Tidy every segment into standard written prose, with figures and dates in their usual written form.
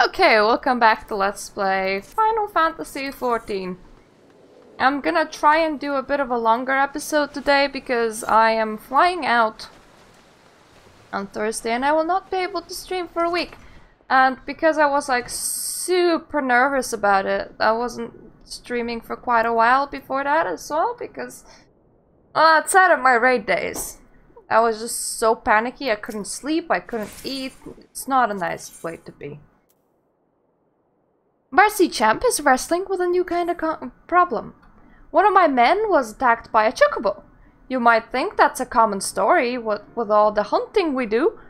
Okay, welcome back to Let's Play Final Fantasy XIV. I'm gonna try and do a bit of a longer episode today because I am flying out on Thursday and I will not be able to stream for a week. And because I was like super nervous about it, I wasn't streaming for quite a while before that as well because outside of my raid days, I was just so panicky. I couldn't sleep, I couldn't eat. It's not a nice way to be. Mercy Champ is wrestling with a new kind of problem. One of my men was attacked by a chocobo. You might think that's a common story with all the hunting we do,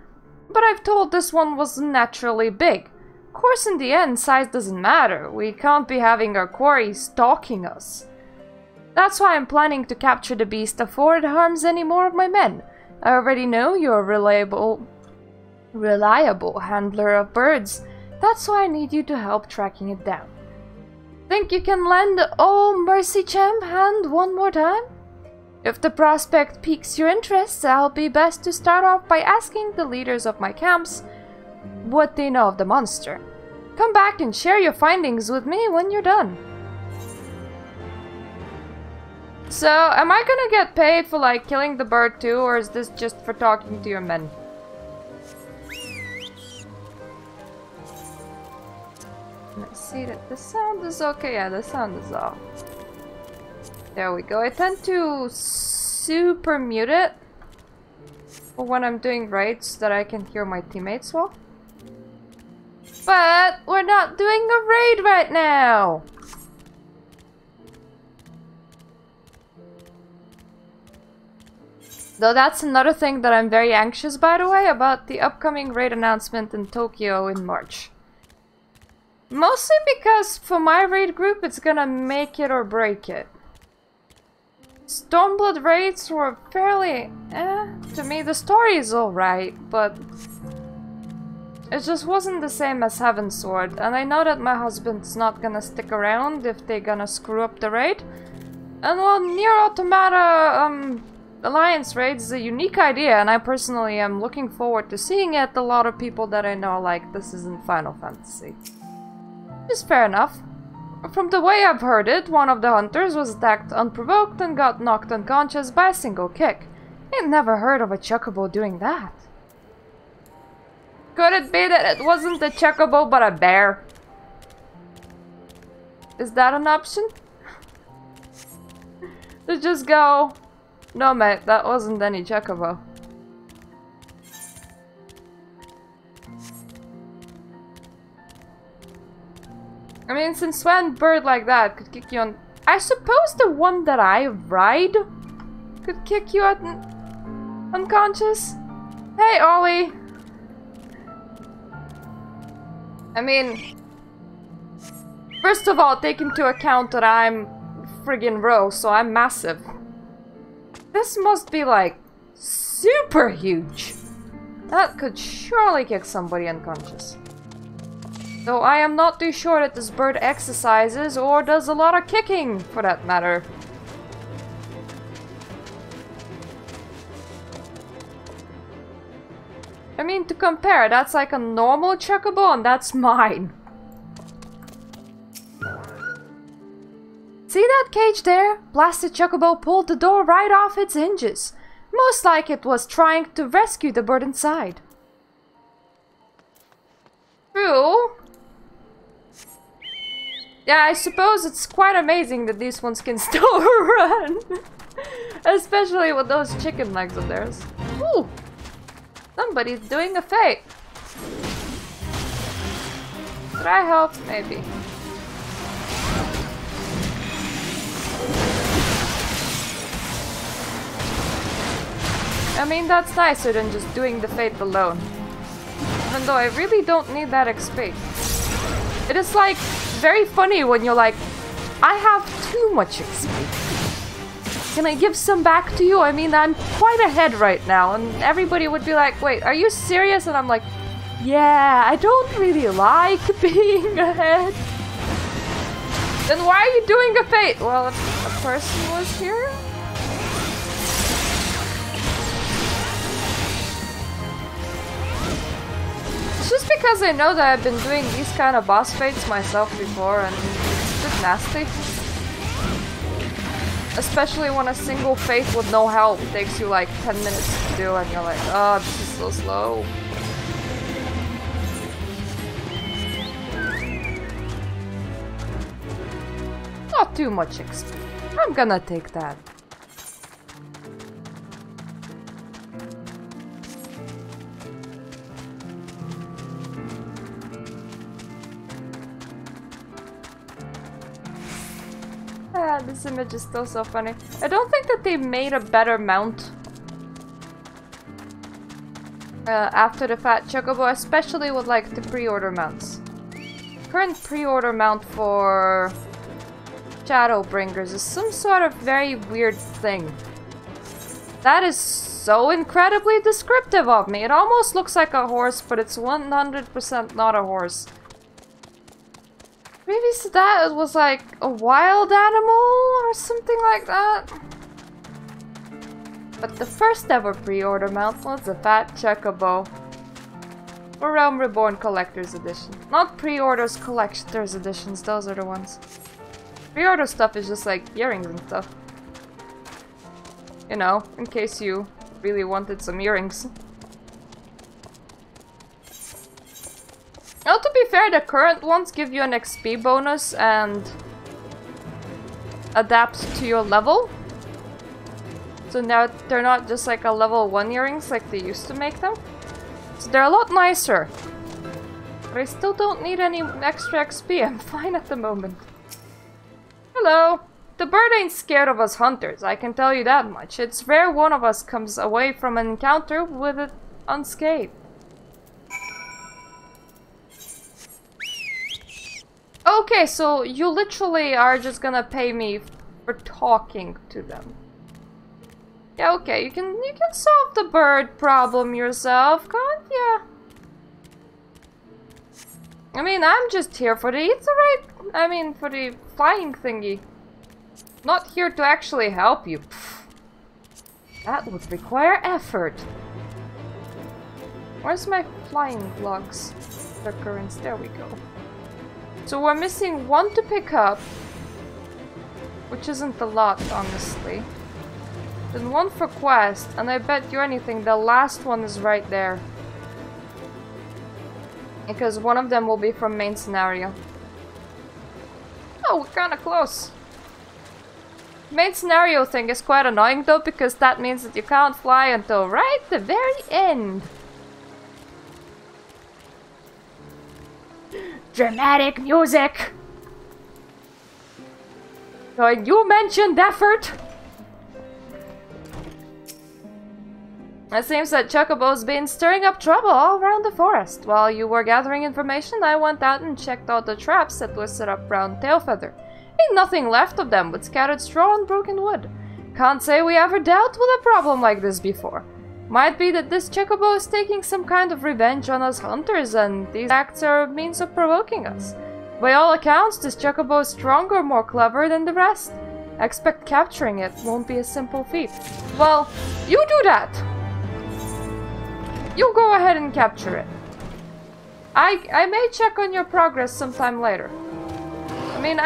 but I've told this one was naturally big. Of course, in the end, size doesn't matter. We can't be having our quarry stalking us. That's why I'm planning to capture the beast before it harms any more of my men. I already know you're a reliable handler of birds. That's why I need you to help tracking it down. Think you can lend old Mercy Champ hand one more time? If the prospect piques your interest, I'll be best to start off by asking the leaders of my camps what they know of the monster. Come back and share your findings with me when you're done. So, am I gonna get paid for like killing the bird too, or is this just for talking to your men? Let's see that the sound is okay. Yeah, the sound is off. There we go. I tend to super mute it for when I'm doing raids so that I can hear my teammates well. But we're not doing a raid right now. Though that's another thing that I'm very anxious, by the way, about the upcoming raid announcement in Tokyo in March. Mostly because for my raid group it's gonna make it or break it. Stormblood raids were fairly to me the story is alright, but it just wasn't the same as Heavensward, and I know that my husband's not gonna stick around if they're gonna screw up the raid. And well, Nier Automata Alliance raids is a unique idea, and I personally am looking forward to seeing it. A lot of people that I know like this isn't Final Fantasy. Is fair enough. From the way I've heard it, one of the hunters was attacked unprovoked and got knocked unconscious by a single kick. I've never heard of a chocobo doing that. Could it be that it wasn't a chocobo but a bear? Is that an option? To just go, no mate, that wasn't any chocobo. I mean, since when bird like that could kick you on... I suppose the one that I ride could kick you out unconscious? Hey, Ollie! I mean... First of all, take into account that I'm friggin' Rose, so I'm massive. This must be like super huge. That could surely kick somebody unconscious. Though I am not too sure that this bird exercises or does a lot of kicking, for that matter. I mean, to compare, that's like a normal chocobo and that's mine. See that cage there? Blasted chocobo pulled the door right off its hinges. Most like it was trying to rescue the bird inside. True. Yeah, I suppose it's quite amazing that these ones can still run. Especially with those chicken legs of theirs. Ooh! Somebody's doing a fate. Could I help? Maybe. I mean, that's nicer than just doing the fate alone. Even though I really don't need that XP. It is like very funny when you're like, I have too much XP. Can I give some back to you? I mean, I'm quite ahead right now, and everybody would be like, wait, are you serious? And I'm like, yeah, I don't really like being ahead. Then why are you doing a fate? Well, if a person was here. It's just because I know that I've been doing these kind of boss fights myself before and it's a bit nasty. Especially when a single fight with no help takes you like 10 minutes to do and you're like, oh, this is so slow. Not too much XP. I'm gonna take that. Ah, this image is still so funny. I don't think that they made a better mount after the Fat Chocobo, especially with like the pre-order mounts. Current pre-order mount for Shadowbringers is some sort of very weird thing. That is so incredibly descriptive of me. It almost looks like a horse, but it's 100% not a horse. Previous to that, it was like a wild animal or something like that. But the first ever pre-order mount was a Fat Chocobo. For Realm Reborn Collector's Edition. Not pre-orders, Collector's Editions, those are the ones. Pre-order stuff is just like earrings and stuff. You know, in case you really wanted some earrings. Now, to be fair, the current ones give you an XP bonus and adapt to your level. So now they're not just like a level 1 earrings like they used to make them. So they're a lot nicer. But I still don't need any extra XP, I'm fine at the moment. Hello! The bird ain't scared of us hunters, I can tell you that much. It's rare one of us comes away from an encounter with it unscathed. Okay, so you literally are just gonna pay me for talking to them. Yeah, okay, you can solve the bird problem yourself, can't ya? I mean, I'm just here for the for the flying thingy. Not here to actually help you. Pfft. That would require effort. Where's my flying logs? Recurrence, there we go. So we're missing one to pick up, which isn't a lot, honestly. Then one for quest, and I bet you anything, the last one is right there. Because one of them will be from main scenario. Oh, we're kinda close. Main scenario thing is quite annoying though, because that means that you can't fly until right the very end. Dramatic music! So you mentioned effort! It seems that Chocobo's been stirring up trouble all around the forest. While you were gathering information, I went out and checked out the traps that were set up round Tailfeather. Ain't nothing left of them but scattered straw and broken wood. Can't say we ever dealt with a problem like this before. Might be that this Chocobo is taking some kind of revenge on us hunters, and these acts are a means of provoking us. By all accounts, this Chocobo is stronger, more clever than the rest. I expect capturing it won't be a simple feat. Well, you do that! You go ahead and capture it. I may check on your progress sometime later. I mean,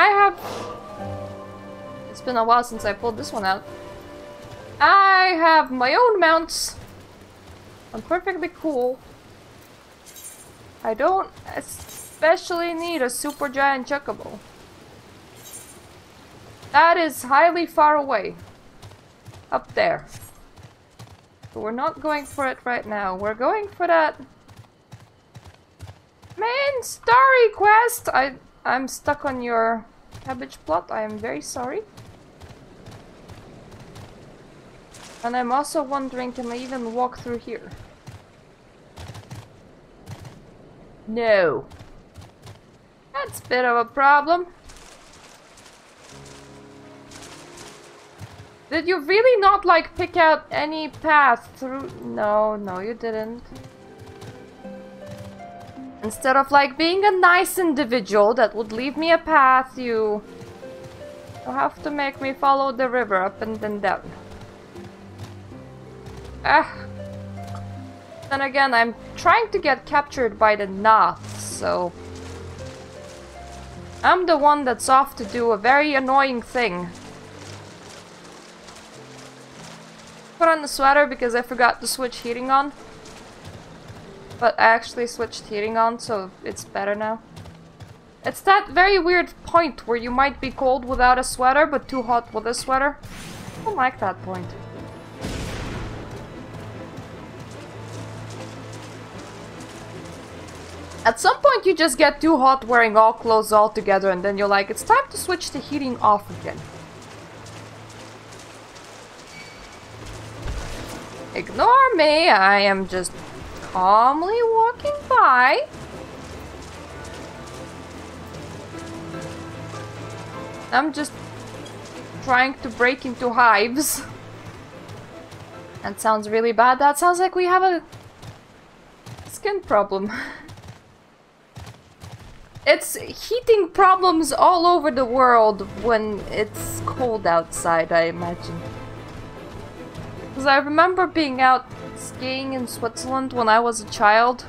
it's been a while since I pulled this one out. I have my own mounts. I'm perfectly cool. I don't especially need a super giant Chocobo. That is highly far away. Up there. But we're not going for it right now. We're going for that main story quest. I'm stuck on your cabbage plot. I am very sorry. And I'm also wondering, can I even walk through here? No. That's a bit of a problem. Did you really not, like, pick out any path through? No, no, you didn't. Instead of, like, being a nice individual that would leave me a path, you have to make me follow the river up and then down. Ah. Then again, I'm trying to get captured by the Nath, so... I'm the one that's off to do a very annoying thing. Put on the sweater because I forgot to switch heating on. But I actually switched heating on, so it's better now. It's that very weird point where you might be cold without a sweater, but too hot with a sweater. I don't like that point. At some point you just get too hot wearing all clothes all together and then you're like, it's time to switch the heating off again. Ignore me, I am just calmly walking by. I'm just trying to break into hives. That sounds really bad. That sounds like we have a skin problem. It's heating problems all over the world when it's cold outside, I imagine. Because I remember being out skiing in Switzerland when I was a child.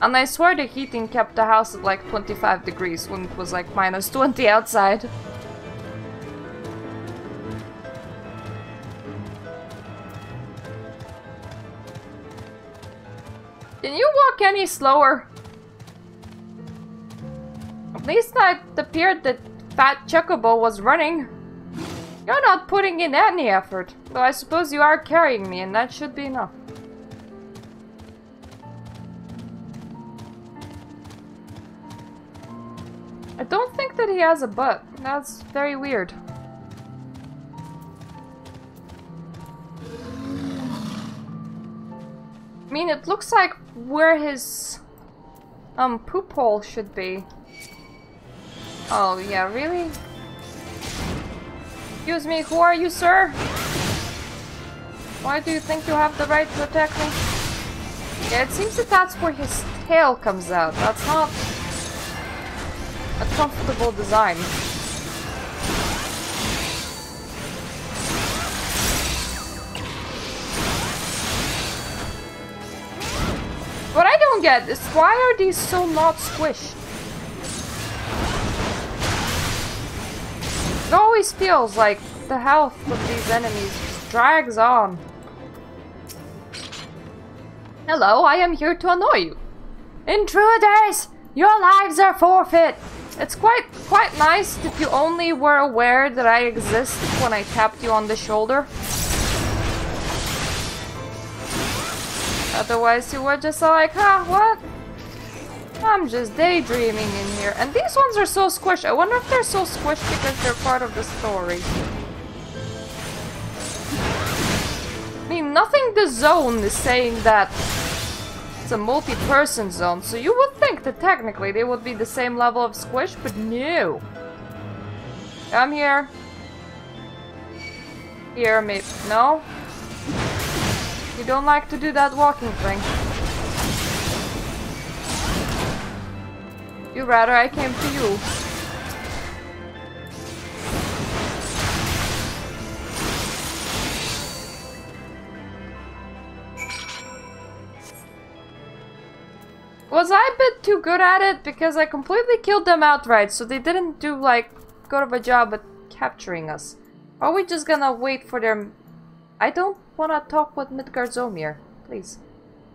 And I swear the heating kept the house at like 25 degrees when it was like -20 outside. Can you walk any slower? At least it appeared that Fat Chocobo was running. You're not putting in any effort, though I suppose you are carrying me and that should be enough. I don't think that he has a butt. That's very weird. I mean, it looks like where his poop hole should be. Oh, yeah, really? Excuse me, who are you, sir? Why do you think you have the right to attack me? Yeah, it seems that that's where his tail comes out. That's not a comfortable design. What I don't get is why are these so not squished? It always feels like the health of these enemies just drags on. Hello, I am here to annoy you. Intruders! Your lives are forfeit! It's quite nice that you only were aware that I exist when I tapped you on the shoulder. Otherwise you were just like, huh, what? I'm just daydreaming in here. And these ones are so squished. I wonder if they're so squished because they're part of the story. I mean, nothing the zone is saying that it's a multi-person zone, so you would think that technically they would be the same level of squish, but no. I'm here. Here, maybe. No? You don't like to do that walking thing. You rather I came to you. Was I a bit too good at it? Because I completely killed them outright, so they didn't do, like, good of a job at capturing us. Are we just gonna wait for their... I don't wanna talk with Midgardsormr, please.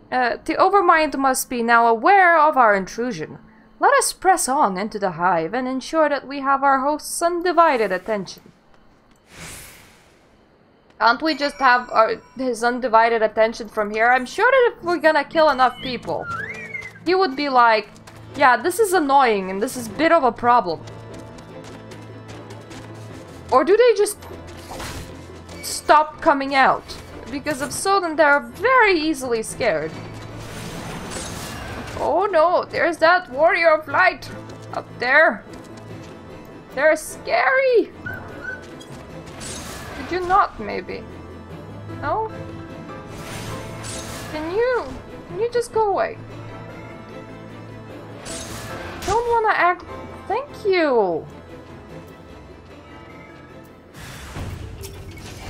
The Overmind must be now aware of our intrusion. Let us press on into the hive and ensure that we have our host's undivided attention. Can't we just have his undivided attention from here? I'm sure that if we're gonna kill enough people, he would be like, yeah, this is annoying and this is a bit of a problem. Or do they just stop coming out? Because if so, then they're very easily scared. Oh no, there's that warrior of light up there. They're scary. Did you not, maybe? No? Can you just go away? Don't wanna act. Thank you.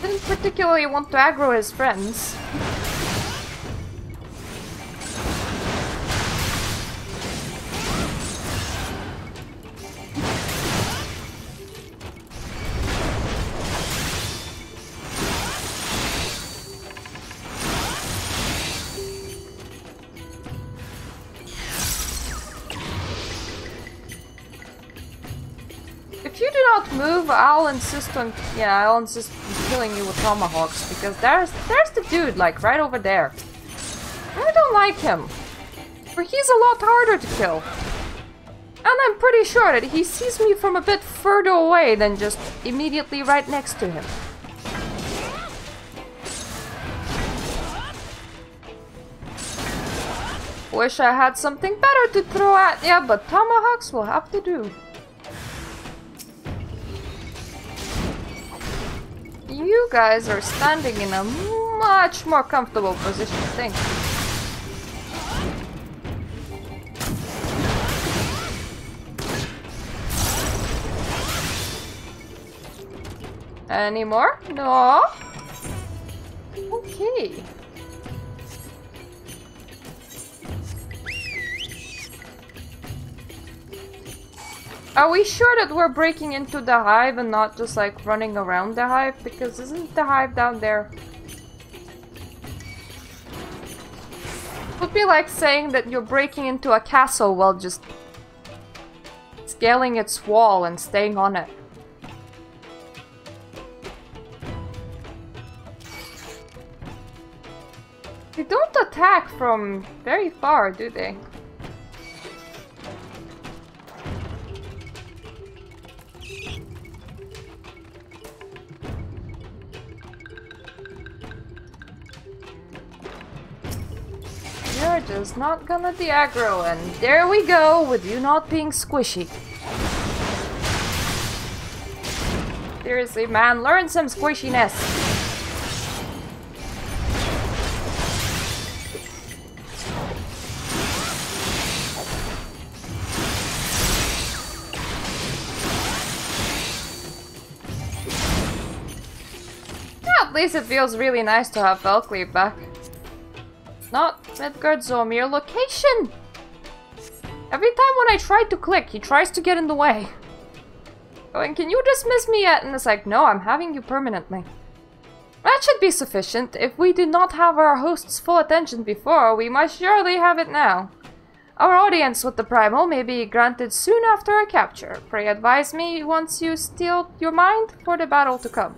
Didn't particularly want to aggro his friends. If you do not move, I'll insist on killing you with tomahawks, because there's the dude, like, right over there. I don't like him. For he's a lot harder to kill. And I'm pretty sure that he sees me from a bit further away than just immediately right next to him. Wish I had something better to throw at ya, but tomahawks will have to do. You guys are standing in a much more comfortable position, I think. Any more? No? Okay. Are we sure that we're breaking into the hive and not just like running around the hive? Because isn't the hive down there? Would be like saying that you're breaking into a castle while just scaling its wall and staying on it. They don't attack from very far, do they? You're just not gonna the aggro, and there we go with you not being squishy. Seriously, man, learn some squishiness. At least it feels really nice to have Valkyrie back. Not Midgard's Zomir location! Every time when I try to click, he tries to get in the way. Going, can you dismiss me yet? And it's like, no, I'm having you permanently. That should be sufficient. If we did not have our host's full attention before, we must surely have it now. Our audience with the Primal may be granted soon after our capture. Pray advise me once you steel your mind for the battle to come.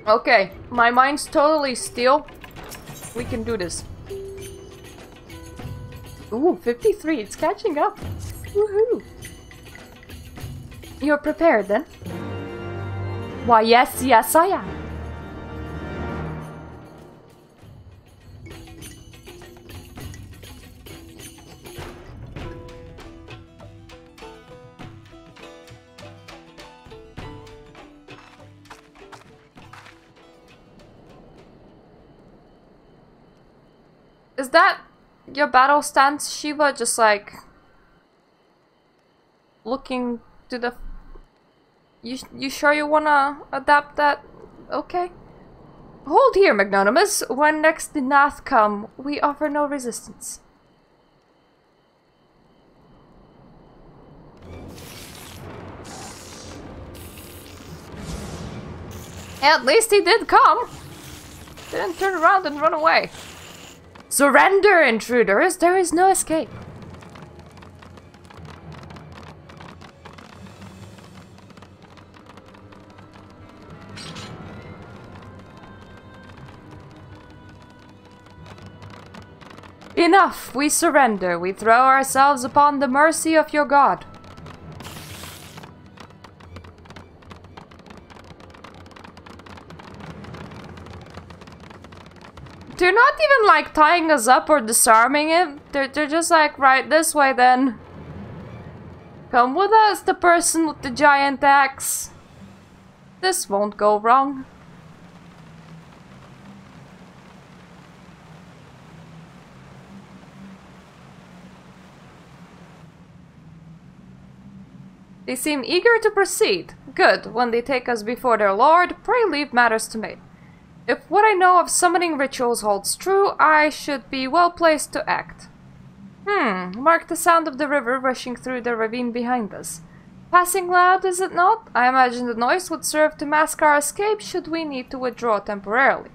Okay, my mind's totally still. We can do this. Ooh, 53, it's catching up. Woohoo! You're prepared then? Why, yes, yes I am. Is that your battle stance, Shiva? Just like looking to the... You sure you wanna adapt that? Okay. Hold here, Magnanimous. When next the Nath come, we offer no resistance. At least he did come. Didn't turn around and run away. Surrender, intruders! There is no escape. Enough! We surrender. We throw ourselves upon the mercy of your god. They're not even like tying us up or disarming it. They're just like, right this way then. Come with us, the person with the giant axe. This won't go wrong. They seem eager to proceed. Good. When they take us before their lord, pray leave matters to me. If what I know of summoning rituals holds true, I should be well placed to act. Mark the sound of the river rushing through the ravine behind us. Passing loud, is it not? I imagine the noise would serve to mask our escape should we need to withdraw temporarily.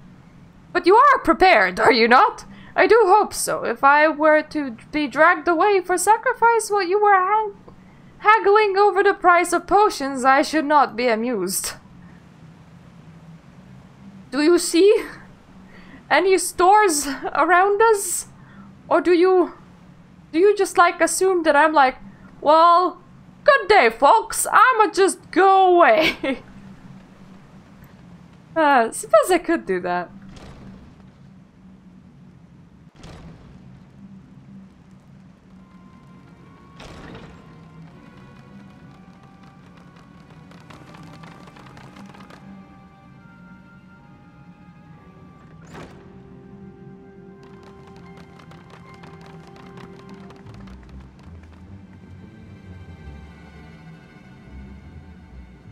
But you are prepared, are you not? I do hope so. If I were to be dragged away for sacrifice while you were haggling over the price of potions, I should not be amused. Do you see any stores around us? Or do you just like assume that I'm like, well, good day folks, I'ma just go away. Suppose I could do that.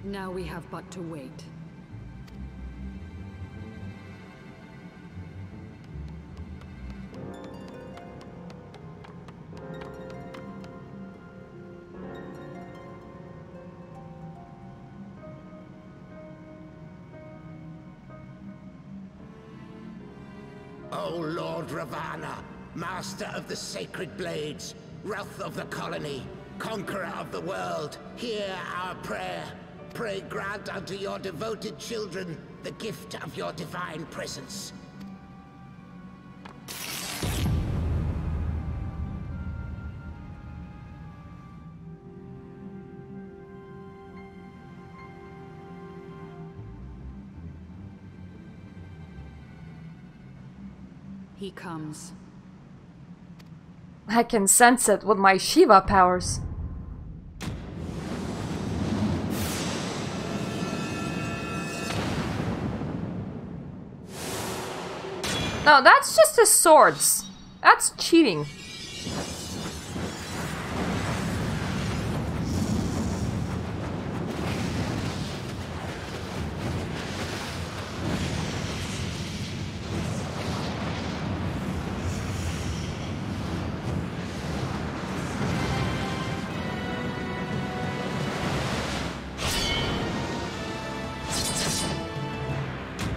Now we have but to wait. O Lord Ravana, Master of the Sacred Blades, Wrath of the Colony, Conqueror of the world, hear our prayer. Pray grant unto your devoted children the gift of your divine presence. He comes. I can sense it with my Shiva powers. No, that's just his swords. That's cheating.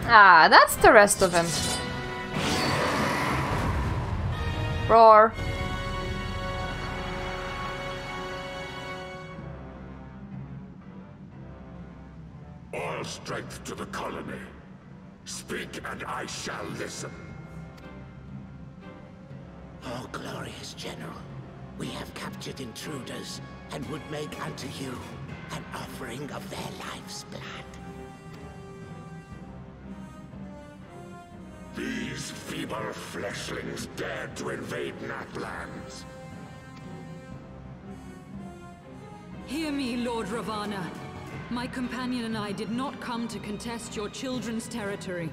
Ah, that's the rest of him. Roar. All strength to the colony. Speak and I shall listen. Oh, glorious General, we have captured intruders and would make unto you an offering of their life's blood. These feeble fleshlings dared to invade Nathlands. Hear me, Lord Ravana. My companion and I did not come to contest your children's territory.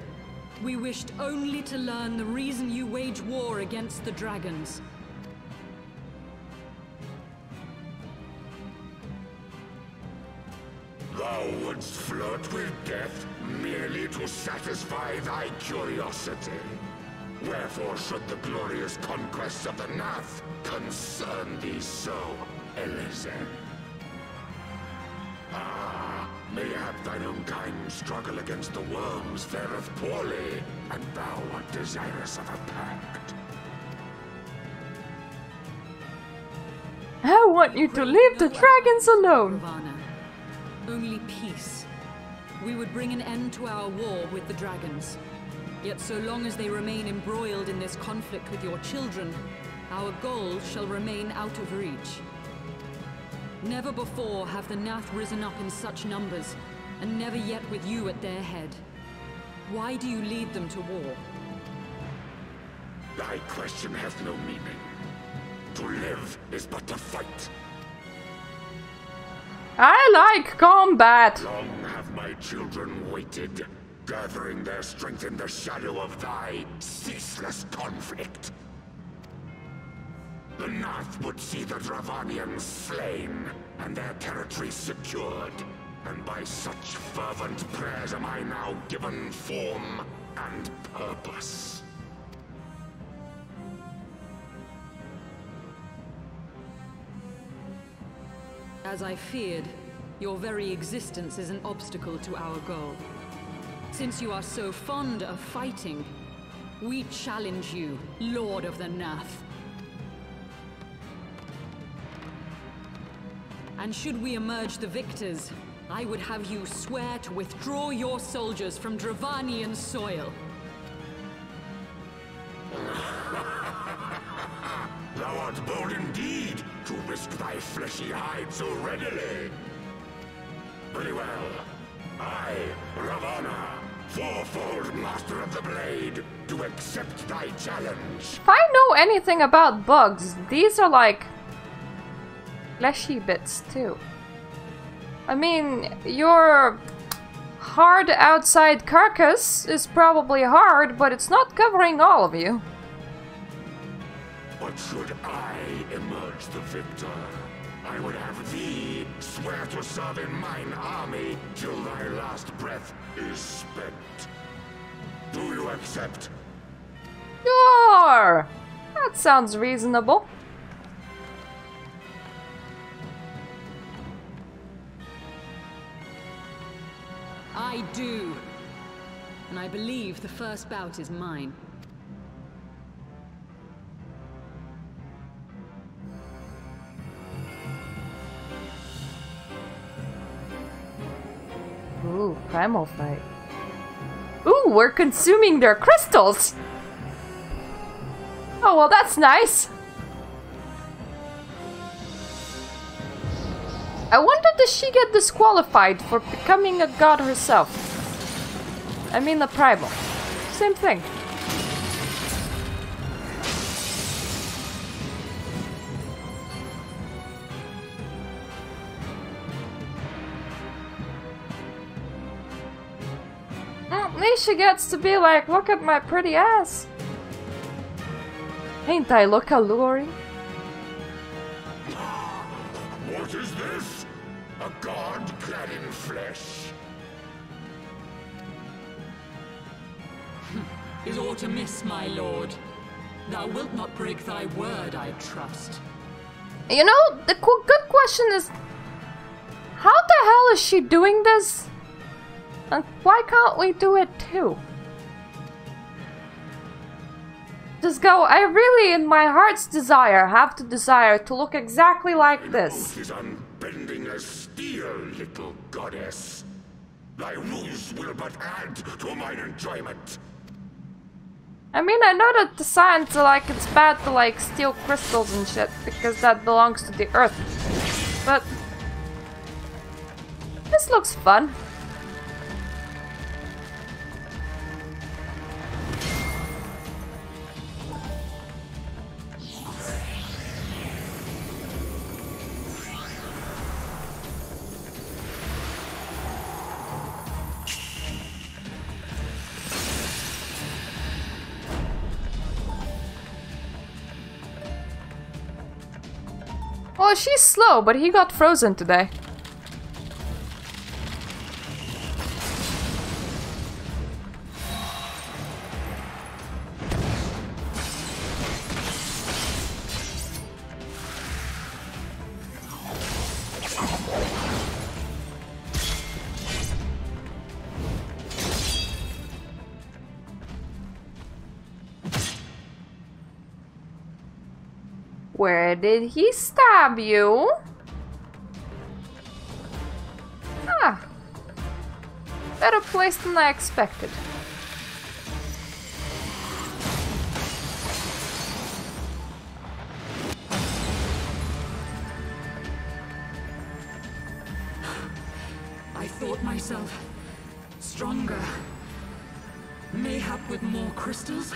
We wished only to learn the reason you wage war against the dragons. Thou wouldst flirt with death merely to satisfy thy curiosity. Wherefore should the glorious conquests of the Nath concern thee so, Eorzea? Ah, mayhap thine own kind struggle against the worms fareth poorly, and thou art desirous of a pact. I want you to leave the dragons alone. Ravana. Only peace. We would bring an end to our war with the dragons. Yet so long as they remain embroiled in this conflict with your children, our goal shall remain out of reach. Never before have the Nath risen up in such numbers, and never yet with you at their head. Why do you lead them to war? Thy question hath no meaning. To live is but to fight. I like combat. Long have my children waited, gathering their strength in the shadow of thy ceaseless conflict. The Nath would see the Dravanians slain, and their territory secured. And by such fervent prayers am I now given form and purpose. As I feared, your very existence is an obstacle to our goal. Since you are so fond of fighting, We challenge you, Lord of the Nath. And should we emerge the victors, I would have you swear to withdraw your soldiers from Dravanian soil. Thou art bold indeed to risk thy fleshy hide so readily. Very well. I, Ravana, fourfold master of the blade, do accept thy challenge. If I know anything about bugs, these are like fleshy bits too. I mean, your hard outside carcass is probably hard, but it's not covering all of you. But should I emerge the victor, I would have thee swear to serve in mine army till thy last breath is spent. Do you accept? Sure! That sounds reasonable. I do. And I believe the first bout is mine. Ooh, primal fight. Ooh, we're consuming their crystals! Oh, well, that's nice. I wonder, does she get disqualified for becoming a god herself? I mean, a primal. Same thing. At least she gets to be like, look at my pretty ass. Ain't I look alluring? What is this? A god clad in flesh? Is aught amiss, my lord? Thou wilt not break thy word, I trust. You know, the good question is, how the hell is she doing this? And why can't we do it too? Just go, I really, in my heart's desire, have to desire to look exactly like this. Oath is unbending as steel, little goddess. Thy ruse will but add to mine enjoyment. I mean, I know that the science, like, it's bad to, like, steal crystals and shit, because that belongs to the earth. But this looks fun. Well, she's slow, but he got frozen today. Where did he stab you? Ah. Better place than I expected. I thought myself stronger. Mayhap with more crystals?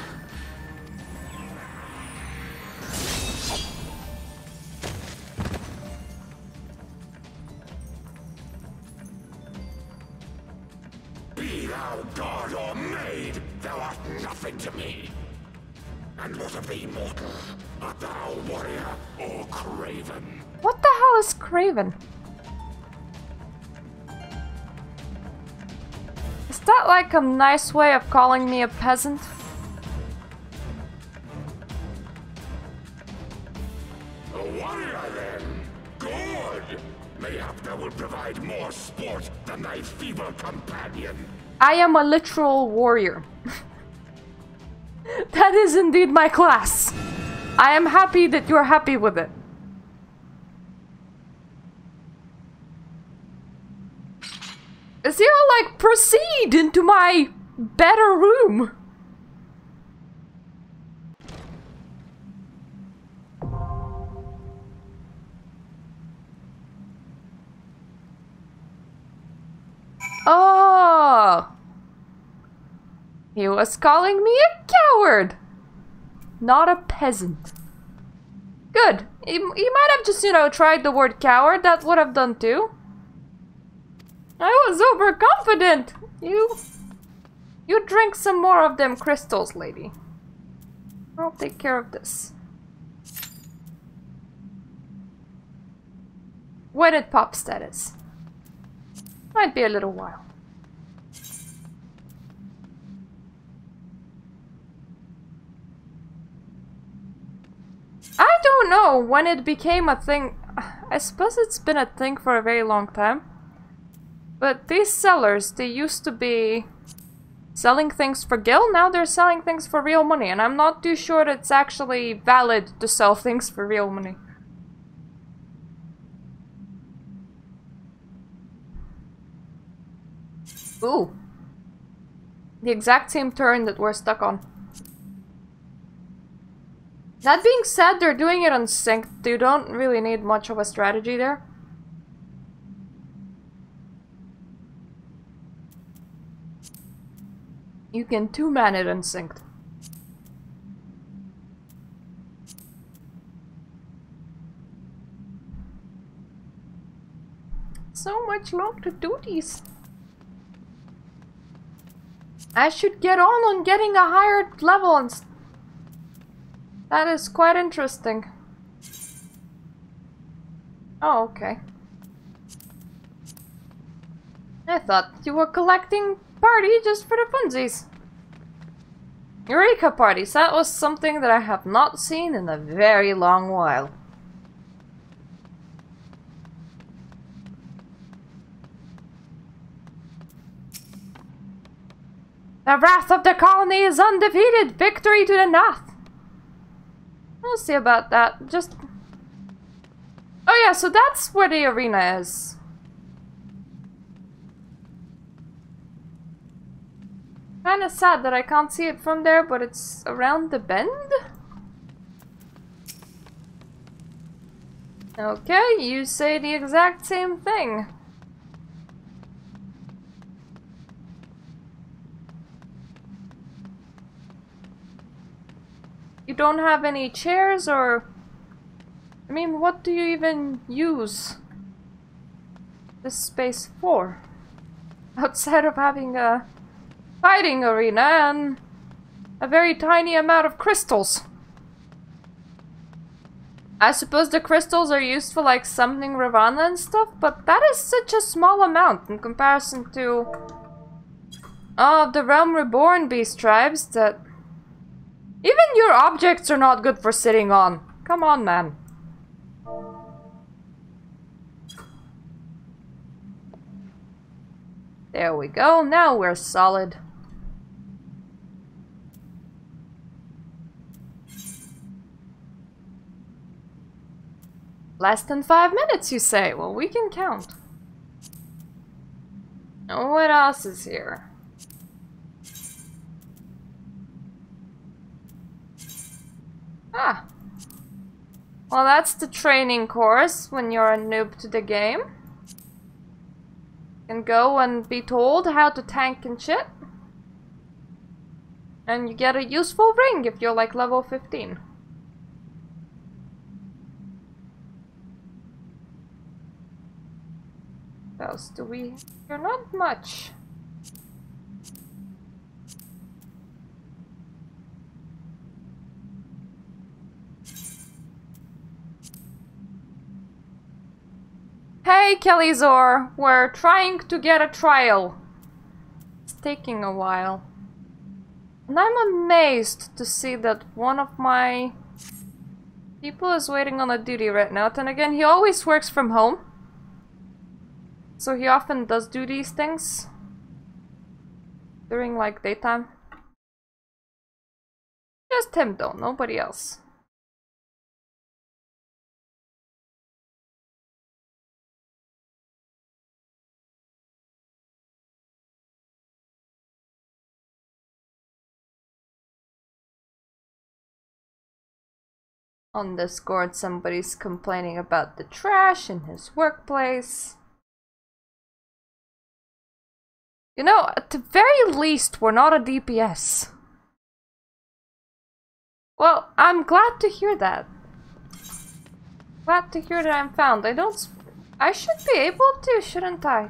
Thou god or maid, thou art nothing to me. And what of thee, mortal? Art thou warrior or craven? What the hell is craven? Is that like a nice way of calling me a peasant? A warrior, then? Good! Mayhap thou will provide more sport than thy feeble companion. I am a literal warrior. That is indeed my class. I am happy that you're happy with it. Zero, like, proceed into my better room. Oh! He was calling me a coward! Not a peasant. Good. He might have just, you know, tried the word coward. That would have done too. I was overconfident! You drink some more of them crystals, lady. I'll take care of this. When it pops, that is. Might be a little while. I don't know when it became a thing. I suppose it's been a thing for a very long time. But these sellers, they used to be selling things for gil, now they're selling things for real money. And I'm not too sure that it's actually valid to sell things for real money. Ooh. The exact same turn that we're stuck on. That being said, they're doing it unsynced. You don't really need much of a strategy there. You can two-man it unsynced. So much love to do these. I should get on getting a higher level and that is quite interesting. Oh, okay. I thought you were collecting party just for the funsies. Eureka parties, that was something that I have not seen in a very long while. The wrath of the colony is undefeated! Victory to the Nath! We'll see about that. Just... Oh yeah, so that's where the arena is. Kinda sad that I can't see it from there, but it's around the bend? Okay, you say the exact same thing. You don't have any chairs or... I mean, what do you even use this space for? Outside of having a fighting arena and a very tiny amount of crystals. I suppose the crystals are used for like summoning Ravana and stuff, but that is such a small amount in comparison to the Realm Reborn beast tribes that even your objects are not good for sitting on. Come on, man. There we go. Now we're solid. Less than 5 minutes, you say? Well, we can count. Now, what else is here? Ah. Well, that's the training course when you're a noob to the game. You can go and be told how to tank and shit. And you get a useful ring if you're like level 15. What else do we... You're not much. Hey, Kellyzor, we're trying to get a trial. It's taking a while. And I'm amazed to see that one of my people is waiting on a duty right now. Then again, he always works from home. So he often does do these things during like daytime. him though, nobody else. On Discord, somebody's complaining about the trash in his workplace. You know, at the very least, we're not a DPS. Well, I'm glad to hear that. Glad to hear that I'm found. I should be able to, shouldn't I?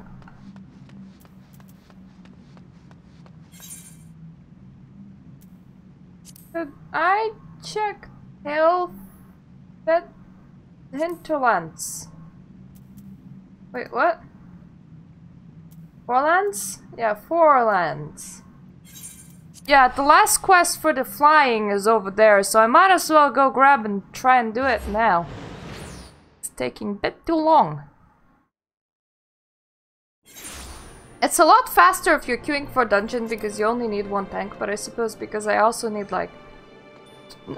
Should I check Hinterlands? Wait, what? Forelands? Yeah, Forelands. Yeah, the last quest for the flying is over there, so I might as well go grab and try and do it now. It's taking a bit too long. It's a lot faster if you're queuing for a dungeon because you only need one tank, but I suppose because I also need like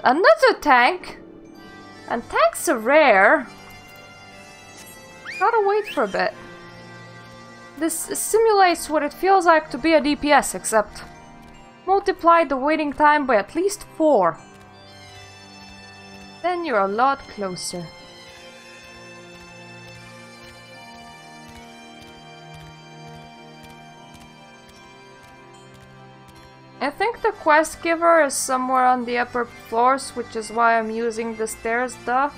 another tank, and tanks are rare. Gotta wait for a bit. This simulates what it feels like to be a DPS, except multiply the waiting time by at least 4. Then you're a lot closer. I think the quest giver is somewhere on the upper floors, which is why I'm using the stairs, duh.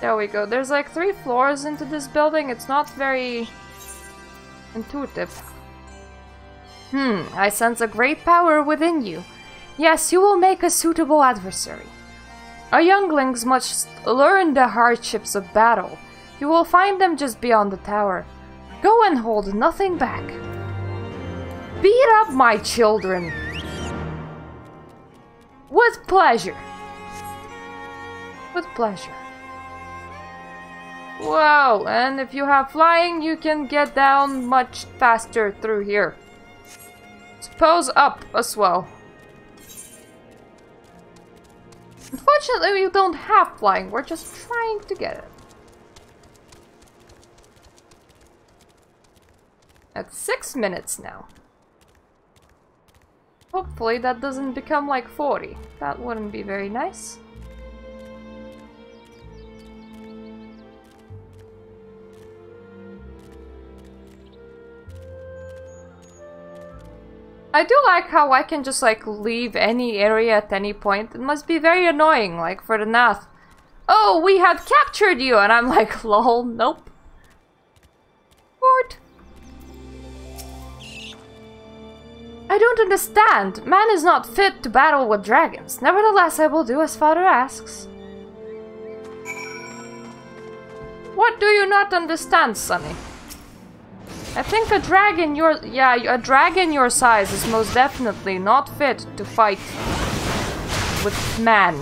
There we go. There's like 3 floors into this building. It's not very intuitive. I sense a great power within you. Yes, you will make a suitable adversary. Our younglings must learn the hardships of battle. You will find them just beyond the tower. Go and hold nothing back. Beat up my children. With pleasure. With pleasure. Wow, and if you have flying, you can get down much faster through here. Suppose up as well. Unfortunately, we don't have flying. We're just trying to get it. At 6 minutes now. Hopefully that doesn't become like 40. That wouldn't be very nice. I do like how I can just like leave any area at any point. It must be very annoying, like for the Nath. Oh, we had captured you! And I'm like, lol, nope. Port. I don't understand. Man is not fit to battle with dragons. Nevertheless, I will do as father asks. What do you not understand, Sonny? I think a dragon a dragon your size is most definitely not fit to fight with man.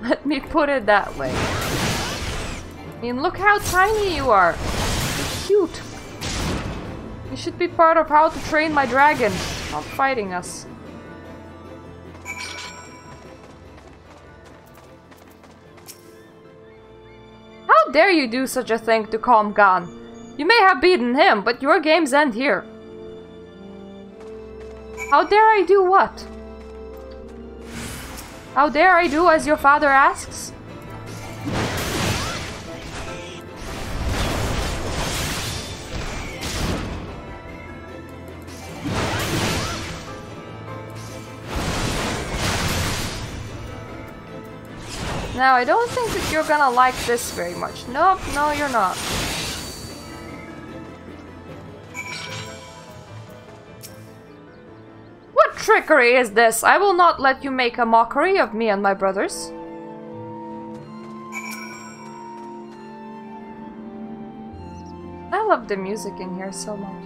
Let me put it that way. I mean, look how tiny you are. You're cute. You should be part of how to train my dragon, not fighting us. How dare you do such a thing to Calm Gan? You may have beaten him, but your games end here. How dare I do what? How dare I do as your father asks? Now, I don't think that you're gonna like this very much. Nope, no, you're not. What trickery is this? I will not let you make a mockery of me and my brothers. I love the music in here so much.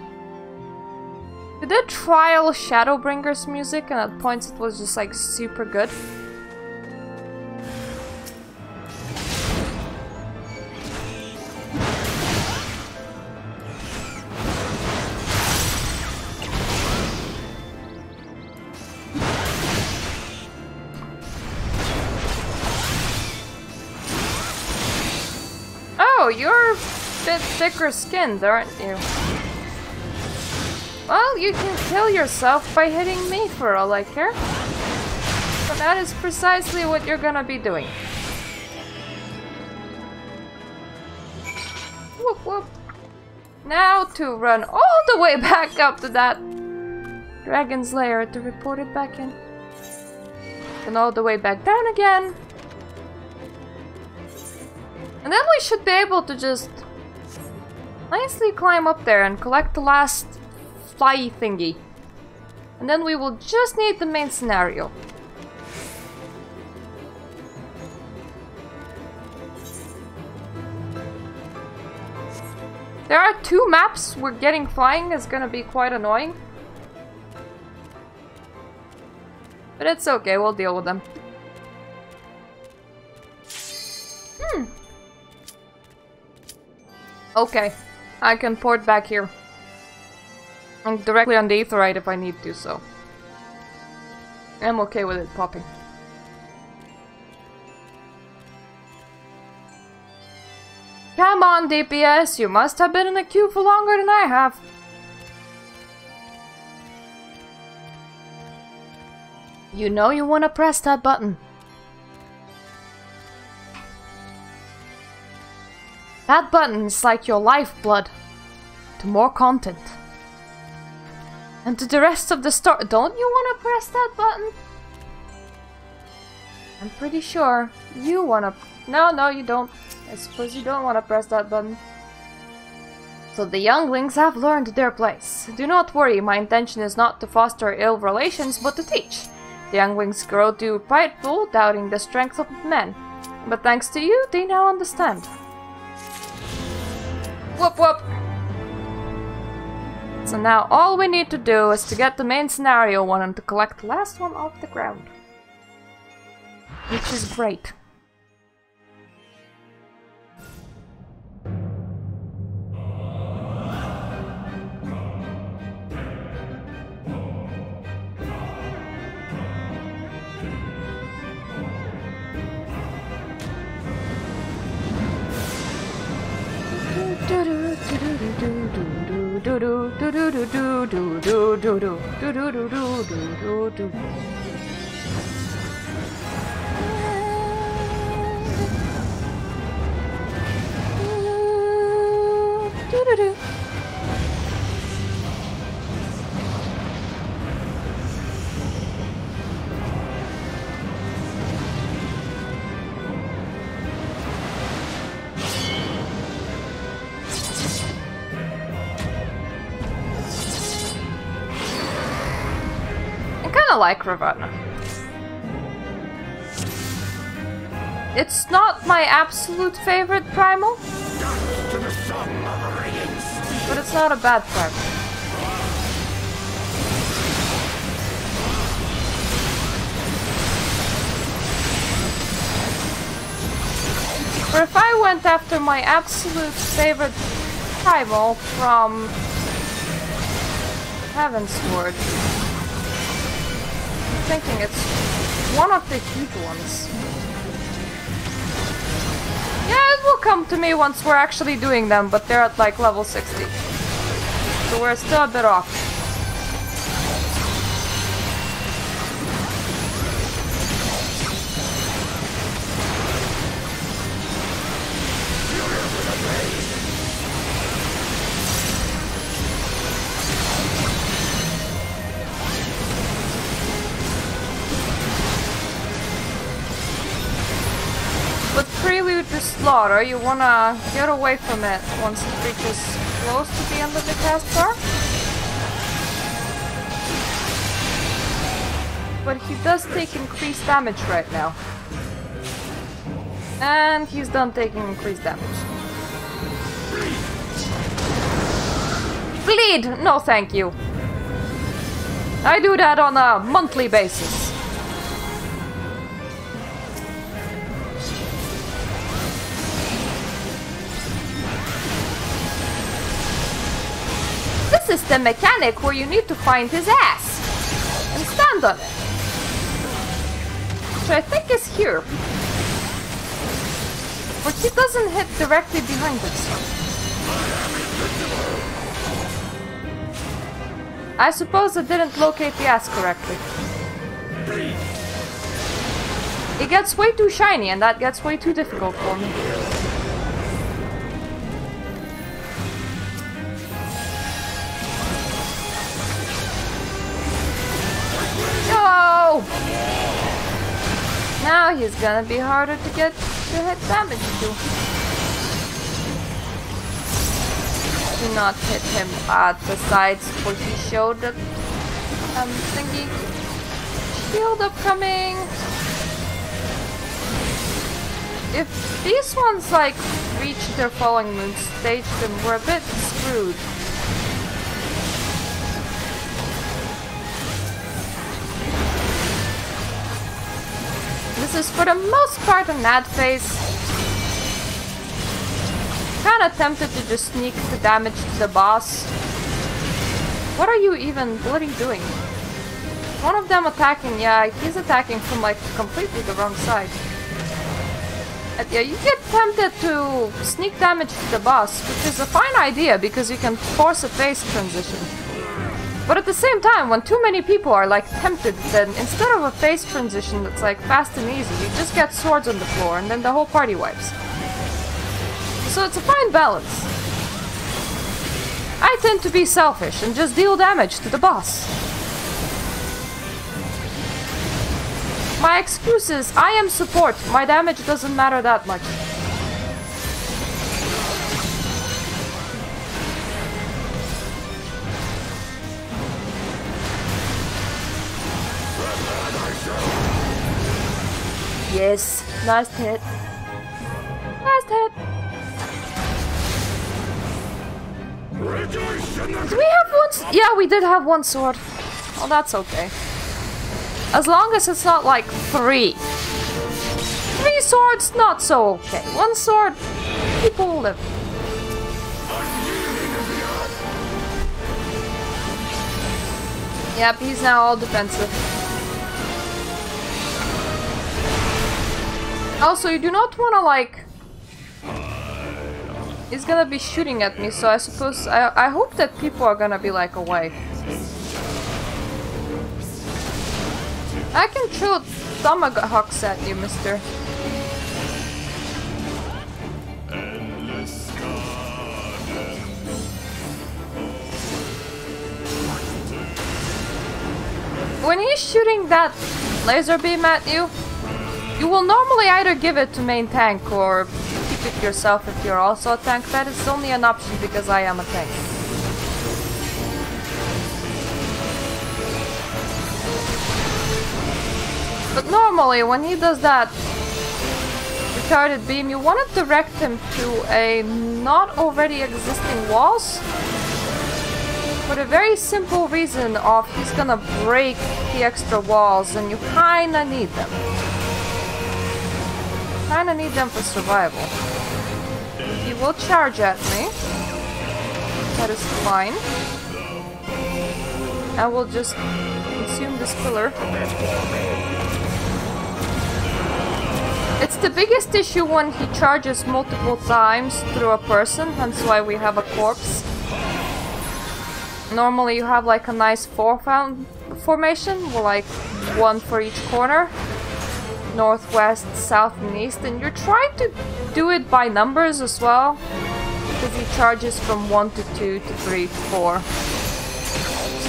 We did trial Shadowbringer's music, and at points it was just like super good. Oh, you're a bit thicker skinned, aren't you? Well, you can kill yourself by hitting me for all I care. But that is precisely what you're gonna be doing. Whoop whoop. Now to run all the way back up to that dragon's lair to report it back in. And all the way back down again. And then we should be able to just nicely climb up there and collect the last fly thingy. And then we will just need the main scenario. There are 2 maps where getting flying is gonna be quite annoying. But it's okay, we'll deal with them. Okay, I can port back here. And directly on the Aetheryte if I need to, so... I'm okay with it popping. Come on, DPS, you must have been in the queue for longer than I have. You know you want to press that button. That button is like your lifeblood to more content. And to the rest of the story. Don't you want to press that button? I'm pretty sure you want to... No, you don't. I suppose you don't want to press that button. So the younglings have learned their place. Do not worry, my intention is not to foster ill relations, but to teach. The younglings grow too prideful, doubting the strength of men. But thanks to you, they now understand. Whoop whoop! So now all we need to do is to get the main scenario one and to collect the last one off the ground. Which is great. I like Ravana. It's not my absolute favorite primal, but it's not a bad primal. Or if I went after my absolute favorite primal from Heavensward, thinking it's one of the huge ones. Yeah, it will come to me once we're actually doing them, but they're at like level 60. So we're still a bit off. Prelude to Slaughter, you wanna get away from it once it reaches close to the end of the cast bar. But he does take increased damage right now. And he's done taking increased damage. Bleed! No thank you. I do that on a monthly basis. This is the mechanic where you need to find his ass and stand on it. Which I think is here. But he doesn't hit directly behind us. I suppose I didn't locate the ass correctly. It gets way too shiny and that gets way too difficult for me. No! Now he's gonna be harder to get to hit damage to. Do not hit him at the sides where he showed the thingy. Shield upcoming. If these ones like reach their falling moon stage, then we're a bit screwed. This is for the most part an ad phase. Kinda tempted to just sneak the damage to the boss. What are you doing? One of them attacking, yeah, he's attacking from like completely the wrong side. And yeah, you get tempted to sneak damage to the boss, which is a fine idea because you can force a phase transition. But at the same time, when too many people are like tempted, then instead of a phase transition that's like fast and easy, you just get swords on the floor and then the whole party wipes. So it's a fine balance. I tend to be selfish and just deal damage to the boss. My excuse is, I am support, my damage doesn't matter that much. Yes, nice hit. Nice hit. Do we have one? Yeah, we did have one sword. Oh, that's okay. As long as it's not like 3. 3 swords, not so okay. 1 sword, people will live. Yep, he's now all defensive. Also, you do not want to like... He's gonna be shooting at me, so I suppose... I hope that people are gonna be like away. I can throw tomahawks at you, mister. When he's shooting that laser beam at you, you will normally either give it to main tank or keep it yourself if you're also a tank. That is only an option because I am a tank. But normally, when he does that retarded beam, you want to direct him to a not already existing walls. For the very simple reason of he's gonna break the extra walls and you kinda need them. Kinda need them for survival. He will charge at me. That is fine. I will just consume this pillar. It's the biggest issue when he charges multiple times through a person, hence why we have a corpse. Normally you have like a nice 4 formation, with like 1 for each corner. Northwest, south and east, and you're trying to do it by numbers as well. Because he charges from 1 to 2 to 3 to 4.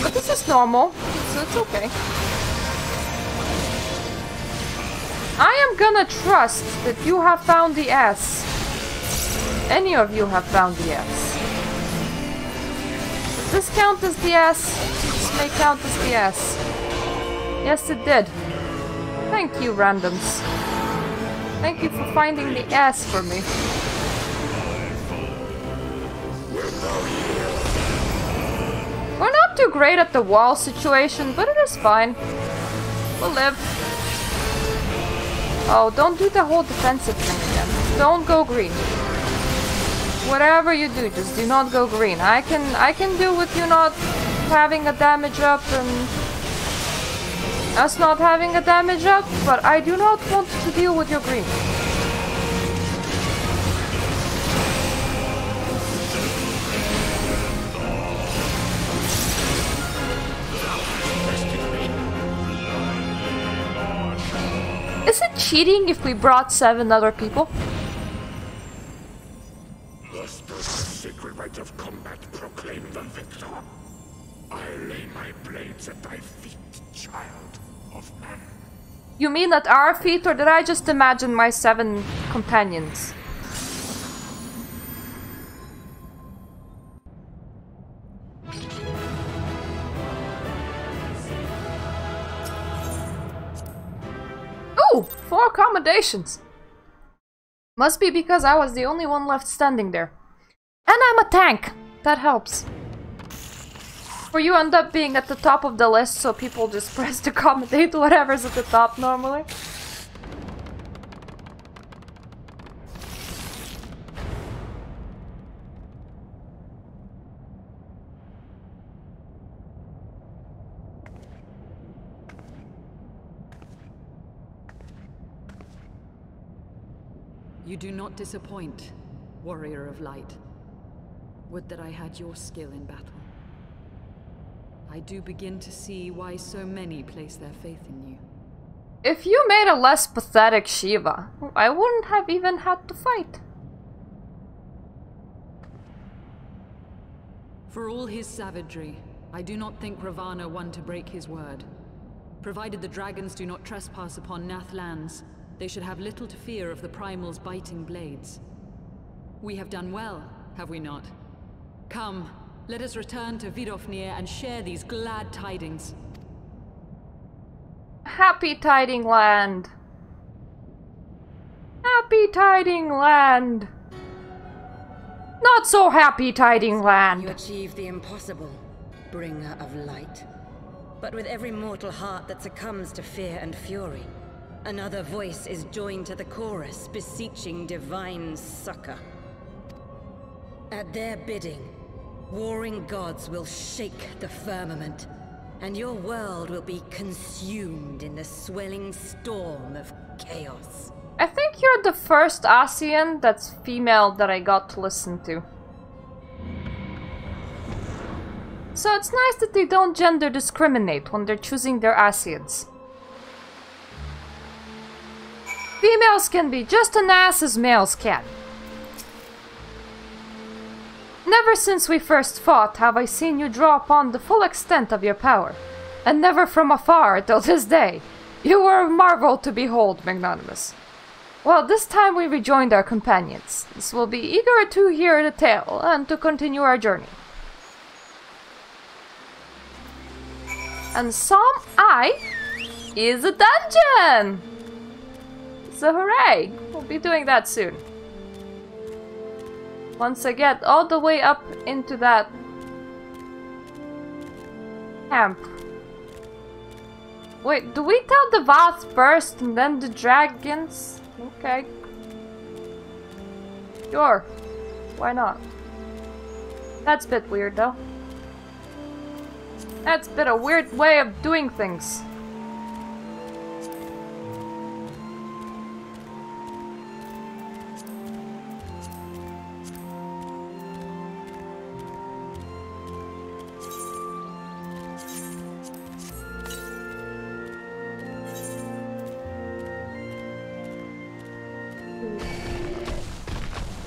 But this is normal, so it's okay. I am gonna trust that you have found the S. Any of you have found the S. Does this count as the S? This may count as the S. Yes, it did. Thank you, randoms. Thank you for finding the S for me. We're not too great at the wall situation, but it is fine. We'll live. Oh, don't do the whole defensive thing again. Don't go green. Whatever you do, just do not go green. I can deal with you not having a damage up and us not having a damage up, but I do not want to deal with your green. cheating if we brought 7 other people? Thus does the sacred rite of combat proclaim the victor. I lay my blades at thy feet, child of man. You mean at our feet, or did I just imagine my 7 companions? Ooh, 4 accommodations. Must be because I was the only one left standing there. And I'm a tank. That helps. Or you end up being at the top of the list, so people just press to accommodate whatever's at the top normally. You do not disappoint, warrior of light. Would that I had your skill in battle. I do begin to see why so many place their faith in you. If you made a less pathetic Shiva, I wouldn't have even had to fight. For all his savagery, I do not think Ravana one to break his word. Provided the dragons do not trespass upon Nath lands, they should have little to fear of the Primal's biting blades. We have done well, have we not? Come, let us return to Vidofnir and share these glad tidings. Happy Tiding Land. Happy Tiding Land. Not so happy Tiding Land. You achieve the impossible, bringer of light. But with every mortal heart that succumbs to fear and fury, another voice is joined to the chorus, beseeching divine succor. At their bidding, warring gods will shake the firmament, and your world will be consumed in the swelling storm of chaos. I think you're the first Asian that's female that I got to listen to. So it's nice that they don't gender discriminate when they're choosing their Asians. Females can be just an ass as males can. Never since we first fought have I seen you draw upon the full extent of your power, and never from afar till this day. You were a marvel to behold, magnanimous. Well, this time we rejoined our companions. This will be eager to hear the tale, and to continue our journey. And Sohm I is a dungeon! So hooray! We'll be doing that soon. Once I get all the way up into that camp. Wait, do we tell the Vath first and then the dragons? Okay. Sure. Why not? That's a bit weird though. That's a bit a weird way of doing things.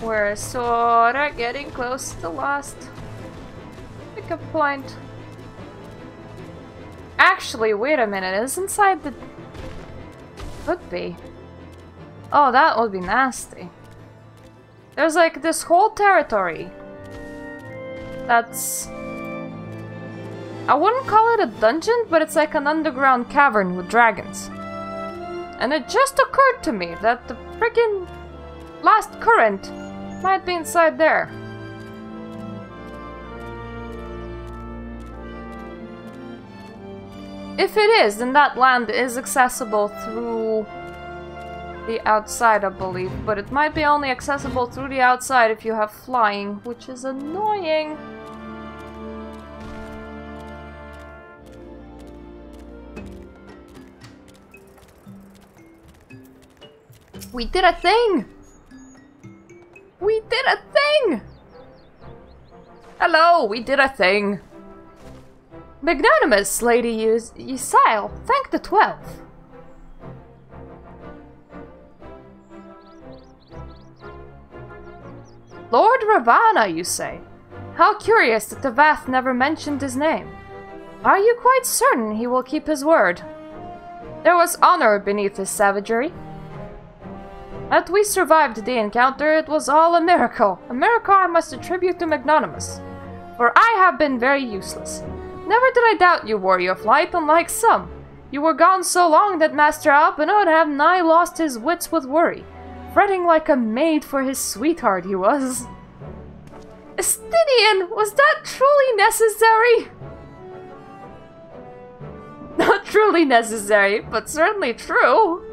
We're sorta getting close to the last pickup point. Actually, wait a minute, is inside the... Could be. Oh, that would be nasty. There's like this whole territory that's... I wouldn't call it a dungeon, but it's like an underground cavern with dragons. And it just occurred to me that the friggin' last current might be inside there. If it is, then that land is accessible through the outside, I believe. But it might be only accessible through the outside if you have flying, which is annoying. We did a thing! We did a thing! Hello, we did a thing. Magnanimous Lady Ysail, thank the 12. Ravana, you say? How curious that the Vath never mentioned his name. Are you quite certain he will keep his word? There was honor beneath his savagery. That we survived the encounter, it was all a miracle. A miracle I must attribute to Magnanimous. For I have been very useless. Never did I doubt you, Warrior of Light, unlike some. You were gone so long that Master Alpino had nigh lost his wits with worry. Fretting like a maid for his sweetheart he was. Estinian, was that truly necessary? Not truly necessary, but certainly true.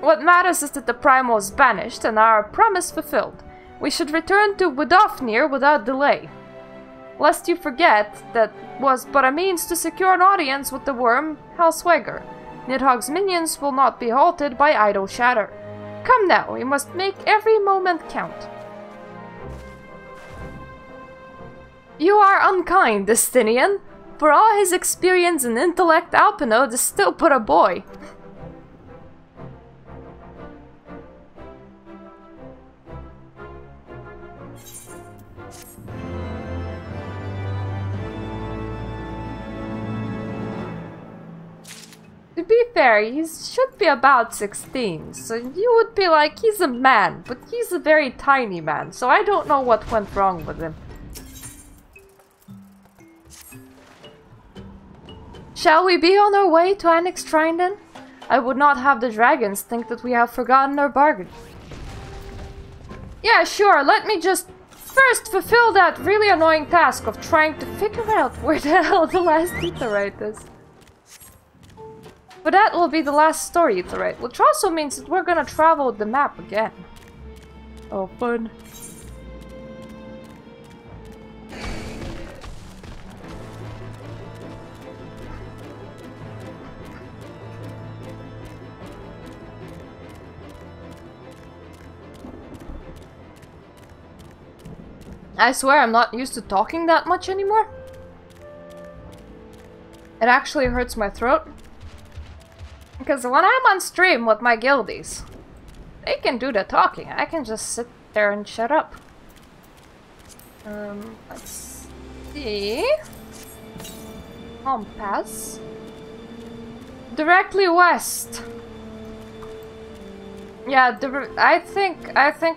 What matters is that the Primal is banished and our promise fulfilled. We should return to Widofnir without delay. Lest you forget, that was but a means to secure an audience with the worm, Hellswagger. Nidhogg's minions will not be halted by idle chatter. Come now, we must make every moment count. You are unkind, Estinian. For all his experience and intellect, Alpino is still but a boy. To be fair, he should be about 16, so you would be like, he's a man, but he's a very tiny man, so I don't know what went wrong with him. Shall we be on our way to Enix Shrine then? I would not have the dragons think that we have forgotten our bargain. Yeah, sure, let me just first fulfill that really annoying task of trying to figure out where the hell the last Aetheryte is. But that will be the last story Aetheryte, which also means that we're gonna travel the map again. Oh, fun. I swear I'm not used to talking that much anymore. It actually hurts my throat. Because when I'm on stream with my guildies, they can do the talking. I can just sit there and shut up. Let's see. Compass. Directly west. Yeah, I think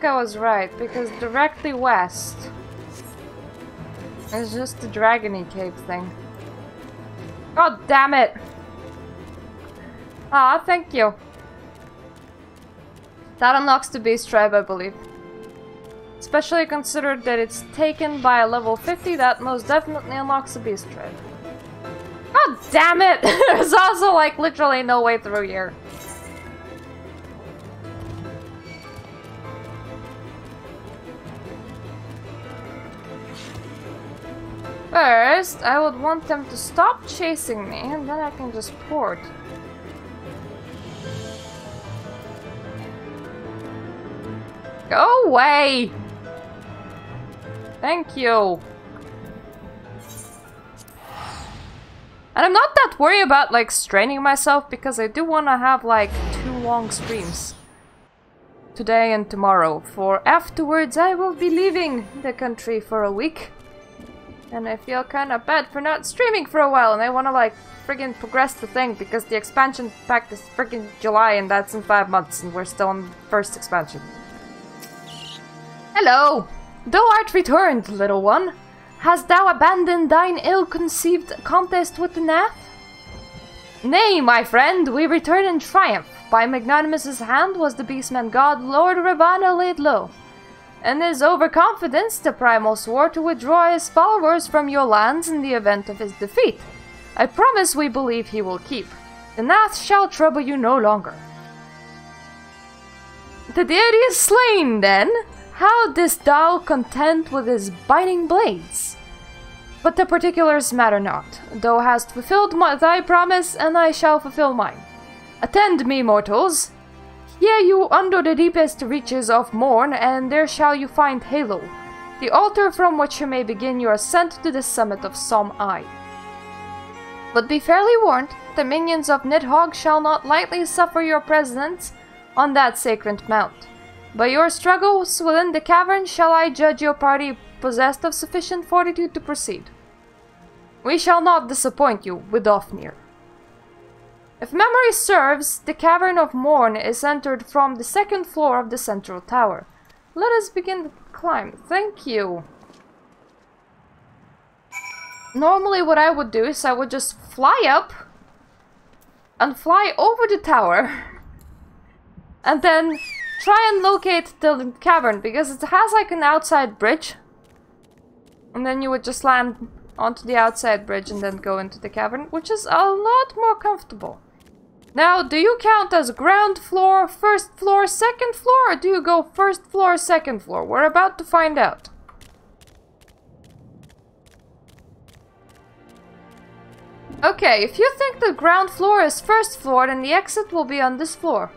I was right, because directly west is just the Dragony Cave thing. God damn it! Ah, thank you. That unlocks the Beast Tribe, I believe. Especially considered that it's taken by a level 50, that most definitely unlocks the Beast Tribe. God damn it! There's also like literally no way through here. First, I would want them to stop chasing me, and then I can just port. Go away! Thank you. And I'm not that worried about like straining myself because I do want to have like 2 long streams. Today and tomorrow. For afterwards I will be leaving the country for a week. And I feel kind of bad for not streaming for a while, and I want to like friggin' progress the thing because the expansion pack is friggin' July and that's in 5 months and we're still on the first expansion. Hello! Thou art returned, little one. Hast thou abandoned thine ill-conceived contest with the Nath? Nay, my friend, we return in triumph. By Magnanimous's hand was the beastman god Lord Ravana laid low. In his overconfidence, the Primal swore to withdraw his followers from your lands in the event of his defeat. I promise we believe he will keep. The Nath shall trouble you no longer. The deity is slain, then. How didst thou contend with his biting blades? But the particulars matter not. Thou hast fulfilled thy promise, and I shall fulfill mine. Attend me, mortals. Here you under the deepest reaches of Morn, and there shall you find Halo, the altar from which you may begin your ascent to the summit of Sohm. But be fairly warned, the minions of Nidhogg shall not lightly suffer your presence on that sacred mount. By your struggles within the cavern shall I judge your party possessed of sufficient fortitude to proceed. We shall not disappoint you with Ofnir. If memory serves, the Cavern of Morn is entered from the second floor of the central tower. Let us begin the climb. Thank you. Normally what I would do is I would just fly up and fly over the tower and then try and locate the cavern, because it has like an outside bridge, and then you would just land onto the outside bridge and then go into the cavern, which is a lot more comfortable. Now, do you count as ground floor, first floor, second floor, or do you go first floor, second floor? We're about to find out. Okay, if you think the ground floor is first floor, then the exit will be on this floor.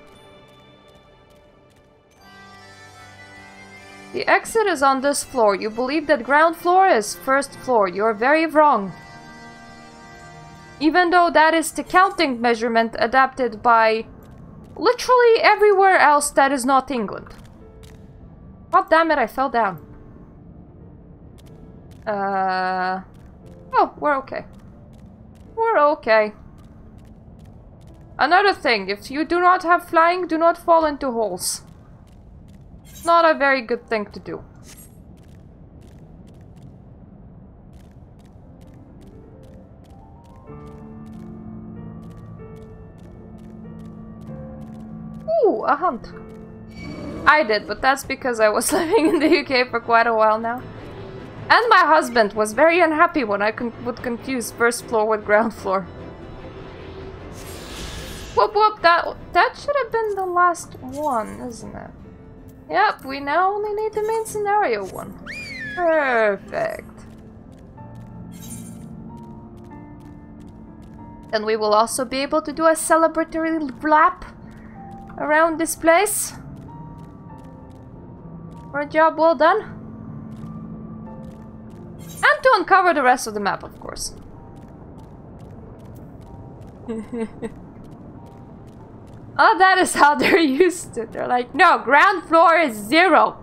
The exit is on this floor. You believe that ground floor is first floor. You're very wrong. Even though that is the counting measurement adapted by literally everywhere else that is not England. God damn it, I fell down. Oh, we're okay. We're okay. Another thing, if you do not have flying, do not fall into holes. Not a very good thing to do. Ooh, a hunt. I did, but that's because I was living in the UK for quite a while now. And my husband was very unhappy when I would confuse first floor with ground floor. Whoop whoop, that should have been the last one, isn't it? Yep, we now only need the main scenario one. Perfect. And we will also be able to do a celebratory lap around this place. For a job well done. And to uncover the rest of the map, of course. Oh, that is how they're used to. They're like, no, ground floor is 0.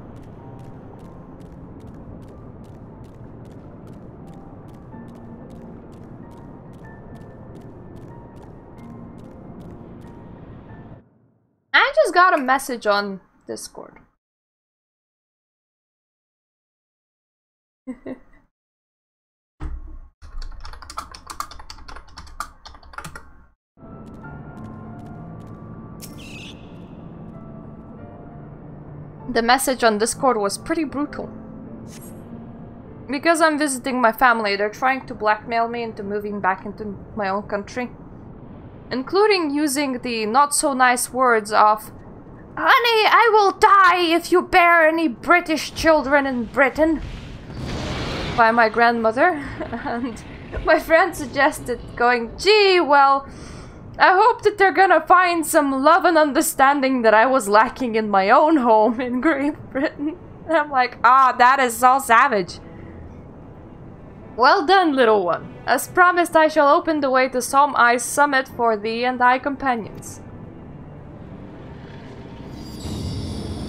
I just got a message on Discord. The message on Discord was pretty brutal. Because I'm visiting my family, they're trying to blackmail me into moving back into my own country. Including using the not so nice words of, "Honey, I will die if you bear any British children in Britain," by my grandmother. And my friend suggested going, gee, well, I hope that they're gonna find some love and understanding that I was lacking in my own home in Great Britain. And I'm like, ah, that is so savage. Well done, little one. As promised, I shall open the way to Sohm Ice Summit for thee and thy companions.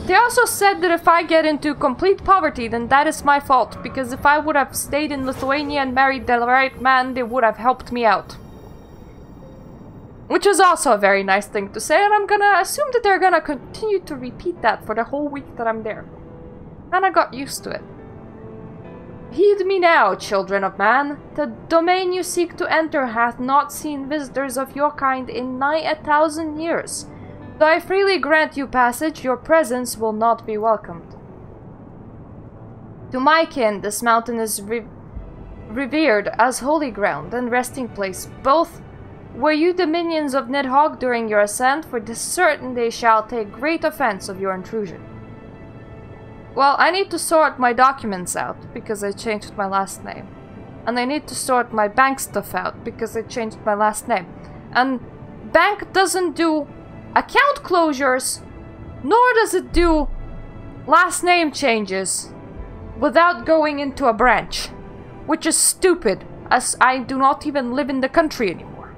They also said that if I get into complete poverty, then that is my fault, because if I would have stayed in Lithuania and married the right man, they would have helped me out. Which is also a very nice thing to say, and I'm gonna assume that they're gonna continue to repeat that for the whole week that I'm there. And I got used to it. Heed me now, children of man. The domain you seek to enter hath not seen visitors of your kind in nigh 1,000 years. Though I freely grant you passage, your presence will not be welcomed. To my kin, this mountain is revered as holy ground and resting place. Both were you the minions of Nidhogg during your ascent, for 'tis certain they shall take great offense of your intrusion. Well, I need to sort my documents out, because I changed my last name. And I need to sort my bank stuff out, because I changed my last name. And bank doesn't do account closures, nor does it do last name changes without going into a branch. Which is stupid, as I do not even live in the country anymore.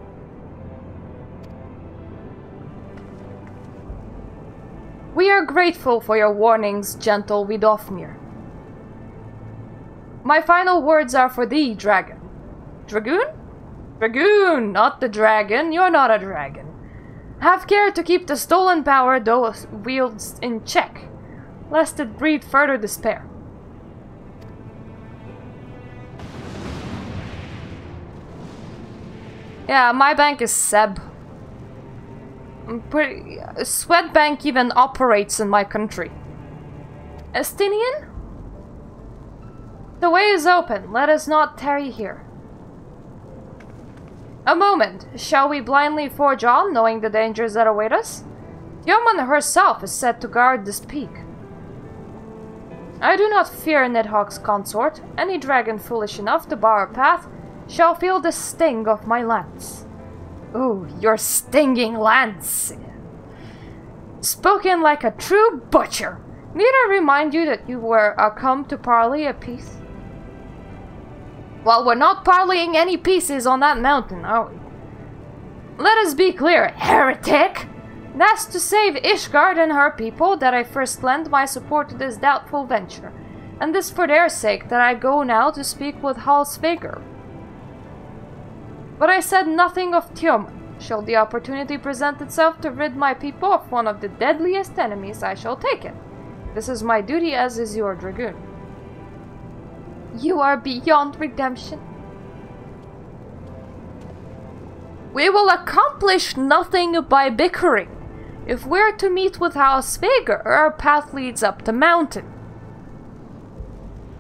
We are are grateful for your warnings, gentle Vidofnir. My final words are for thee, dragon. Dragoon? Dragoon, not the dragon. You're not a dragon. Have care to keep the stolen power those wields in check, lest it breed further despair. Yeah, my bank is Seb. Swedbank even operates in my country. Estinian? The way is open. Let us not tarry here. A moment. Shall we blindly forge on, knowing the dangers that await us? Yeoman herself is set to guard this peak. I do not fear Nidhogg's consort. Any dragon foolish enough to bar a path shall feel the sting of my lance. Ooh, your stinging lance! Spoken like a true butcher. Need I remind you that you were come to parley a peace? Well, we're not parleying any pieces on that mountain, are we? Let us be clear, heretic! That's to save Ishgard and her people that I first lend my support to this doubtful venture, and this for their sake that I go now to speak with Halsvegar. But I said nothing of Tioman. Shall the opportunity present itself to rid my people of one of the deadliest enemies, I shall take it. This is my duty, as is your dragoon. You are beyond redemption. We will accomplish nothing by bickering. If we're to meet with Halsvegar, our path leads up the mountain.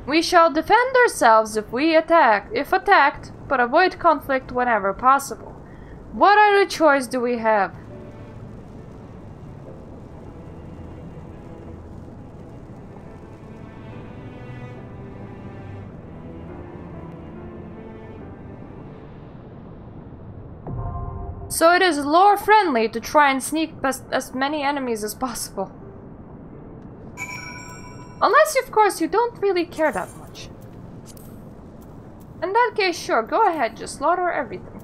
We shall defend ourselves if attacked, but avoid conflict whenever possible. What other choice do we have? So it is lore friendly to try and sneak past as many enemies as possible. Unless, of course, you don't really care that much. In that case, sure, go ahead, just slaughter everything.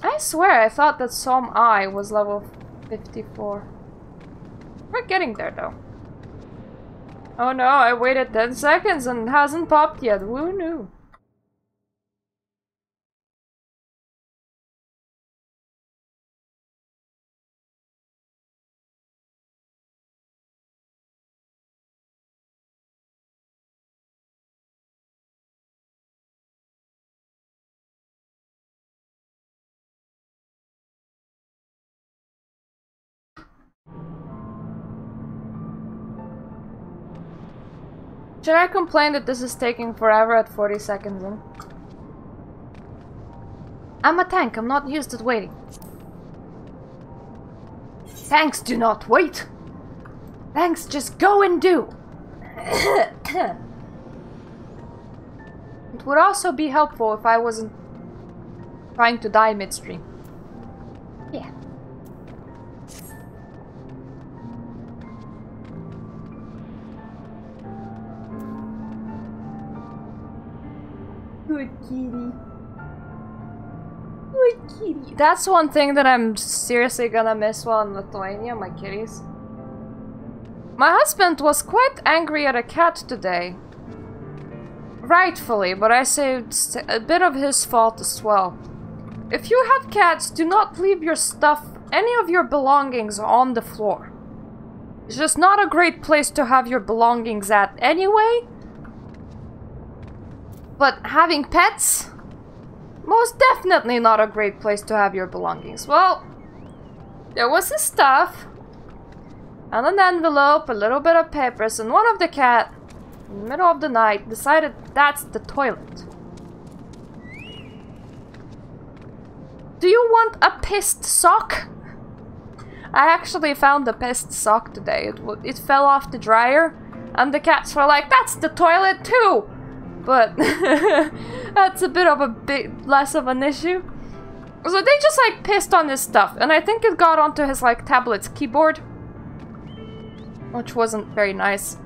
I swear I thought that Sohm I was level 54. We're getting there, though. Oh no, I waited 10 seconds and it hasn't popped yet. Who knew? Should I complain that this is taking forever at 40 seconds in? I'm a tank, I'm not used to waiting. Tanks do not wait! Tanks just go and do! It would also be helpful if I wasn't trying to die midstream. Yeah. Good kitty. Good kitty. That's one thing that I'm seriously gonna miss while in Lithuania, my kitties. My husband was quite angry at a cat today. Rightfully, but I say it's a bit of his fault as well. If you have cats, do not leave your stuff, any of your belongings, on the floor. It's just not a great place to have your belongings at anyway. But having pets? Most definitely not a great place to have your belongings. Well, there was his stuff, and an envelope, a little bit of papers, and one of the cat, in the middle of the night, decided that's the toilet. Do you want a pissed sock? I actually found a pissed sock today. It fell off the dryer, and the cats were like, that's the toilet too! But that's a bit less of an issue. So they just like pissed on his stuff, and I think it got onto his like tablet's keyboard, which wasn't very nice.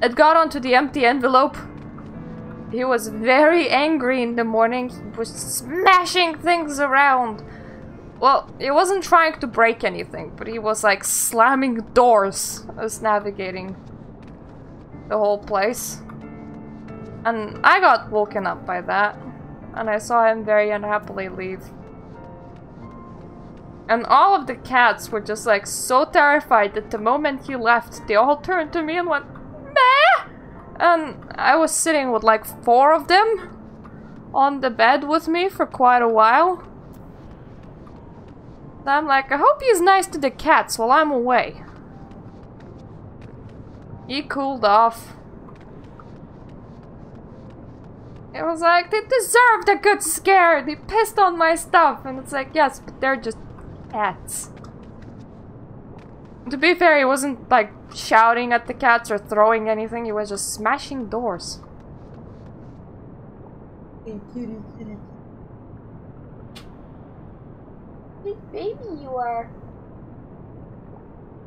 It got onto the empty envelope. He was very angry in the morning. He was smashing things around. Well, he wasn't trying to break anything, but he was like slamming doors as navigating the whole place. And I got woken up by that, and I saw him very unhappily leave. And all of the cats were just like so terrified that the moment he left, they all turned to me and went, meh! And I was sitting with like 4 of them on the bed with me for quite a while. And I'm like, I hope he's nice to the cats while I'm away. He cooled off. It was like, they deserved a good scare. They pissed on my stuff. And it's like, yes, but they're just cats. To be fair, he wasn't like shouting at the cats or throwing anything. He was just smashing doors. Big baby you are.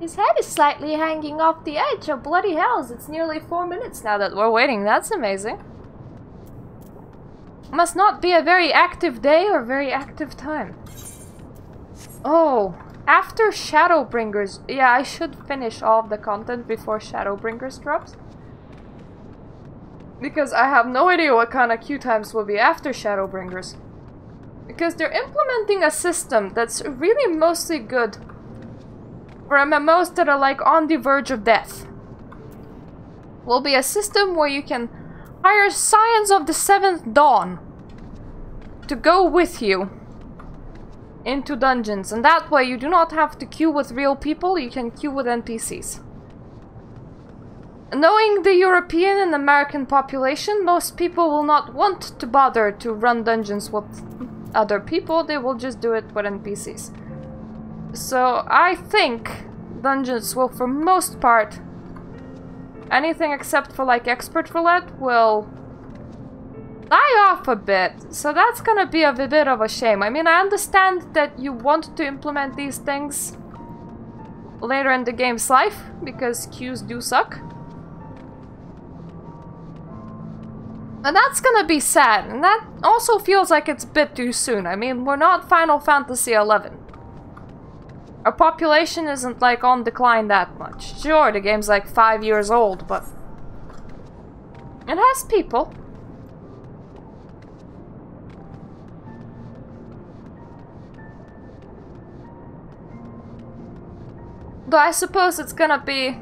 His head is slightly hanging off the edge. Oh bloody hells, it's nearly 4 minutes now that we're waiting. That's amazing. Must not be a very active day or very active time. Oh, after Shadowbringers. Yeah, I should finish all of the content before Shadowbringers drops. Because I have no idea what kind of queue times will be after Shadowbringers. Because they're implementing a system that's really mostly good for MMOs that are like on the verge of death. Will be a system where you can hire Scions of the Seventh Dawn to go with you into dungeons, and that way you do not have to queue with real people, you can queue with NPCs. Knowing the European and American population, most people will not want to bother to run dungeons with other people, they will just do it with NPCs. So I think dungeons will, for most part, anything except for like expert roulette, will die off a bit. So that's gonna be a bit of a shame. I mean, I understand that you want to implement these things later in the game's life, because queues do suck. And that's gonna be sad, and that also feels like it's a bit too soon. I mean, we're not Final Fantasy XI. Our population isn't like on decline that much. Sure, the game's like 5 years old, but it has people. Though I suppose it's gonna be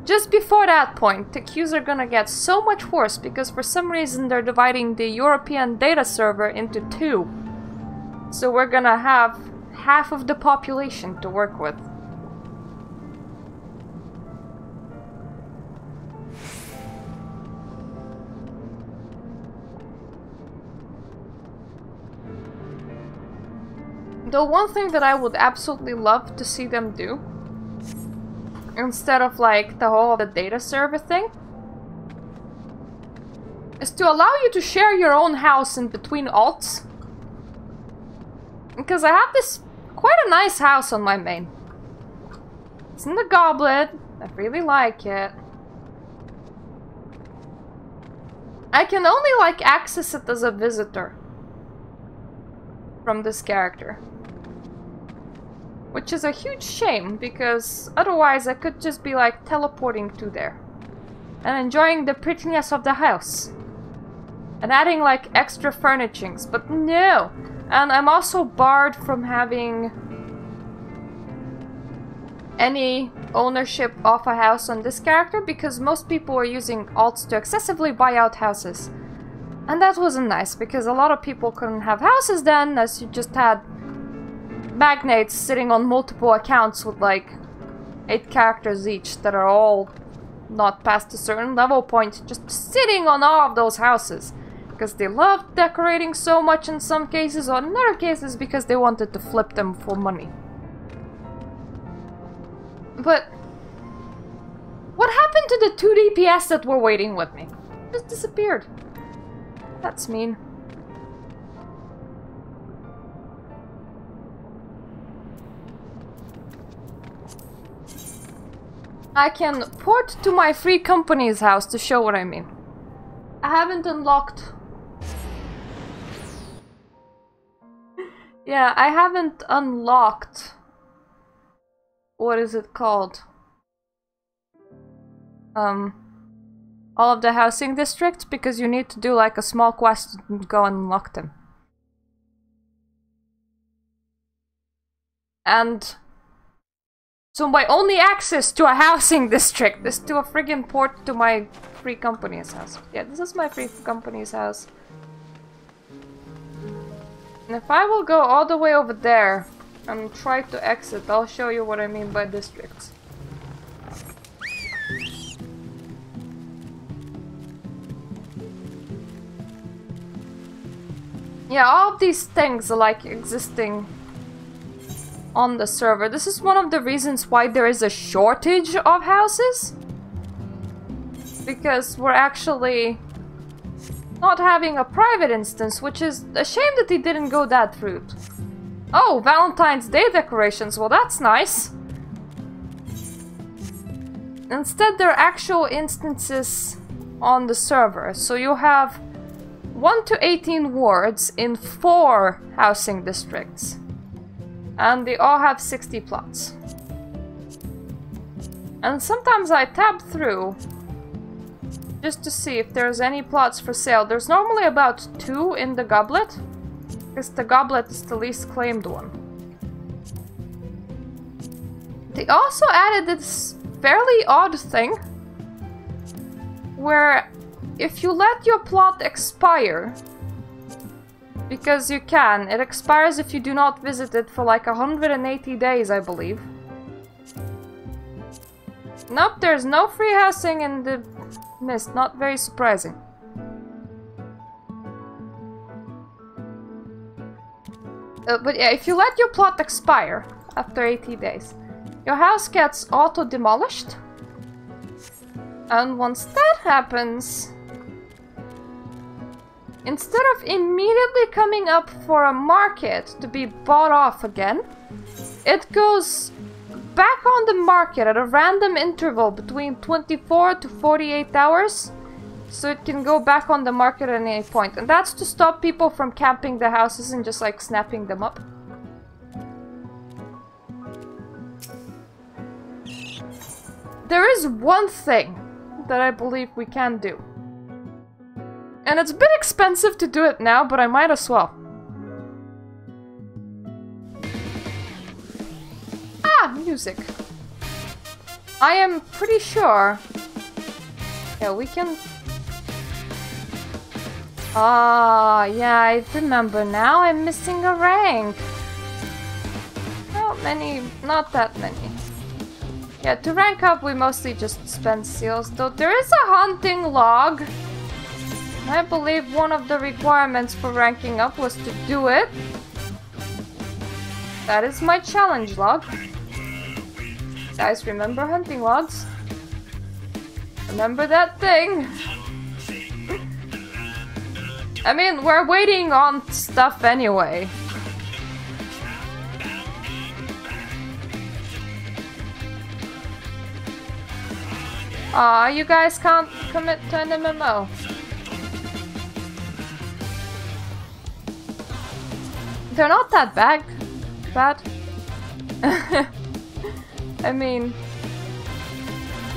just before that point, the queues are gonna get so much worse because for some reason they're dividing the European data server into 2. So we're gonna have half of the population to work with. The one thing that I would absolutely love to see them do, instead of like the whole data server thing, is to allow you to share your own house in between alts. Because I have this quite a nice house on my main. It's in the Goblet. I really like it. I can only like access it as a visitor from this character. Which is a huge shame, because otherwise I could just be like teleporting to there and enjoying the prettiness of the house and adding like extra furnishings, but no. And I'm also barred from having any ownership of a house on this character because most people are using alts to excessively buy out houses. And that wasn't nice because a lot of people couldn't have houses then, as you just had magnates sitting on multiple accounts with like 8 characters each that are all not past a certain level point, just sitting on all of those houses because they loved decorating so much in some cases, or in other cases because they wanted to flip them for money. But what happened to the 2 DPS that were waiting with me? Just disappeared. That's mean. I can port to my free company's house to show what I mean. I haven't unlocked... Yeah, I haven't unlocked... What is it called? All of the housing districts, because you need to do like a small quest to go and unlock them. And... So my only access to a housing district is to a friggin' port to my free company's house. Yeah, this is my free company's house. And if I will go all the way over there and try to exit, I'll show you what I mean by districts. Yeah, all of these things are like existing on the server. This is one of the reasons why there is a shortage of houses. Because we're actually not having a private instance, which is a shame that they didn't go that route. Oh, Valentine's Day decorations, well that's nice. Instead, there are actual instances on the server, so you have 1 to 18 wards in 4 housing districts. And they all have 60 plots. And sometimes I tab through just to see if there's any plots for sale. There's normally about 2 in the Goblet, because the Goblet is the least claimed one. They also added this fairly odd thing, where if you let your plot expire, because you can, it expires if you do not visit it for like 180 days, I believe. Nope, there's no free housing in the mist, not very surprising. But yeah, if you let your plot expire after 80 days, your house gets auto-demolished. And once that happens, instead of immediately coming up for a market to be bought off again, it goes back on the market at a random interval between 24 to 48 hours, so it can go back on the market at any point. And that's to stop people from camping the houses and just like snapping them up. There is one thing that I believe we can do. And it's a bit expensive to do it now, but I might as well. Ah, music. I am pretty sure... Yeah, we can... Ah, yeah, I remember now. I'm missing a rank. Not many, not that many. Yeah, to rank up, we mostly just spend seals, though there is a hunting log. I believe one of the requirements for ranking up was to do it. That is my challenge log. Guys, remember hunting logs? Remember that thing? I mean, we're waiting on stuff anyway. Aw, you guys can't commit to an MMO. They're not that bad. I mean,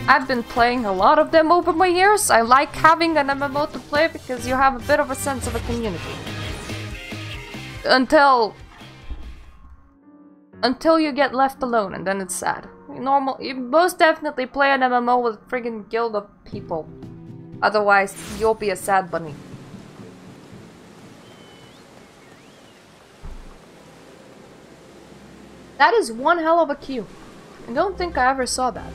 I've been playing a lot of them over my years. I like having an MMO to play because you have a bit of a sense of a community. Until you get left alone, and then it's sad. You most definitely play an MMO with a friggin' guild of people. Otherwise, you'll be a sad bunny. That is one hell of a queue. I don't think I ever saw that.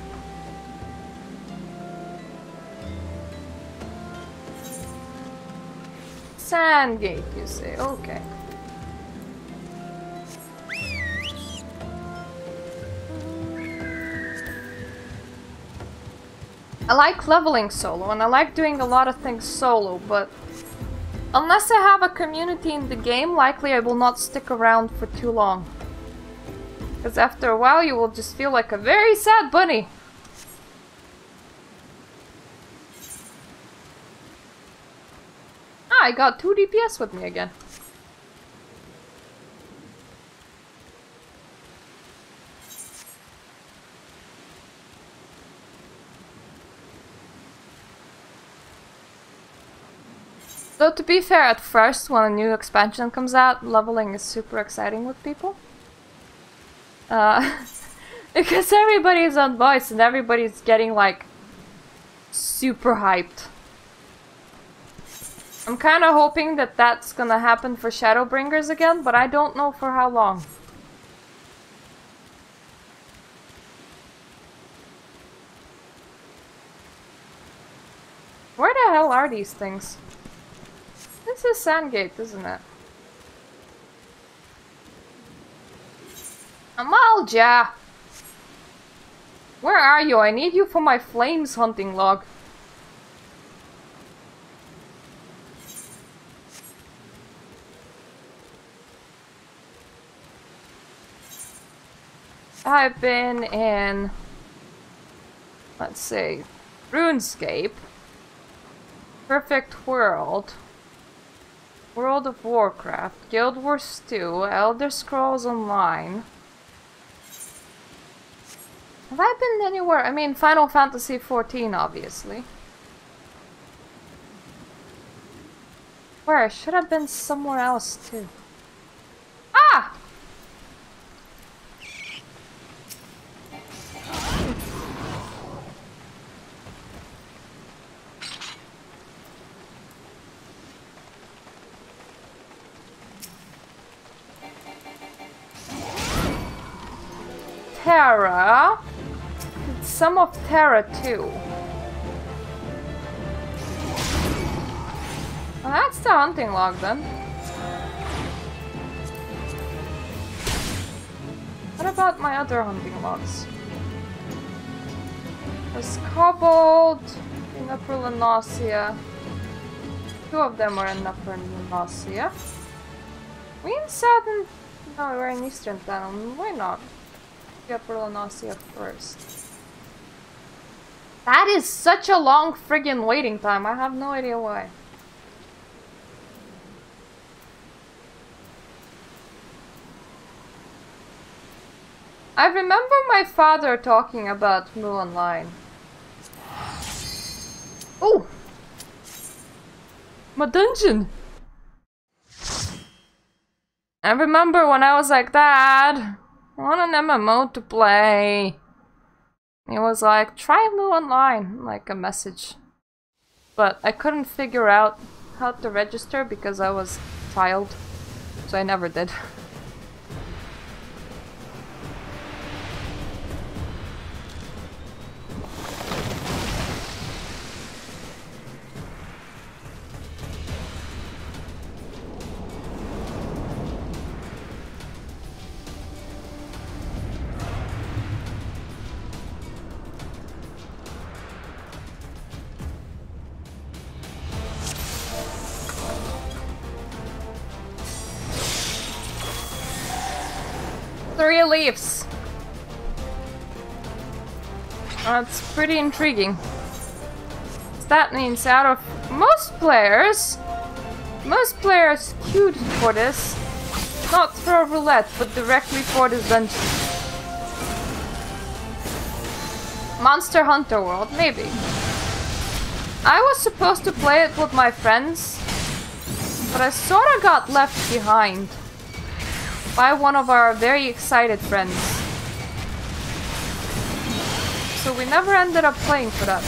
Sandgate, you say? Okay. I like leveling solo, and I like doing a lot of things solo, but unless I have a community in the game, likely I will not stick around for too long. Because after a while, you will just feel like a very sad bunny. Ah, I got 2 DPS with me again. Though to be fair, at first when a new expansion comes out, leveling is super exciting with people. Because everybody's on voice and everybody's getting like super hyped. I'm kind of hoping that that's gonna happen for Shadowbringers again, but I don't know for how long. Where the hell are these things? This is Sandgate, isn't it? Amalja! Where are you? I need you for my flames hunting log. I've been in, let's see, RuneScape, Perfect World, World of Warcraft, Guild Wars 2, Elder Scrolls Online. Have I been anywhere? I mean, Final Fantasy XIV, obviously. Where? I should have been somewhere else, too. Ah! Terra. Some of Terra too. Well, that's the hunting log then. What about my other hunting logs? There's Kobold in Upper Lenosia. Two of them are in Upper Lenosia. We in Southern... No, we're in Eastern Town. Why not? Upper Lenosia first. That is such a long friggin' waiting time. I have no idea why. I remember my father talking about Mu Online. Oh! My dungeon! I remember when I was like, Dad, I want an MMO to play. He was like, try Mu Online, like a message. But I couldn't figure out how to register because I was a child, so I never did. Three leaves. That's pretty intriguing. That means out of most players queued for this, not through roulette, but directly for this dungeon. Monster Hunter World, maybe. I was supposed to play it with my friends, but I sorta got left behind by one of our very excited friends. So we never ended up playing for that.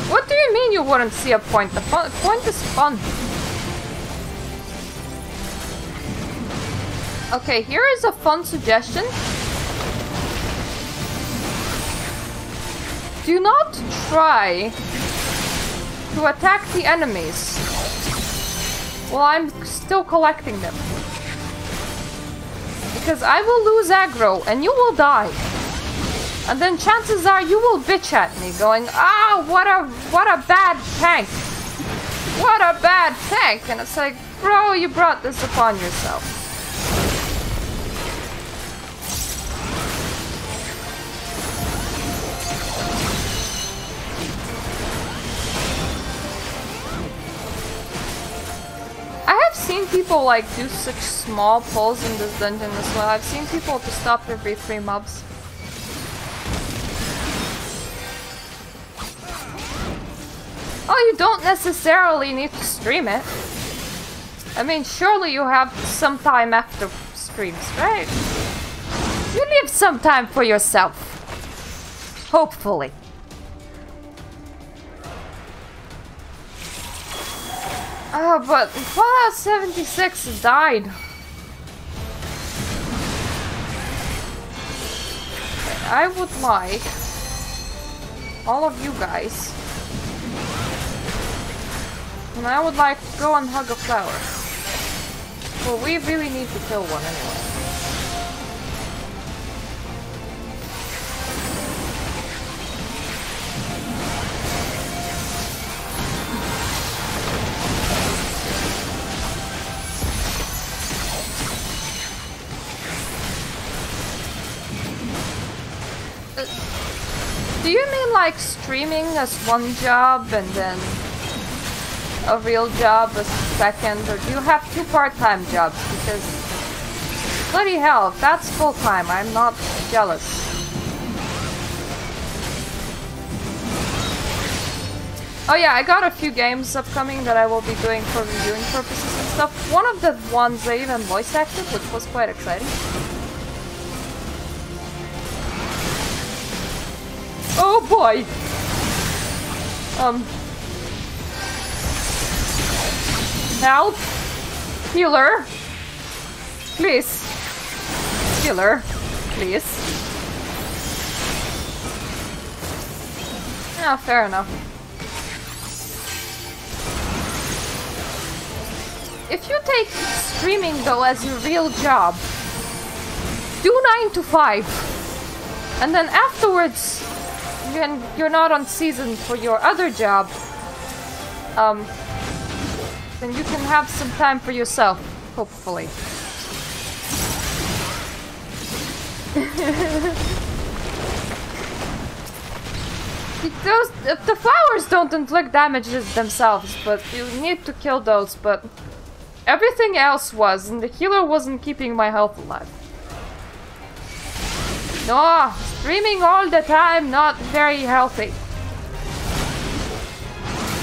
What do you mean you wouldn't see a point? The point is fun. Okay, here is a fun suggestion. Do not try to attack the enemies while I'm still collecting them. Because I will lose aggro and you will die. And then chances are you will bitch at me going, ah, what a bad tank. What a bad tank. And it's like, bro, you brought this upon yourself. I have seen people like do such small pulls in this dungeon as well. I've seen people to stop every 3 mobs. Oh, you don't necessarily need to stream it. I mean, surely you have some time after streams, right? You leave some time for yourself. Hopefully. Oh, but Fallout 76 died. I would like all of you guys, and I would like to go and hug a flower. Well, we really need to kill one anyway. Do you mean like streaming as one job and then a real job as second, or do you have two part-time jobs? Because bloody hell, if that's full-time, I'm not jealous. Oh yeah, I got a few games upcoming that I will be doing for reviewing purposes and stuff. One of the ones I even voice acted, which was quite exciting. Oh boy! Help! Healer! Please! Healer! Please! Yeah, fair enough. If you take streaming though as your real job, do 9 to 5. And then afterwards, when you're not on season for your other job, then you can have some time for yourself, hopefully. The flowers don't inflict damages themselves, but you need to kill those, but everything else was, and the healer wasn't keeping my health alive. No, streaming all the time, not very healthy.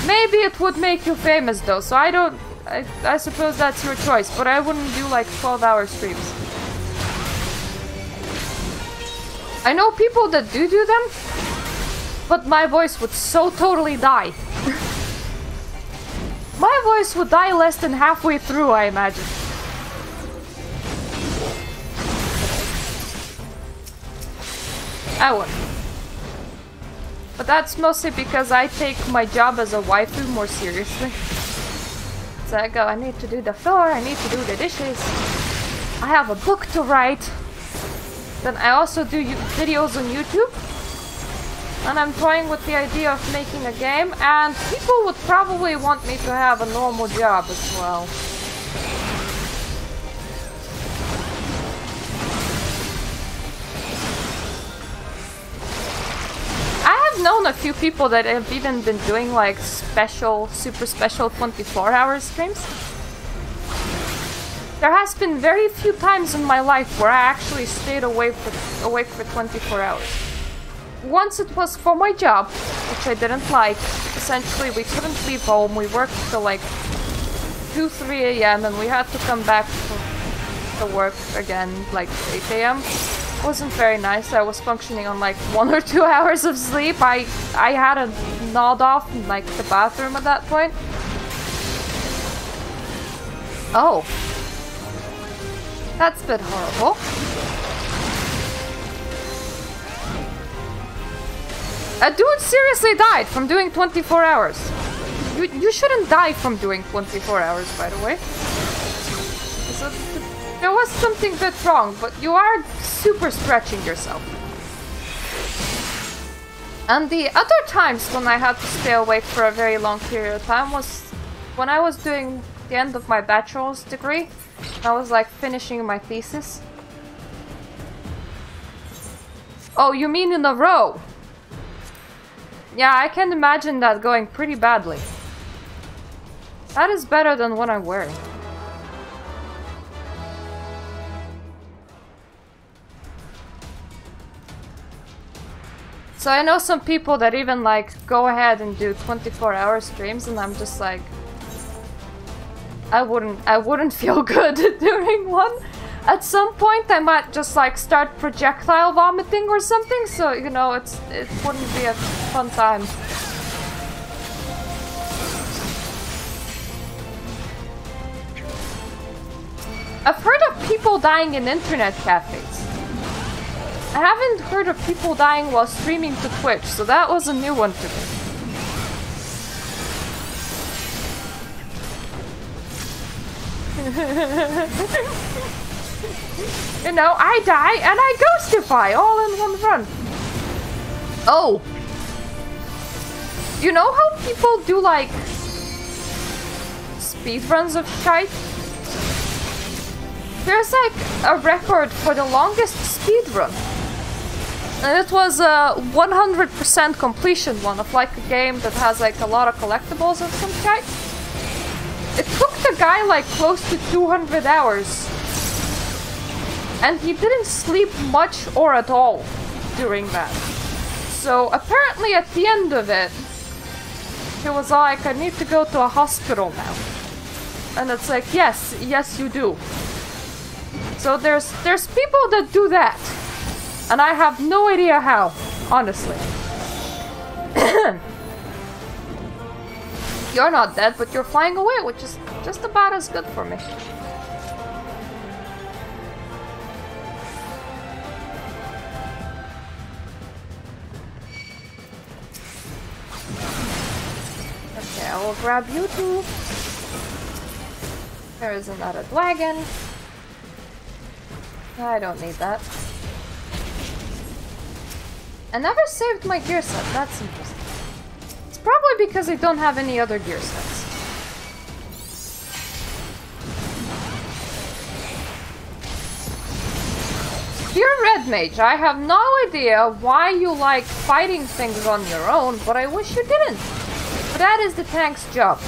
Maybe it would make you famous though, so I suppose that's your choice, but I wouldn't do like 12-hour streams. I know people that do them, but my voice would so totally die. My voice would die less than halfway through, I imagine. I wouldn't. But that's mostly because I take my job as a waifu more seriously. So I go, I need to do the floor, I need to do the dishes. I have a book to write. Then I also do videos on YouTube. And I'm toying with the idea of making a game, and people would probably want me to have a normal job as well. I have known a few people that have even been doing like super special 24-hour streams. There has been very few times in my life where I actually stayed awake for 24 hours. Once it was for my job, which I didn't like. Essentially, we couldn't leave home. We worked till like 2, 3 a.m. and we had to come back to work again like 8 a.m. Wasn't very nice. I was functioning on like 1 or 2 hours of sleep. I had a nod off in like the bathroom at that point. Oh. That's a bit horrible. A dude seriously died from doing 24 hours. You shouldn't die from doing 24 hours, by the way. So, there was something a bit wrong, but you are super stretching yourself. And the other times when I had to stay awake for a very long period of time was when I was doing the end of my bachelor's degree. I was like finishing my thesis. Oh, you mean in a row? Yeah, I can imagine that going pretty badly. That is better than what I'm wearing. So I know some people that even like go ahead and do 24-hour streams, and I'm just like, I wouldn't feel good during one. At some point I might just like start projectile vomiting or something, so you know it wouldn't be a fun time. I've heard of people dying in internet cafes. I haven't heard of people dying while streaming to Twitch, so that was a new one to me. You know, I die and I ghostify all in one run. Oh. You know how people do like speedruns of shite? There's like a record for the longest speedrun. And it was a 100% completion one of like a game that has like a lot of collectibles and some shit. It took the guy like close to 200 hours. And he didn't sleep much or at all during that. So apparently at the end of it, he was like, I need to go to a hospital now. And it's like, yes you do. So there's people that do that. And I have no idea how, honestly. You're not dead, but you're flying away, which is just about as good for me. Okay, I will grab you two. There is another dragon. I don't need that. I never saved my gear set, that's interesting. It's probably because I don't have any other gear sets. Dear Red Mage, I have no idea why you like fighting things on your own, but I wish you didn't. But that is the tank's job.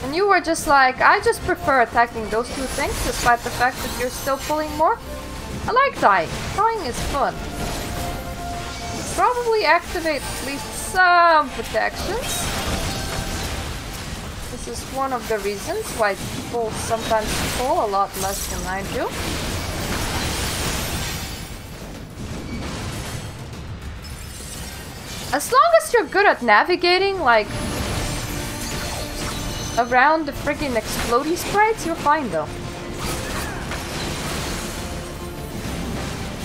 And you were just like, I just prefer attacking those two things, despite the fact that you're still pulling more. I like dying. Dying is fun. Probably activate at least some protections. This is one of the reasons why people sometimes pull a lot less than I do. As long as you're good at navigating, like, around the friggin' explodey sprites, you're fine though.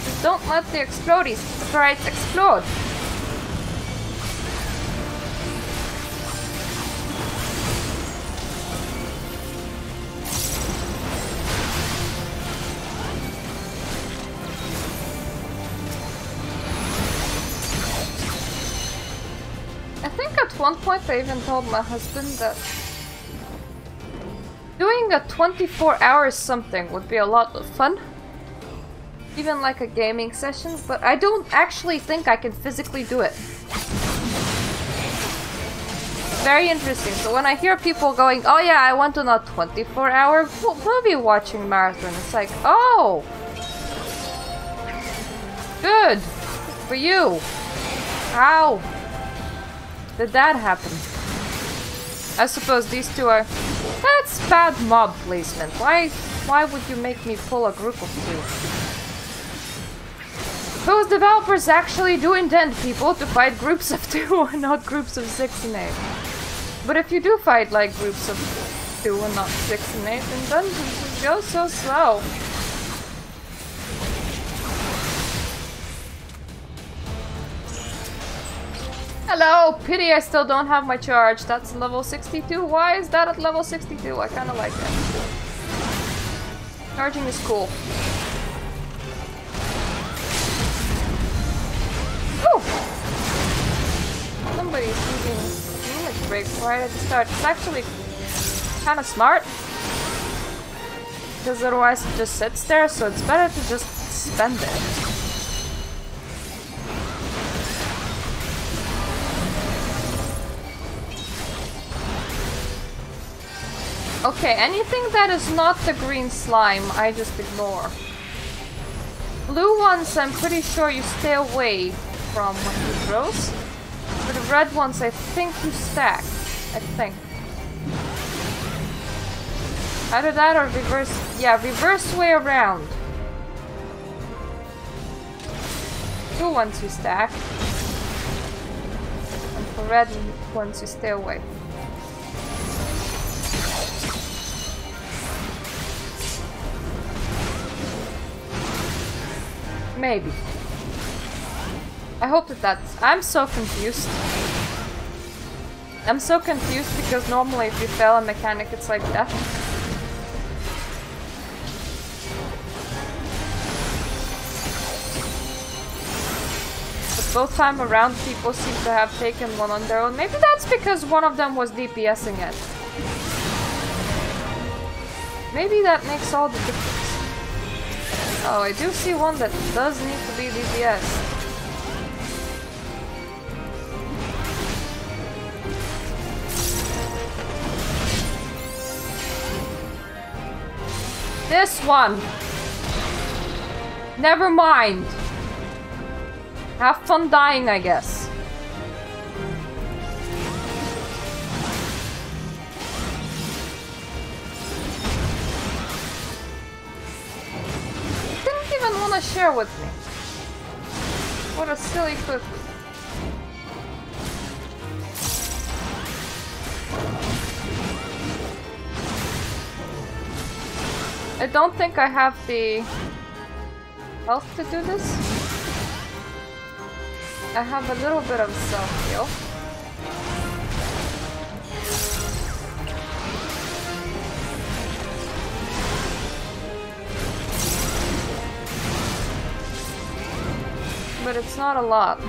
Just don't let the explodey sprites explode. I think at one point I even told my husband that doing a 24 hours something would be a lot of fun. Even like a gaming session, but I don't actually think I can physically do it. Very interesting. So when I hear people going, oh yeah, I went on a 24-hour movie watching marathon, it's like, oh! Good! For you! How did that happen? I suppose these two are... That's bad mob placement. Why would you make me pull a group of two? Those developers actually do intend people to fight groups of two and not groups of 6 and 8. But if you do fight like groups of 2 and not 6 and 8, then dungeons just go so slow. Hello! Pity I still don't have my charge. That's level 62. Why is that at level 62? I kinda like that. Charging is cool. Ooh! Somebody's using Enix break right at the start. It's actually kinda smart. Because otherwise it just sits there, so it's better to just spend it. Okay, anything that is not the green slime, I just ignore. Blue ones, I'm pretty sure you stay away from when he throws. For the red ones, I think you stack. I think. Either that or reverse. Yeah, reverse way around. Blue ones you stack. And for red ones you stay away. Maybe. I hope that's... I'm so confused. I'm so confused because normally if you fail a mechanic it's like death. But both time around people seem to have taken one on their own. Maybe that's because one of them was DPSing it. Maybe that makes all the difference. Oh, I do see one that does need to be DPS. This one! Never mind! Have fun dying, I guess. Want to share with me. What a silly cookie. I don't think I have the health to do this. I have a little bit of self-heal. But it's not a lot.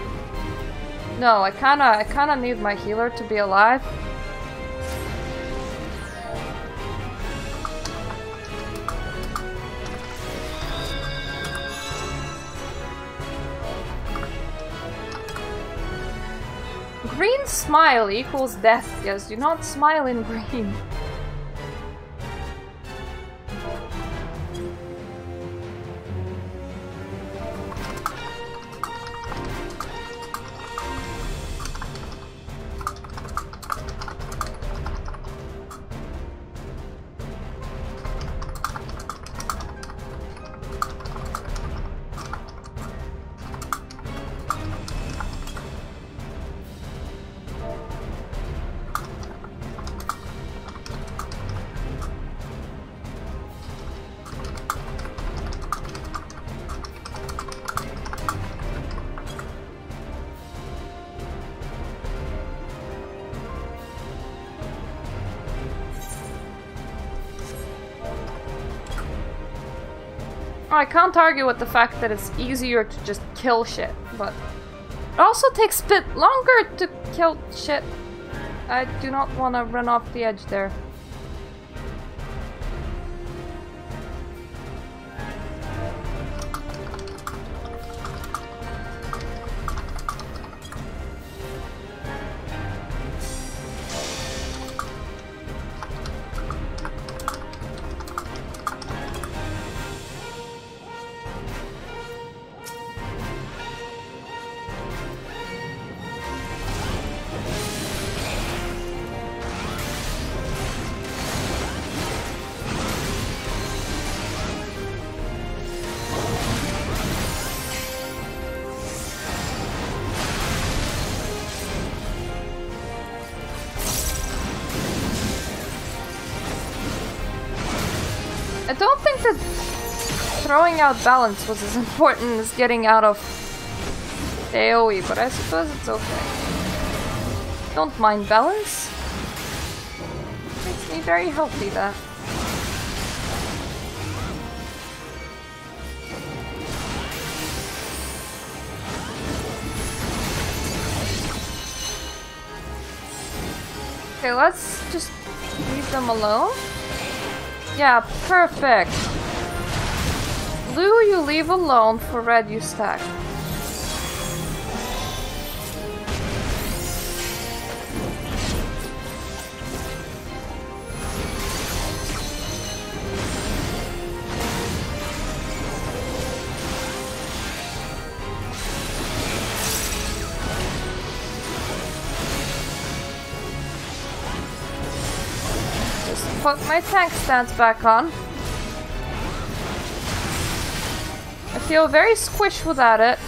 No, I kinda need my healer to be alive. Green smile equals death. Yes, do not smile in green. I can't argue with the fact that it's easier to just kill shit, but it also takes a bit longer to kill shit. I do not want to run off the edge there. I don't think that throwing out balance was as important as getting out of AoE, but I suppose it's okay. Don't mind balance. Makes me very healthy, that. Okay, let's just leave them alone. Yeah, perfect. Blue you leave alone, for red you stack. put my tank stance back on. I feel very squished without it.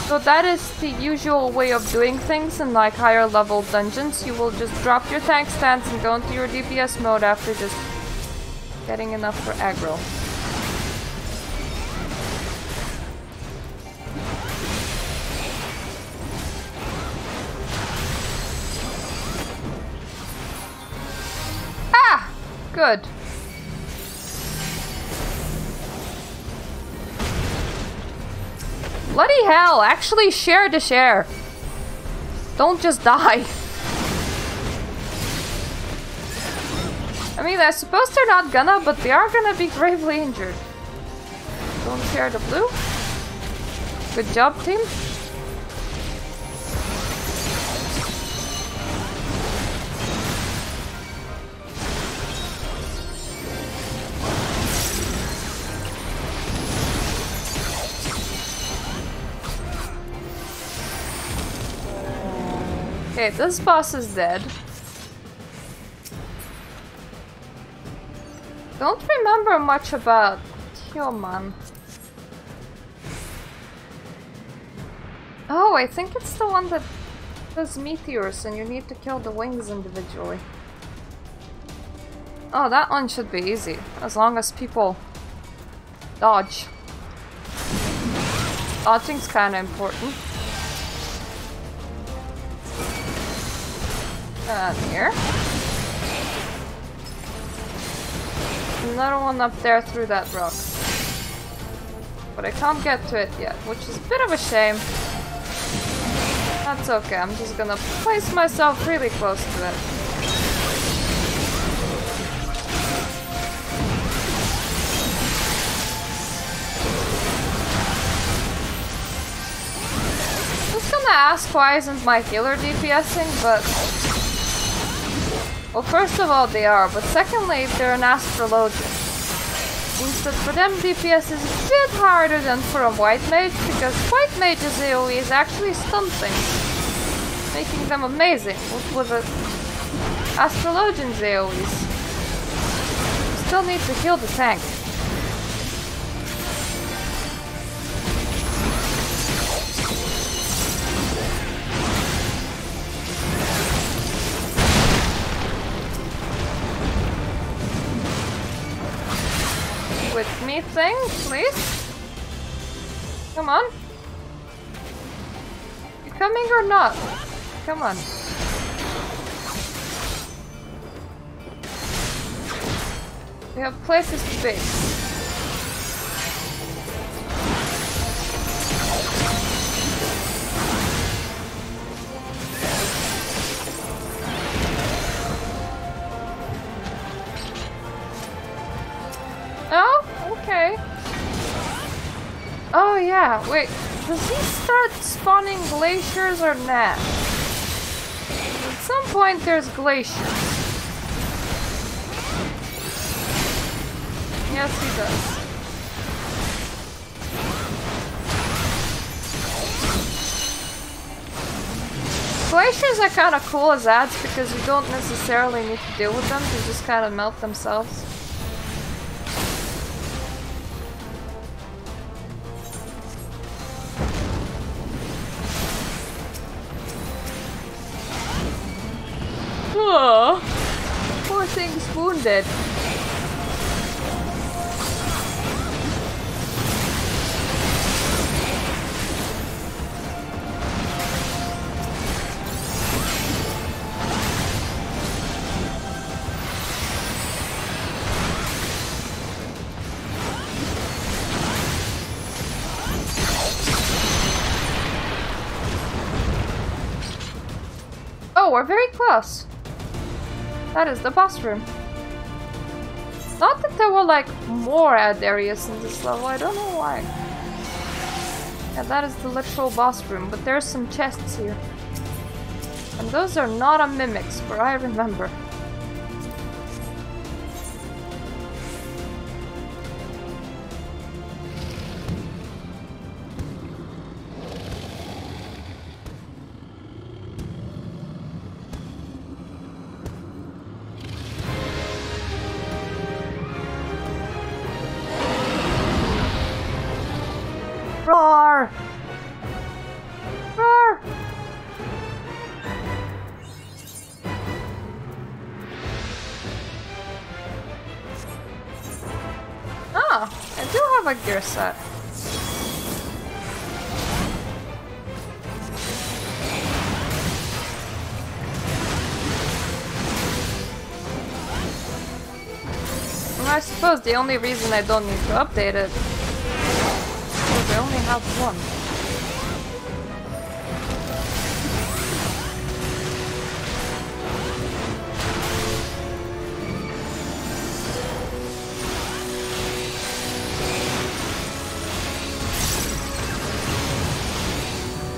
So that is the usual way of doing things in like higher level dungeons. You will just drop your tank stance and go into your DPS mode after just getting enough for aggro. Ah! Good. Bloody hell, actually share to share. Don't just die. I mean, I suppose they're not gonna, but they are gonna be gravely injured. Don't share the blue. Good job, team. Okay, this boss is dead. Don't remember much about Human. Oh, I think it's the one that does meteors and you need to kill the wings individually. Oh, that one should be easy, as long as people dodge. Dodging's kinda important. Here. Another one up there through that rock. But I can't get to it yet, which is a bit of a shame. That's okay, I'm just gonna place myself really close to it. I was gonna ask why isn't my healer DPSing, but... Well, first of all, they are, but secondly, they're an astrologian. Means that for them, DPS is a bit harder than for a white mage, because white mage's AoE is actually stun things, making them amazing. With a astrologian's AoEs, you still need to heal the tank. With me thing, please? Come on. You coming or not? Come on. We have places to be. Oh, okay. Oh yeah, wait. Does he start spawning glaciers or not? At some point there's glaciers. Yes, he does. Glaciers are kind of cool as ads because you don't necessarily need to deal with them, they just kind of melt themselves. Oh, poor thing's wounded. Oh, we're very close. That is the boss room. Not that there were like more ad areas in this level, I don't know why. Yeah, that is the literal boss room, but there's some chests here. And those are not a mimics, for I remember. Roar! Roar! Oh, I do have a gear set. Well, I suppose the only reason I don't need to update it is because I only have one.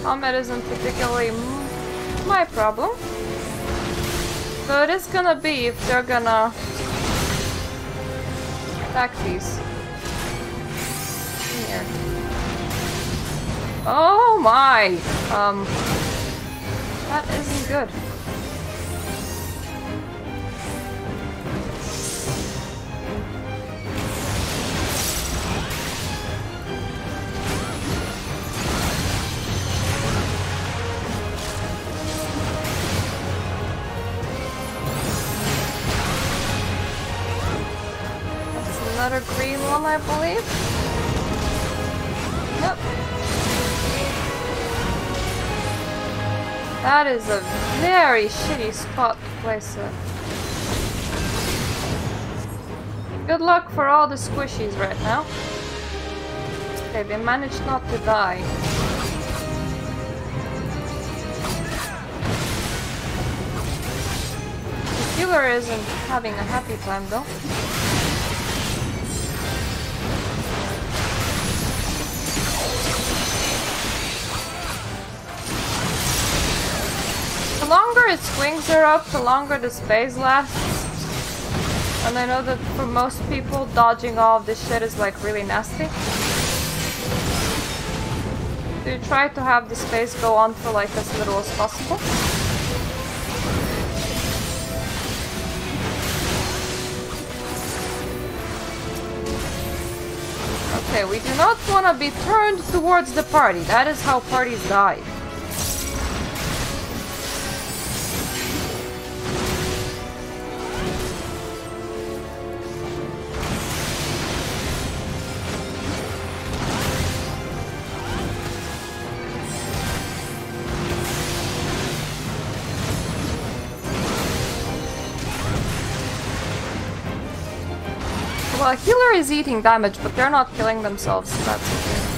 Combat isn't particularly my problem. So it is gonna be if they're gonna attack these. Here. Oh my! That isn't good. Another green one, I believe. Yep. That is a very shitty spot to place it. Good luck for all the squishies right now. Okay, they managed not to die. The healer isn't having a happy time though. The longer its wings are up, the longer the phase lasts. And I know that for most people, dodging all of this shit is like really nasty. So you try to have this phase go on for like as little as possible. Okay, we do not want to be turned towards the party. That is how parties die. Well, a healer is eating damage, but they're not killing themselves, so that's okay.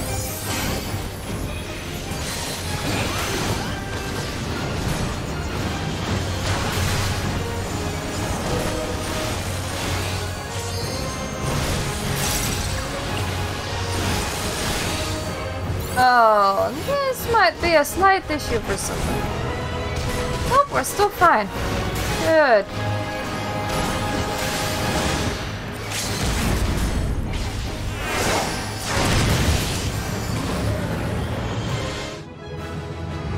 Oh, this might be a slight issue for someone. Nope, we're still fine. Good.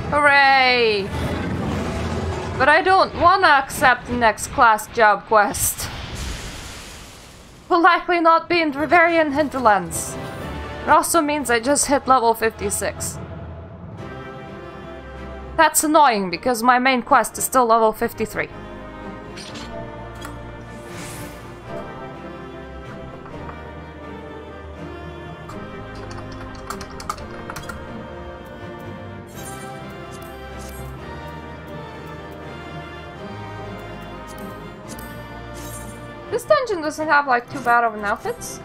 Hooray! But I don't want to accept the next class job quest. Will likely not be in Dravanian Hinterlands. It also means I just hit level 56. That's annoying because my main quest is still level 53. This dungeon doesn't have like too bad of an outfits.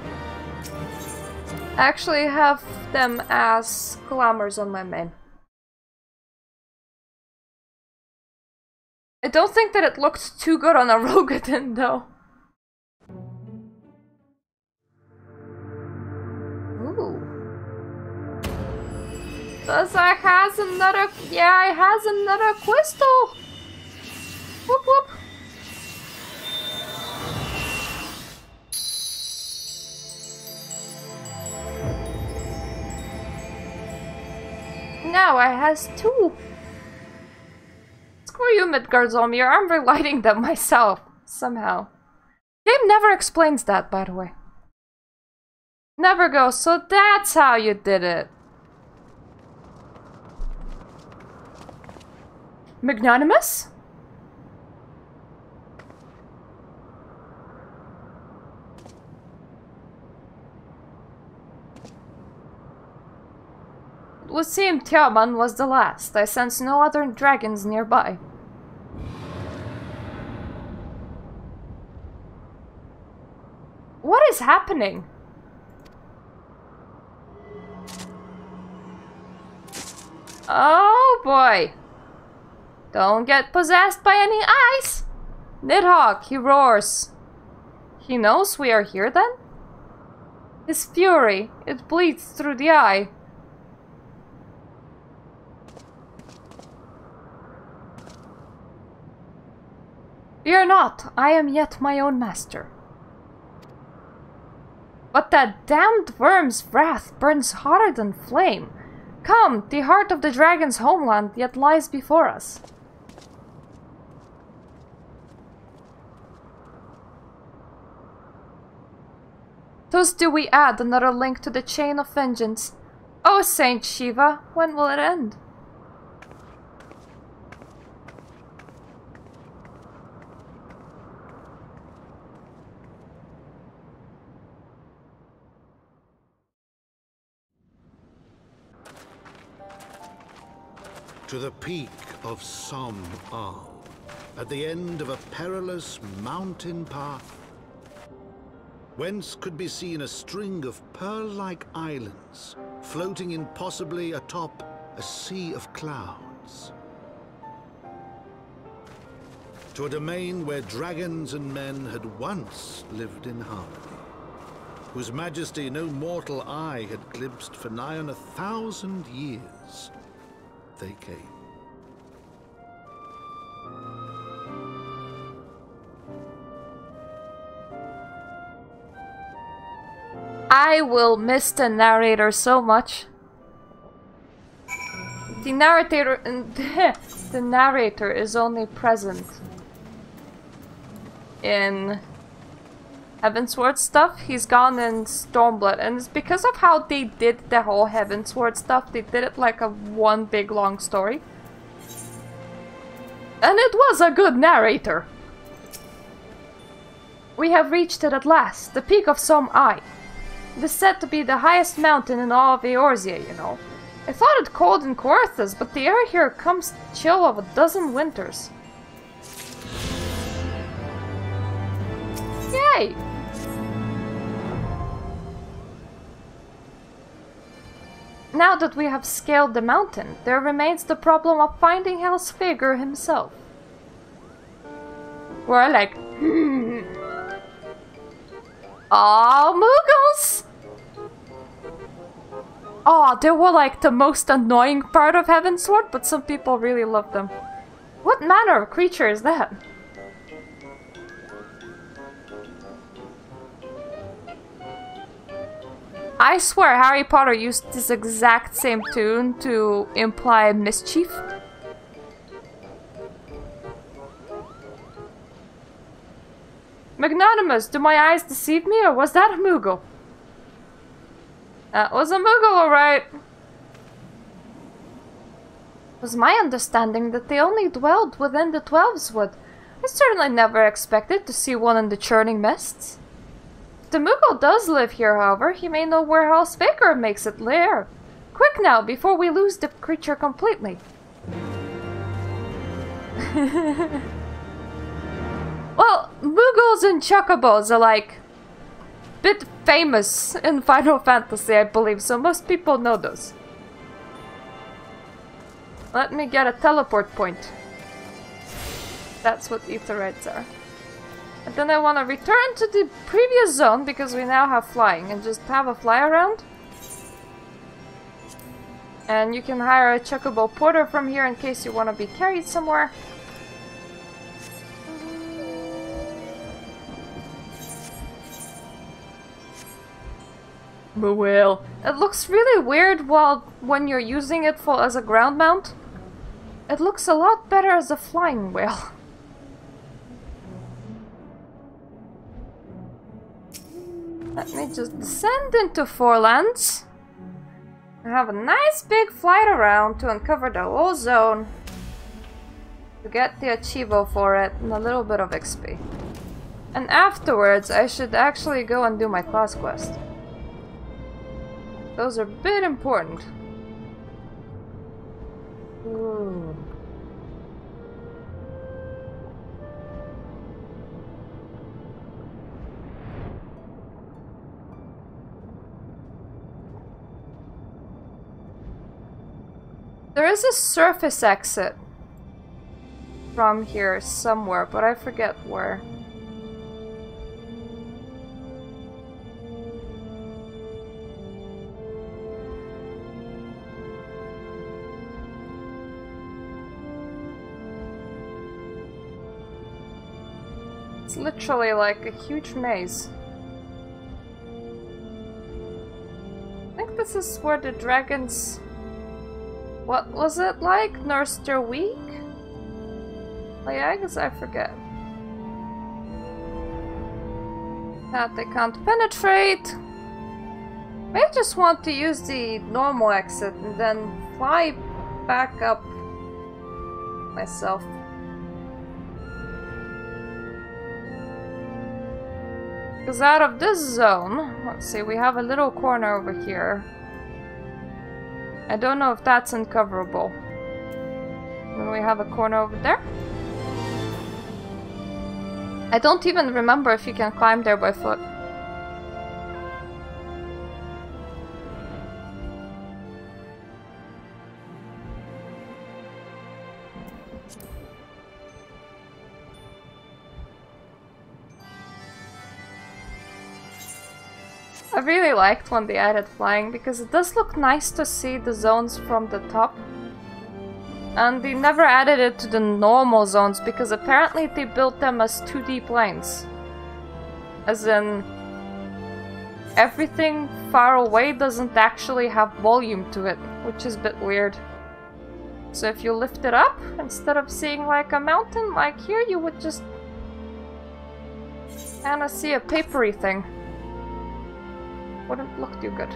I actually have them as glamours on my main. I don't think that it looked too good on a Rogadin though. Ooh. Does I has another, yeah, it has another crystal. Whoop whoop. Now I has two. Screw you, Midgardsormir. I'm relighting them myself, somehow. Game never explains that, by the way. Never goes, so that's how you did it. Magnanimous? It would seem Tiaman was the last. I sense no other dragons nearby. What is happening? Oh boy. Don't get possessed by any ice. Nidhogg, he roars. He knows we are here then? His fury, it bleeds through the eye. Fear not, I am yet my own master. But that damned worm's wrath burns hotter than flame. Come, the heart of the dragon's homeland yet lies before us. Thus do we add another link to the chain of vengeance. O Saint Shiva, when will it end? To the peak of Sohm, at the end of a perilous mountain path, whence could be seen a string of pearl-like islands floating impossibly atop a sea of clouds. To a domain where dragons and men had once lived in harmony, whose majesty no mortal eye had glimpsed for nigh on 1,000 years. They came. I will miss the narrator so much. The narrator is only present in Heavensward stuff. He's gone in Stormblood, and it's because of how they did the whole Heavensward stuff. They did it like a one big long story. And it was a good narrator. We have reached it at last, the peak of Sohm. It is said to be the highest mountain in all of Eorzea, you know. I thought it cold in Coerthas, but the air here comes chill of 12 winters. Yay! Now that we have scaled the mountain, there remains the problem of finding Hellsvigr himself. We're like, Aw, Moogles! Aw, they were like the most annoying part of Heavensward, but some people really love them. What manner of creature is that? I swear Harry Potter used this exact same tune to imply mischief. Magnanimous, do my eyes deceive me, or was that a Moogle? That was a Moogle, alright. It was my understanding that they only dwelled within the 12swood. I certainly never expected to see one in the churning mists. If the Moogle does live here, however, he may know where Hellsvigr makes it lair. Quick now, before we lose the creature completely. Well, Moogles and Chocobos are like a bit famous in Final Fantasy, I believe, so most people know those. Let me get a teleport point. That's what Aetherytes are. And then I want to return to the previous zone because we now have flying and just have a fly around. And you can hire a Chocobo Porter from here in case you want to be carried somewhere. Well, it looks really weird when you're using it as a ground mount. It looks a lot better as a flying whale. Let me just descend into Forelands. I have a nice big flight around to uncover the whole zone. to get the Achievo for it and a little bit of XP. And afterwards, I should actually go and do my class quest. Those are a bit important. Ooh. There is a surface exit from here somewhere, but I forget where. It's literally like a huge maze. I think this is where the dragons... What was it like? Nursed their weak? Like, I guess I forget. That they can't penetrate. I just want to use the normal exit and then fly back up myself. Because out of this zone, let's see, we have a little corner over here. I don't know if that's uncoverable. Then we have a corner over there. I don't even remember if you can climb there by foot. I really liked when they added flying because it does look nice to see the zones from the top. And they never added it to the normal zones because apparently they built them as 2D planes. As in, everything far away doesn't actually have volume to it, which is a bit weird. So if you lift it up, instead of seeing like a mountain like here, you would just kinda see a papery thing. Wouldn't look too good.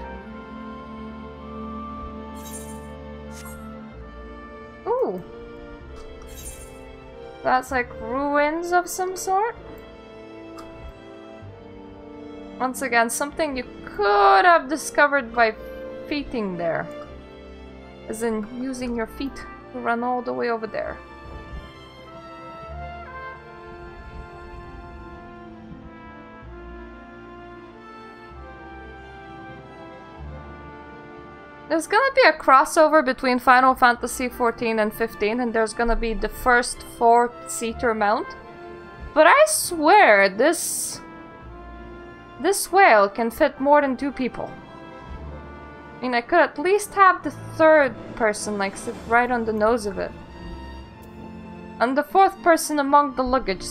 Ooh. That's like ruins of some sort. Once again, something you could have discovered by feeting there. As in using your feet to run all the way over there. There's gonna be a crossover between Final Fantasy XIV and 15, and there's gonna be the first 4-seater mount. But I swear, this whale can fit more than 2 people. I mean, I could at least have the 3rd person, like, sit right on the nose of it. And the 4th person among the luggage.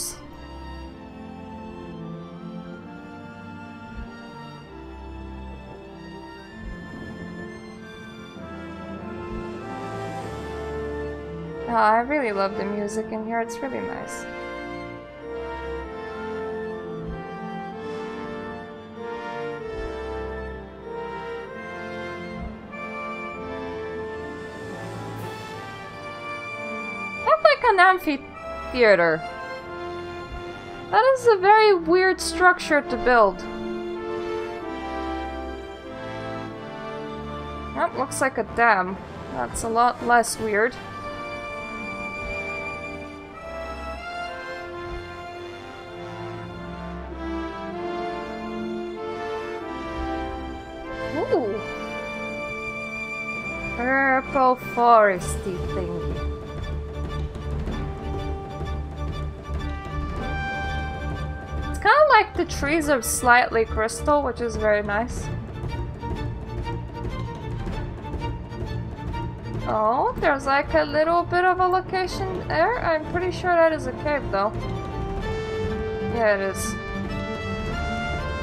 Oh, I really love the music in here, it's really nice. Not like an amphitheater. That is a very weird structure to build. That looks like a dam. That's a lot less weird. Ooh. Purple foresty thingy. It's kind of like the trees are slightly crystal, which is very nice. Oh, there's like a little bit of a location there. I'm pretty sure that is a cave though. Yeah, it is.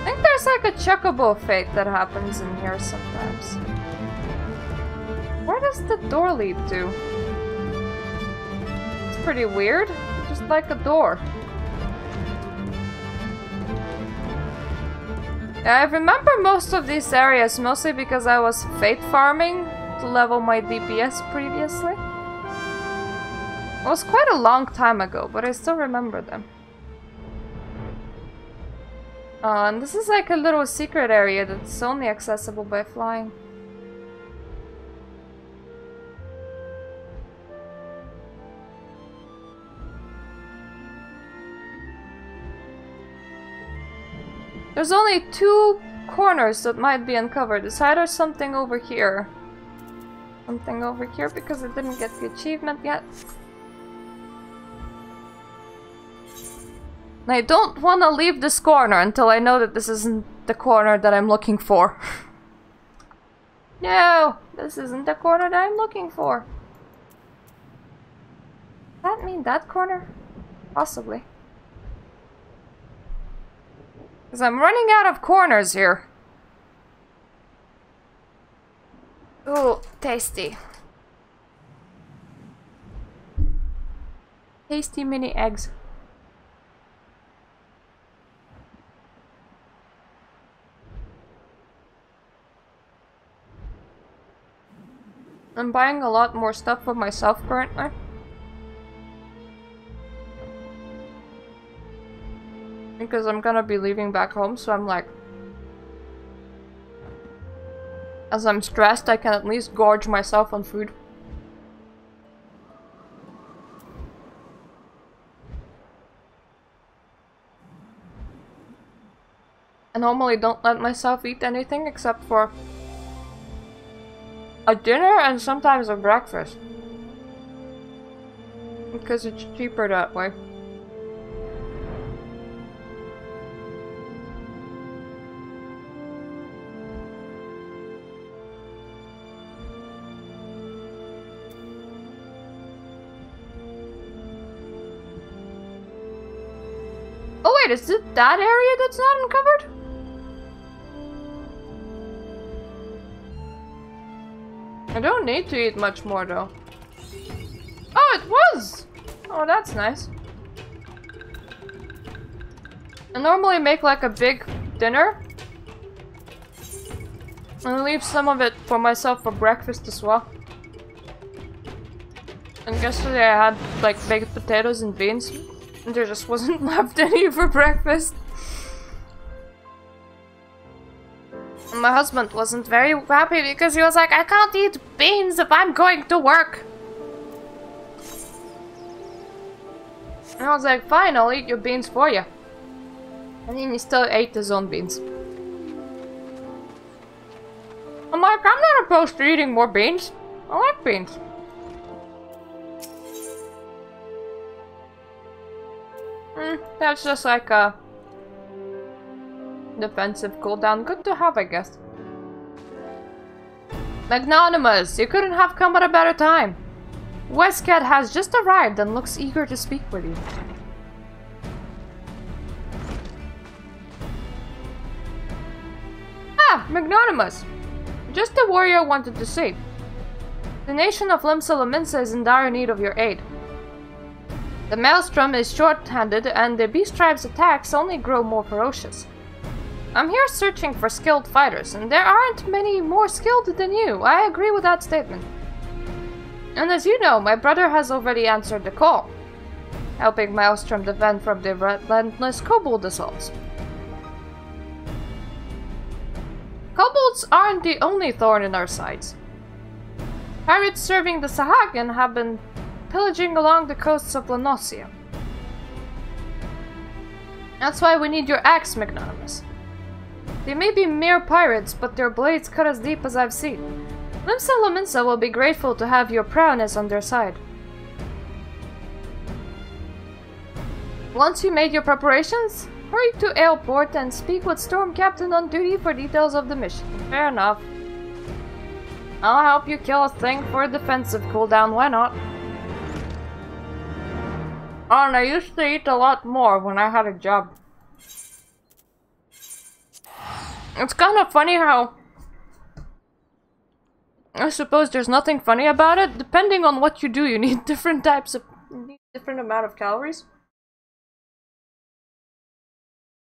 I think there's like a chocobo fate that happens in here sometimes. Where does the door lead to? It's pretty weird. Just like a door. Yeah, I remember most of these areas mostly because I was fate farming to level my DPS previously. It was quite a long time ago, but I still remember them. And this is like a little secret area that's only accessible by flying. There's only 2 corners that might be uncovered. It's either something over here. Something over here because I didn't get the achievement yet. And I don't want to leave this corner until I know that this isn't the corner that I'm looking for. No! This isn't the corner that I'm looking for. Does that mean that corner? Possibly. Because I'm running out of corners here. Ooh, tasty. Tasty mini eggs. I'm buying a lot more stuff for myself currently. Because I'm gonna be leaving back home, so I'm like... As I'm stressed, I can at least gorge myself on food. I normally don't let myself eat anything except for a dinner and sometimes a breakfast. Because it's cheaper that way. Oh wait, is it that area that's not uncovered? I don't need to eat much more though. Oh, it was! Oh, that's nice. I normally make like a big dinner. And leave some of it for myself for breakfast as well. And yesterday I had like baked potatoes and beans. And there just wasn't left any for breakfast. And my husband wasn't very happy because he was like, I can't eat beans if I'm going to work. And I was like, fine, I'll eat your beans for you. And then he still ate his own beans. I'm like, I'm not opposed to eating more beans. I like beans. That's just like a defensive cooldown. Good to have, I guess. Magnanimous, you couldn't have come at a better time. Westcat has just arrived and looks eager to speak with you. Ah, Magnanimous. Just the warrior I wanted to see. The nation of Limsa is in dire need of your aid. The Maelstrom is short-handed, and the Beast Tribe's attacks only grow more ferocious. I'm here searching for skilled fighters, and there aren't many more skilled than you. I agree with that statement. And as you know, my brother has already answered the call, helping Maelstrom defend from the relentless kobold assaults. Kobolds aren't the only thorn in our sides. Pirates serving the Sahagin have been pillaging along the coasts of Lanosia. That's why we need your axe, Magnanimous. They may be mere pirates, but their blades cut as deep as I've seen. Limsa Lominsa will be grateful to have your prowess on their side. Once you made your preparations, hurry to Aleport and speak with Storm Captain on duty for details of the mission. Fair enough. I'll help you kill a thing for a defensive cooldown, why not? Oh, and I used to eat a lot more when I had a job. It's kind of funny how... I suppose there's nothing funny about it. Depending on what you do, you need different types of... different amount of calories.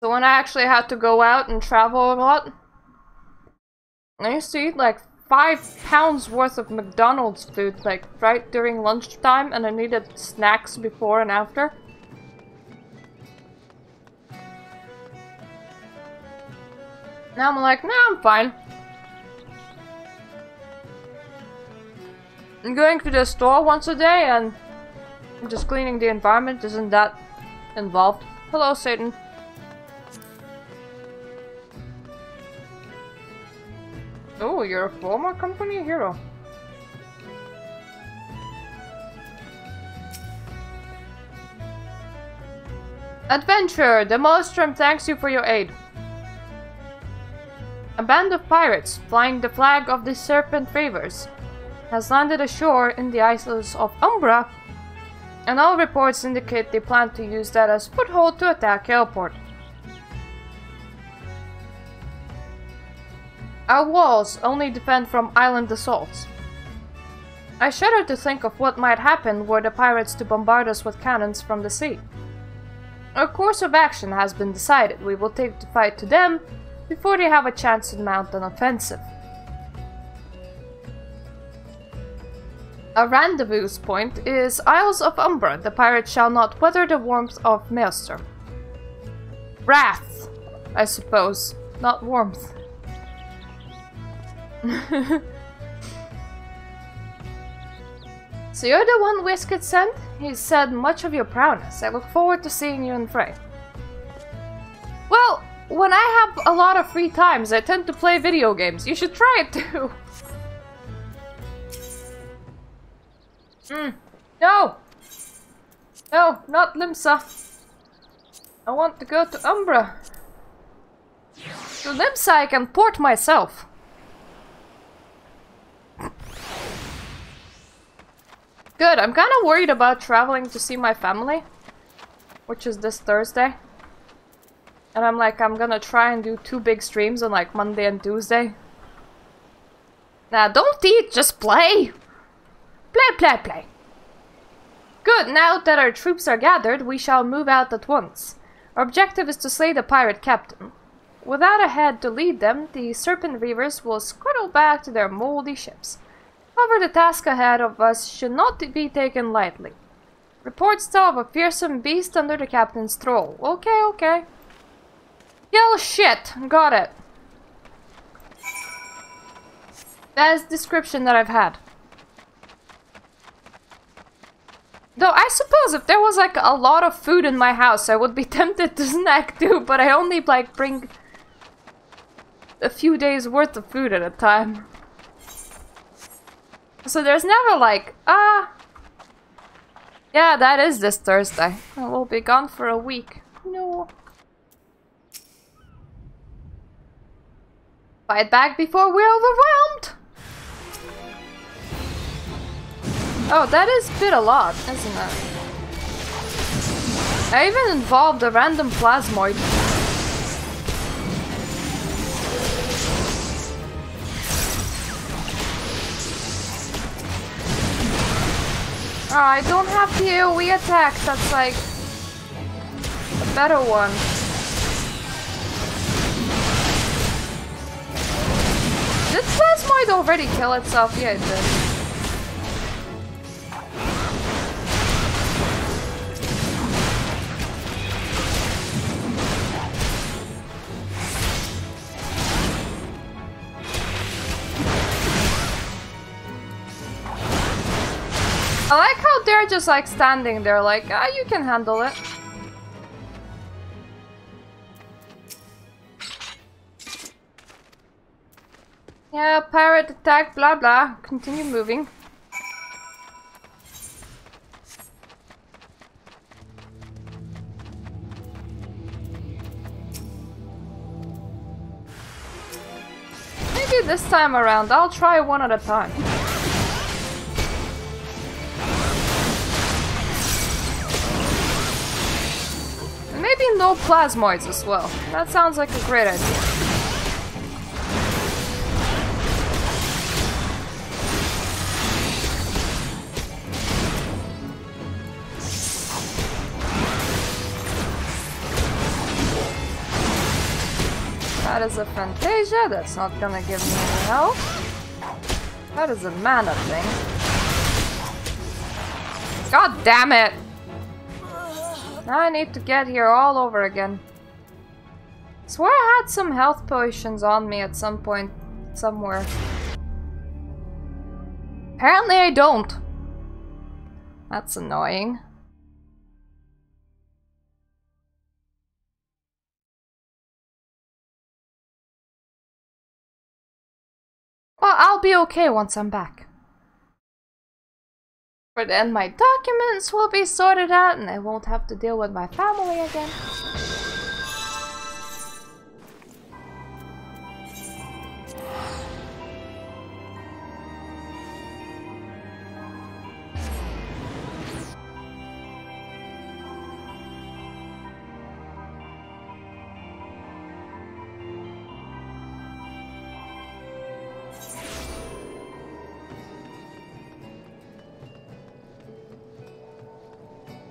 So when I actually had to go out and travel a lot, I used to eat like 5 pounds worth of McDonald's food, like, right during lunchtime, and I needed snacks before and after. Now I'm like, nah, I'm fine. I'm going to the store once a day and just cleaning the environment isn't that involved. Hello, Satan. Oh, you're a former company hero. Adventure! The Maelstrom thanks you for your aid. A band of pirates, flying the flag of the Serpent Reavers, has landed ashore in the isles of Umbra, and all reports indicate they plan to use that as foothold to attack Hellport. Our walls only defend from island assaults. I shudder to think of what might happen were the pirates to bombard us with cannons from the sea. Our course of action has been decided. We will take the fight to them before they have a chance to mount an offensive. A rendezvous point is Isles of Umbra. The pirates shall not weather the warmth of Maelstrom. Wrath, I suppose, not warmth. So you're the one Whisket sent? He said much of your prowess. I look forward to seeing you in fray. Well, when I have a lot of free times, I tend to play video games. You should try it too. No! No, not Limsa. I want to go to Umbra. To Limsa I can port myself. Good, I'm kind of worried about traveling to see my family, which is this Thursday. And I'm like, I'm gonna try and do 2 big streams on like Monday and Tuesday. Nah, don't eat, just play! Play, play, play. Good, now that our troops are gathered, we shall move out at once. Our objective is to slay the pirate captain. Without a head to lead them, the Serpent Reavers will scuttle back to their moldy ships. However, the task ahead of us should not be taken lightly. Reports tell of a fearsome beast under the captain's thrall. Okay, okay. Kill shit! Got it. Best description that I've had. Though I suppose if there was like a lot of food in my house, I would be tempted to snack too, but I only like bring a few days worth of food at a time. So there's never like, yeah, that is this Thursday. I will be gone for a week. No. Fight back before we're overwhelmed! Oh, that is a bit a lot, isn't it? I even involved a random plasmoid. Oh, I don't have the AoE attack, that's like a better one. Did plasmoid already kill itself? Yeah, it did. I like how they're just like standing there like, you can handle it. Yeah, pirate attack, blah blah. Continue moving. Maybe this time around I'll try one at a time. Maybe no plasmoids as well. That sounds like a great idea. That is a Fantasia. That's not gonna give me any help. That is a mana thing. God damn it! Now I need to get here all over again. Swear I had some health potions on me at some point, somewhere. Apparently I don't. That's annoying. Well, I'll be okay once I'm back. For then my documents will be sorted out and I won't have to deal with my family again.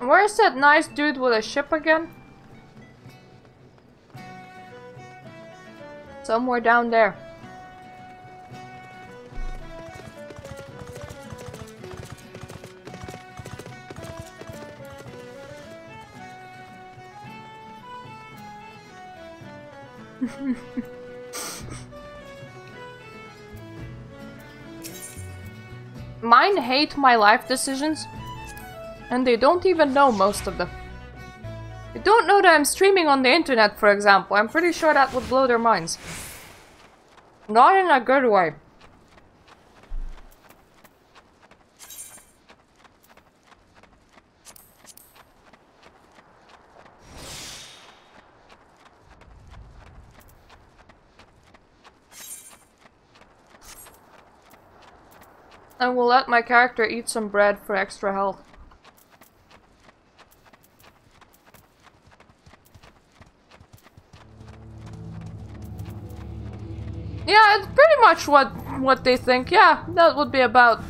Where's that nice dude with a ship again? Somewhere down there. Mine hate my life decisions. And they don't even know most of them. They don't know that I'm streaming on the internet, for example. I'm pretty sure that would blow their minds. Not in a good way. I will let my character eat some bread for extra health. Yeah, it's pretty much what they think. Yeah, that would be about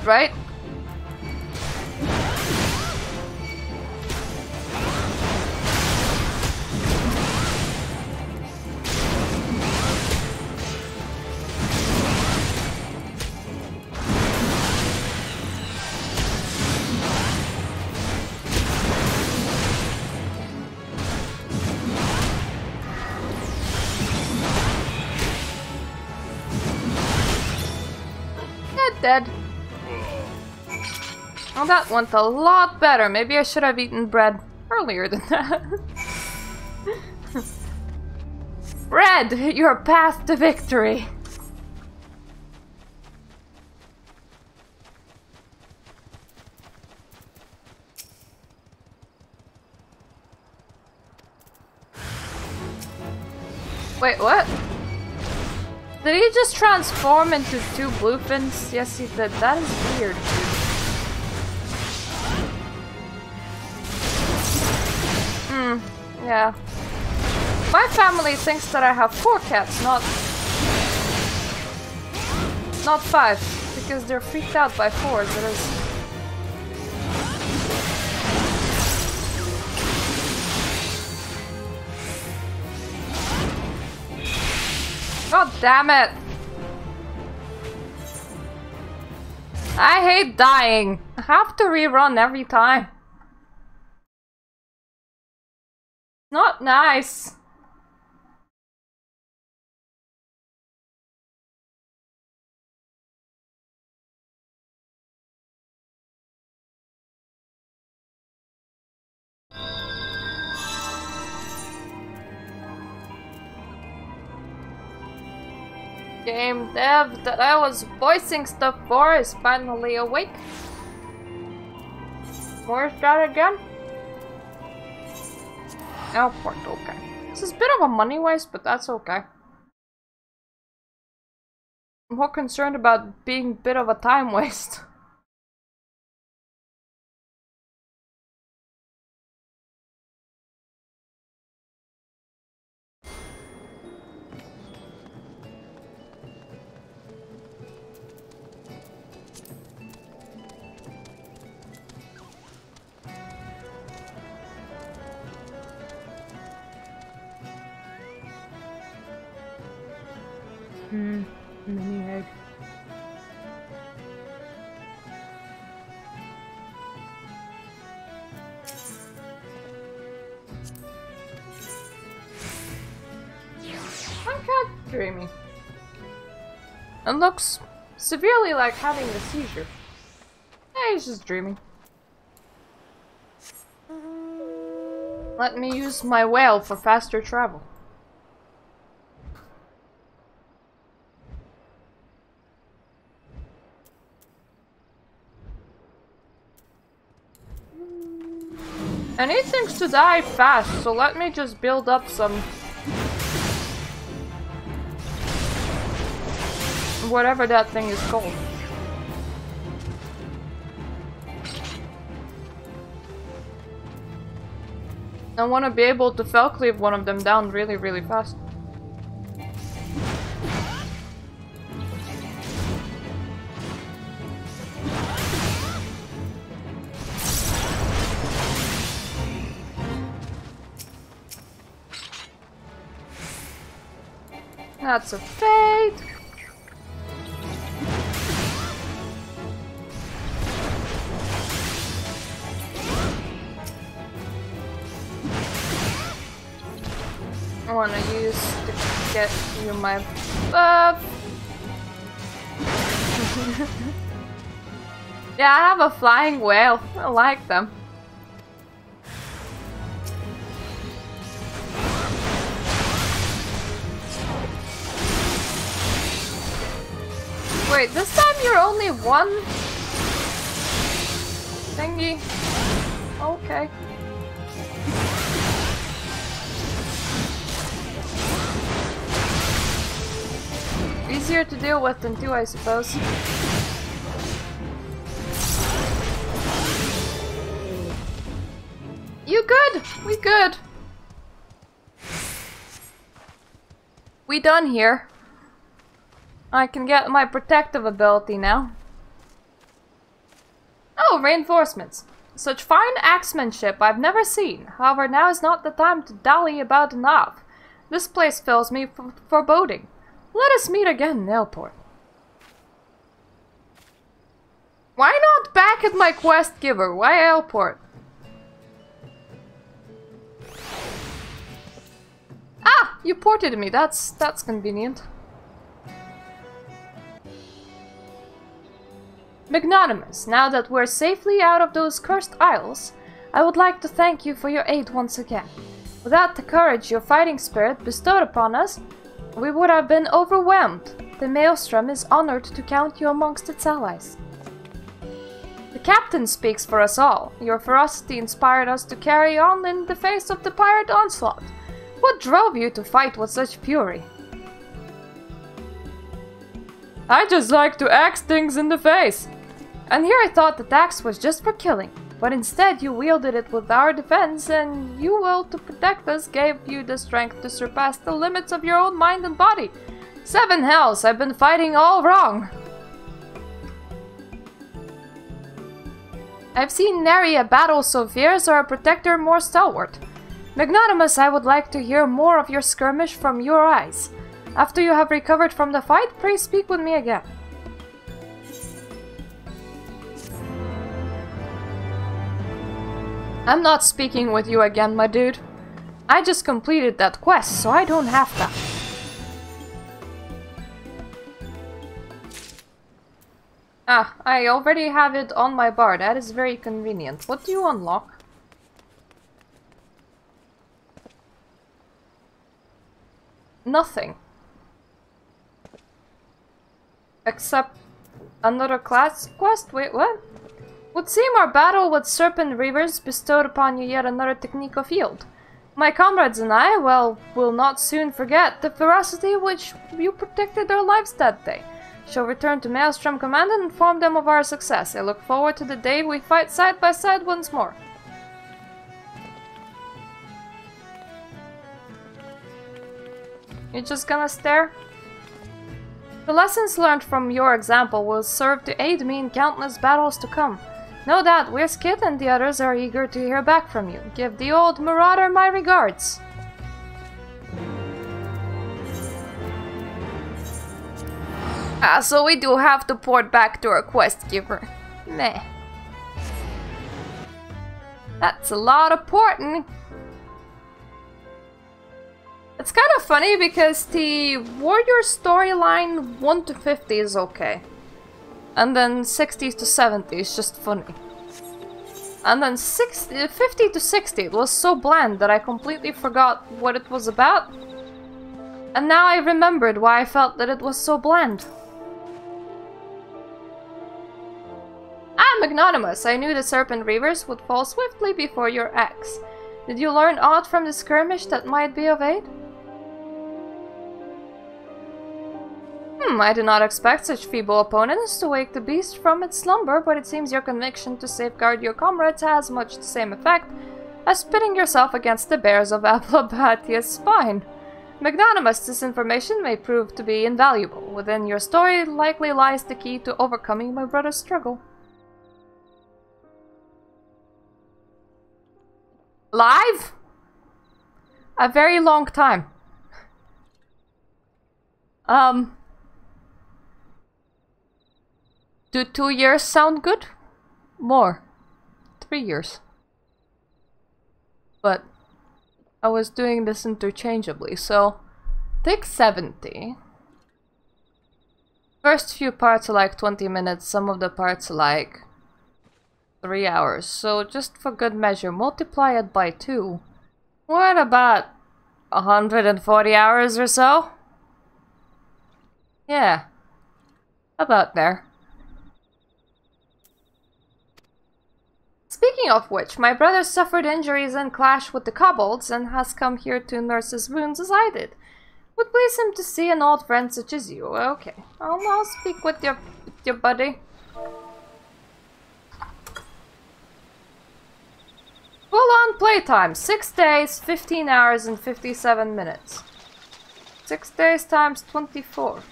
right. Dead. Oh, that went a lot better. Maybe I should have eaten bread earlier than that. Bread, your path to victory. Wait, what? Did he just transform into two bluefins? Yes, he did. That is weird. Yeah. My family thinks that I have 4 cats, not 5, because they're freaked out by 4. That is. God damn it! I hate dying. I have to rerun every time. Not nice. Game dev that I was voicing stuff for is finally awake. Where's that again? Airport, okay. This is a bit of a money waste, but that's okay. I'm more concerned about being a bit of a time waste. Mini egg. Dreamy. And looks severely like having a seizure. Yeah, he's just dreaming. Let me use my whale for faster travel. I need things to die fast, so let me just build up some... whatever that thing is called. I want to be able to fell cleave one of them down really, really fast. That's a fate. I want to use to get you my buff. Yeah, I have a flying whale. I like them. Wait, this time you're only one thingy? Okay. Easier to deal with than two, I suppose. You good? We good. We done here. I can get my protective ability now. Oh, reinforcements. Such fine axemanship I've never seen. However, now is not the time to dally about enough. This place fills me with foreboding. Let us meet again in Airport. Why not back at my quest giver? Why Airport? Ah! You ported me. That's convenient. Magnanimous, now that we're safely out of those cursed isles, I would like to thank you for your aid once again. Without the courage your fighting spirit bestowed upon us, we would have been overwhelmed. The Maelstrom is honored to count you amongst its allies. The captain speaks for us all. Your ferocity inspired us to carry on in the face of the pirate onslaught. What drove you to fight with such fury? I just like to axe things in the face. And here I thought that axe was just for killing, but instead you wielded it with our defense, and you will to protect us gave you the strength to surpass the limits of your own mind and body. 7 hells, I've been fighting all wrong. I've seen nary a battle so fierce or a protector more stalwart. Magnanimous, I would like to hear more of your skirmish from your eyes. After you have recovered from the fight, pray speak with me again. I'm not speaking with you again, my dude. I just completed that quest, so I don't have that. Ah, I already have it on my bar. That is very convenient. What do you unlock? Nothing. Except another class quest? Wait, what? Would seem our battle with Serpent Reavers bestowed upon you yet another technique of yield. My comrades and I, well, will not soon forget the ferocity which you protected their lives that day. Shall return to Maelstrom Command and inform them of our success. I look forward to the day we fight side by side once more. You're just gonna stare? The lessons learned from your example will serve to aid me in countless battles to come. No doubt Whiskit and the others are eager to hear back from you. Give the old marauder my regards. Ah, so we do have to port back to our quest giver. Meh. That's a lot of porting. It's kind of funny because the warrior storyline 1 to 50 is okay. And then 60 to 70 is just funny. And then 50 to 60 it was so bland that I completely forgot what it was about. And now I remembered why I felt that it was so bland. I'm magnanimous. I knew the Serpent Reavers would fall swiftly before your axe. Did you learn aught from the skirmish that might be of aid? I did not expect such feeble opponents to wake the beast from its slumber, but it seems your conviction to safeguard your comrades has much the same effect as pitting yourself against the bears of Ablabatia's spine. Magnanimous, this information may prove to be invaluable. Within your story likely lies the key to overcoming my brother's struggle. Live? A very long time. Do 2 years sound good? More. 3 years. But I was doing this interchangeably, so take 70. First few parts are like 20 minutes, some of the parts are like 3 hours. So just for good measure, multiply it by 2. We're at about 140 hours or so. Yeah. About there. Speaking of which, my brother suffered injuries and clashed with the kobolds and has come here to nurse his wounds as I did. Would please him to see an old friend such as you. Okay, I'll speak with your buddy. Full-on playtime, 6 days, 15 hours and 57 minutes. 6 days times 24.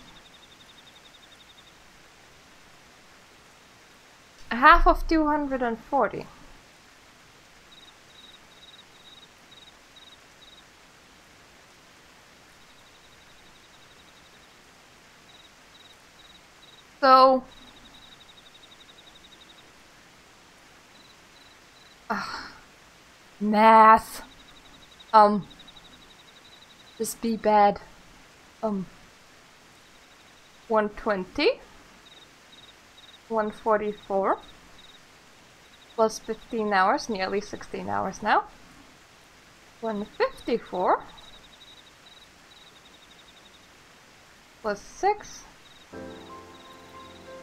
Half of 240. So... math. This be bad. 120. 144. Plus 15 hours, nearly 16 hours now. 154. Plus 6.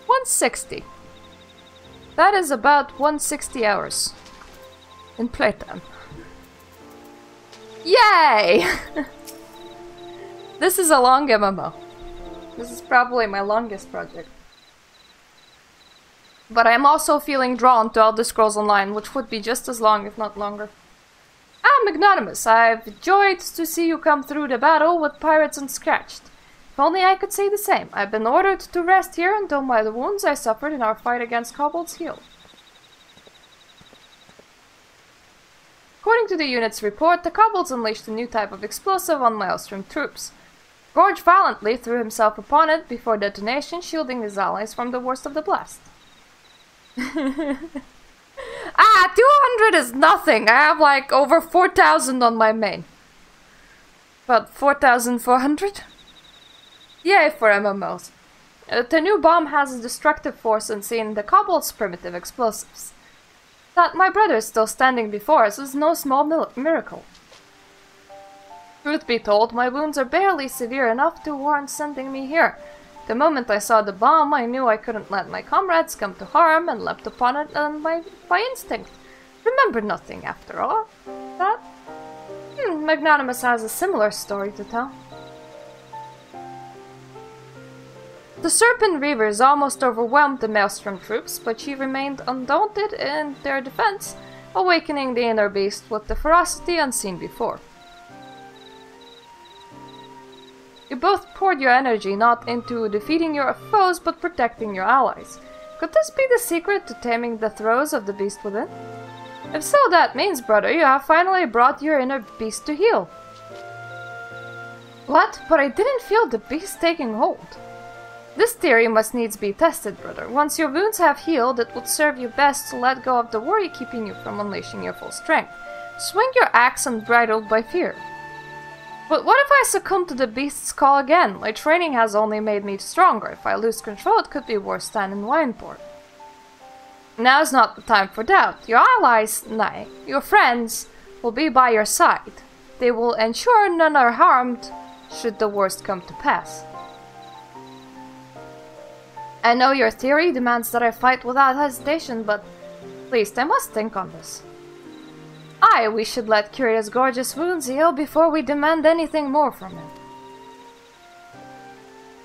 160. That is about 160 hours in playtime. Yay! This is a long MMO. This is probably my longest project. But I'm also feeling drawn to Elder Scrolls Online, which would be just as long, if not longer. I'm magnanimous. I've enjoyed to see you come through the battle with pirates unscratched. If only I could say the same. I've been ordered to rest here until the wounds I suffered in our fight against kobolds heal. According to the unit's report, the kobolds unleashed a new type of explosive on Maelstrom troops. Gorge violently threw himself upon it before detonation, shielding his allies from the worst of the blast. 200 is nothing! I have like over 4,000 on my main. About 4,400? Yay for MMOs. The new bomb has a destructive force unseen the kobolds' primitive explosives. That my brother is still standing before us is no small miracle. Truth be told, my wounds are barely severe enough to warrant sending me here. The moment I saw the bomb, I knew I couldn't let my comrades come to harm and leapt upon it by instinct. Remember nothing, after all. That? Magnanimous has a similar story to tell. The Serpent Reavers almost overwhelmed the Maelstrom troops, but she remained undaunted in their defense, awakening the inner beast with the ferocity unseen before. You both poured your energy not into defeating your foes, but protecting your allies. Could this be the secret to taming the throes of the beast within? If so, that means, brother, you have finally brought your inner beast to heal. What? But I didn't feel the beast taking hold. This theory must needs be tested, brother. Once your wounds have healed, it would serve you best to let go of the worry keeping you from unleashing your full strength. Swing your axe unbridled by fear. But what if I succumb to the beast's call again? My training has only made me stronger. If I lose control, it could be worse than in Wineport. Now's not the time for doubt. Your allies, nay, your friends, will be by your side. They will ensure none are harmed should the worst come to pass. I know your theory demands that I fight without hesitation, but please, I must think on this. Aye, we should let Curious Gorgeous wounds heal before we demand anything more from him.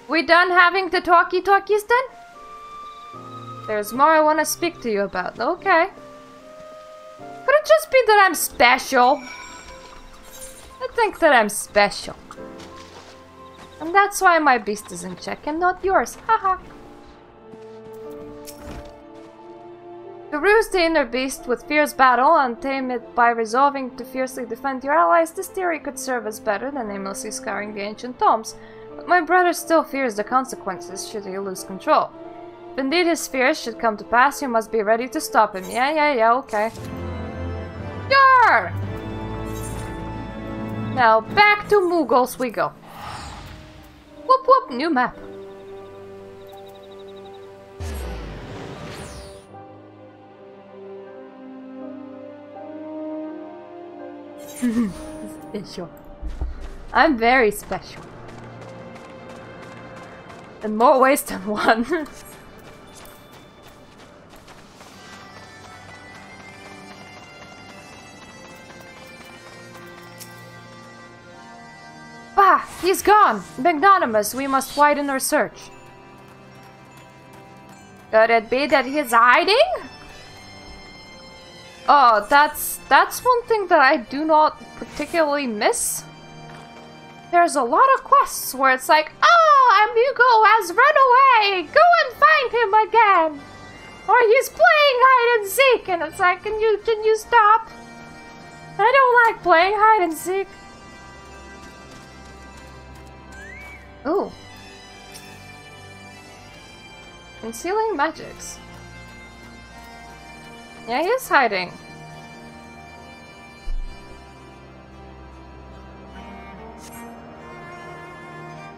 We done having the talkies then? There's more I want to speak to you about. Okay. Could it just be that I'm special? I think that I'm special. And that's why my beast is in check and not yours. Haha. To ruse the inner beast with fierce battle and tame it by resolving to fiercely defend your allies, this theory could serve as better than aimlessly scouring the ancient tomes, but my brother still fears the consequences should he lose control. If indeed his fears should come to pass, you must be ready to stop him. Yeah, okay. Yarr! Now back to Mughals we go. Whoop whoop, new map. Special. I'm very special. In more ways than one. Bah! He's gone! Magnanimous, we must widen our search. Could it be that he's hiding? Oh, that's one thing that I do not particularly miss. There's a lot of quests where it's like, oh, Amigo has run away! Go and find him again! Or he's playing hide and seek, and it's like, can you stop? I don't like playing hide and seek. Ooh. Concealing magics. Yeah, he is hiding.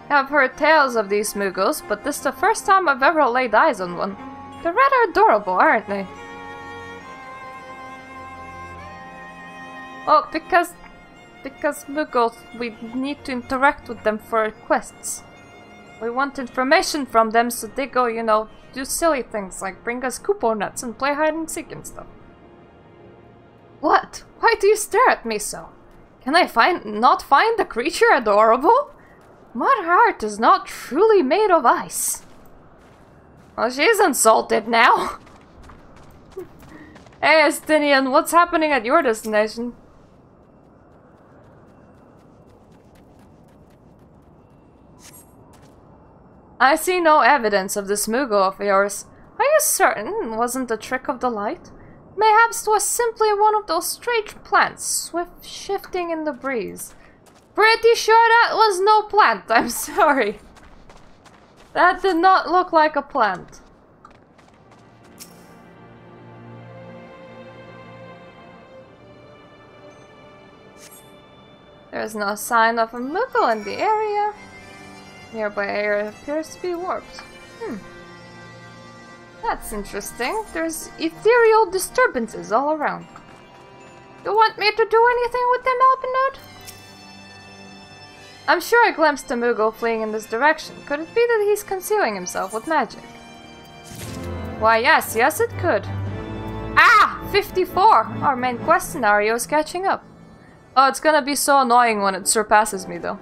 I've heard tales of these Mughals, but this is the first time I've ever laid eyes on one. They're rather adorable, aren't they? Oh, because Mughals, we need to interact with them for quests. We want information from them so they go, you know, do silly things like bring us Kupo nuts and play hide and seek and stuff. What? Why do you stare at me so? Can I not find the creature adorable? My heart is not truly made of ice. Well, she's insulted now. Hey, Estinian, what's happening at your destination? I see no evidence of this Mughal of yours. Are you certain it wasn't a trick of the light? Mayhaps it was simply one of those strange plants, swift shifting in the breeze. Pretty sure that was no plant, I'm sorry. That did not look like a plant. There's no sign of a Mughal in the area. Nearby area appears to be warped. That's interesting. There's ethereal disturbances all around. You want me to do anything with them, Alpinode? I'm sure I glimpsed a Mughal fleeing in this direction. Could it be that he's concealing himself with magic? Why, yes, it could. Ah! 54! Our main quest scenario is catching up. Oh, it's gonna be so annoying when it surpasses me, though.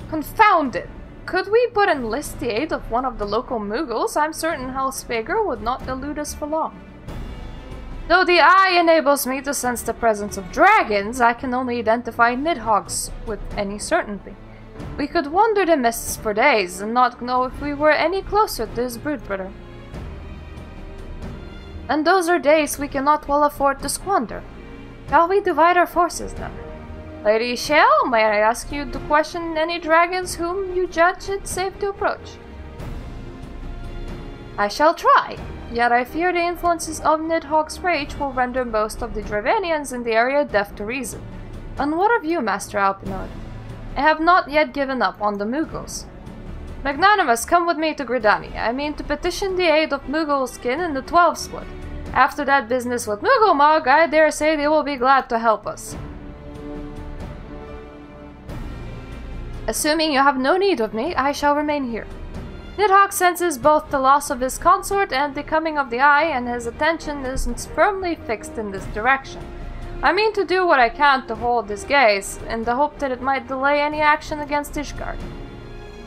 Confound it! Could we but enlist the aid of one of the local Mughals? I'm certain Hellspager would not elude us for long. Though the eye enables me to sense the presence of dragons, I can only identify Nidhogg's with any certainty. We could wander the mists for days and not know if we were any closer to his broodbrother. And those are days we cannot well afford to squander. Shall we divide our forces then? Lady Shell, may I ask you to question any dragons whom you judge it safe to approach? I shall try. Yet I fear the influences of Nidhogg's rage will render most of the Dravanians in the area deaf to reason. And what of you, Master Alpinod? I have not yet given up on the Mughals. Magnanimous, come with me to Gridania. I mean to petition the aid of Mughal-skin in the 12th Wood. After that business with Mughal-Mog, I dare say they will be glad to help us. Assuming you have no need of me, I shall remain here. Nidhogg senses both the loss of his consort and the coming of the Eye, and his attention is firmly fixed in this direction. I mean to do what I can to hold his gaze, in the hope that it might delay any action against Ishgard.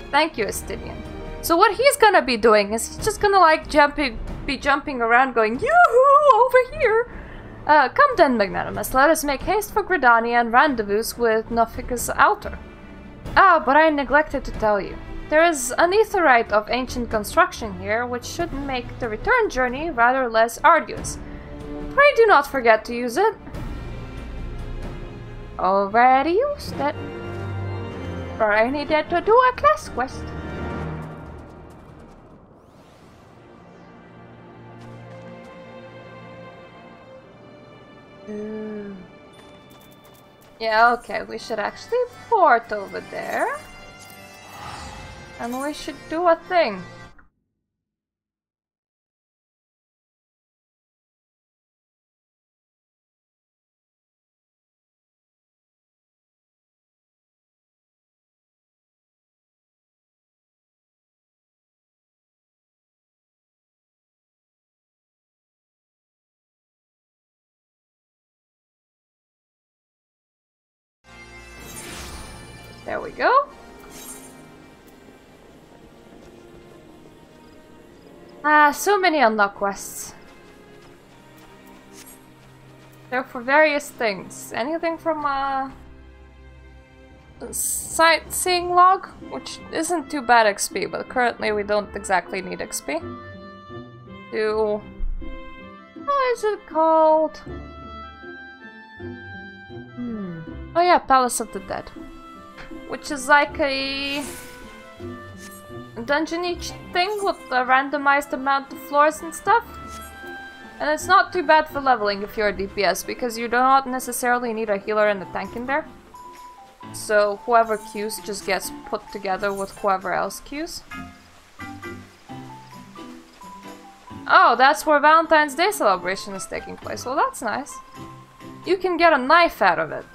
Thank you, Estinian. So what he's gonna be doing is he's just gonna like be jumping around going, yoo-hoo, over here! Come then, Magnanimous, let us make haste for Gridania and rendezvous with Nofika's altar. Ah, but I neglected to tell you. There is an aetherite of ancient construction here, which should make the return journey rather less arduous. Pray do not forget to use it. Already used it. For I needed to do a class quest. Yeah, okay, we should actually port over there. And we should do a thing. There we go. So many unlock quests. They're for various things. Anything from sightseeing log, which isn't too bad XP, but currently we don't exactly need XP. To... what is it called? Oh yeah, Palace of the Dead. Which is like a dungeon each thing with a randomized amount of floors and stuff. And it's not too bad for leveling if you're a DPS, because you do not necessarily need a healer and a tank in there. So whoever queues just gets put together with whoever else queues. Oh, that's where Valentine's Day celebration is taking place. Well, that's nice. You can get a knife out of it.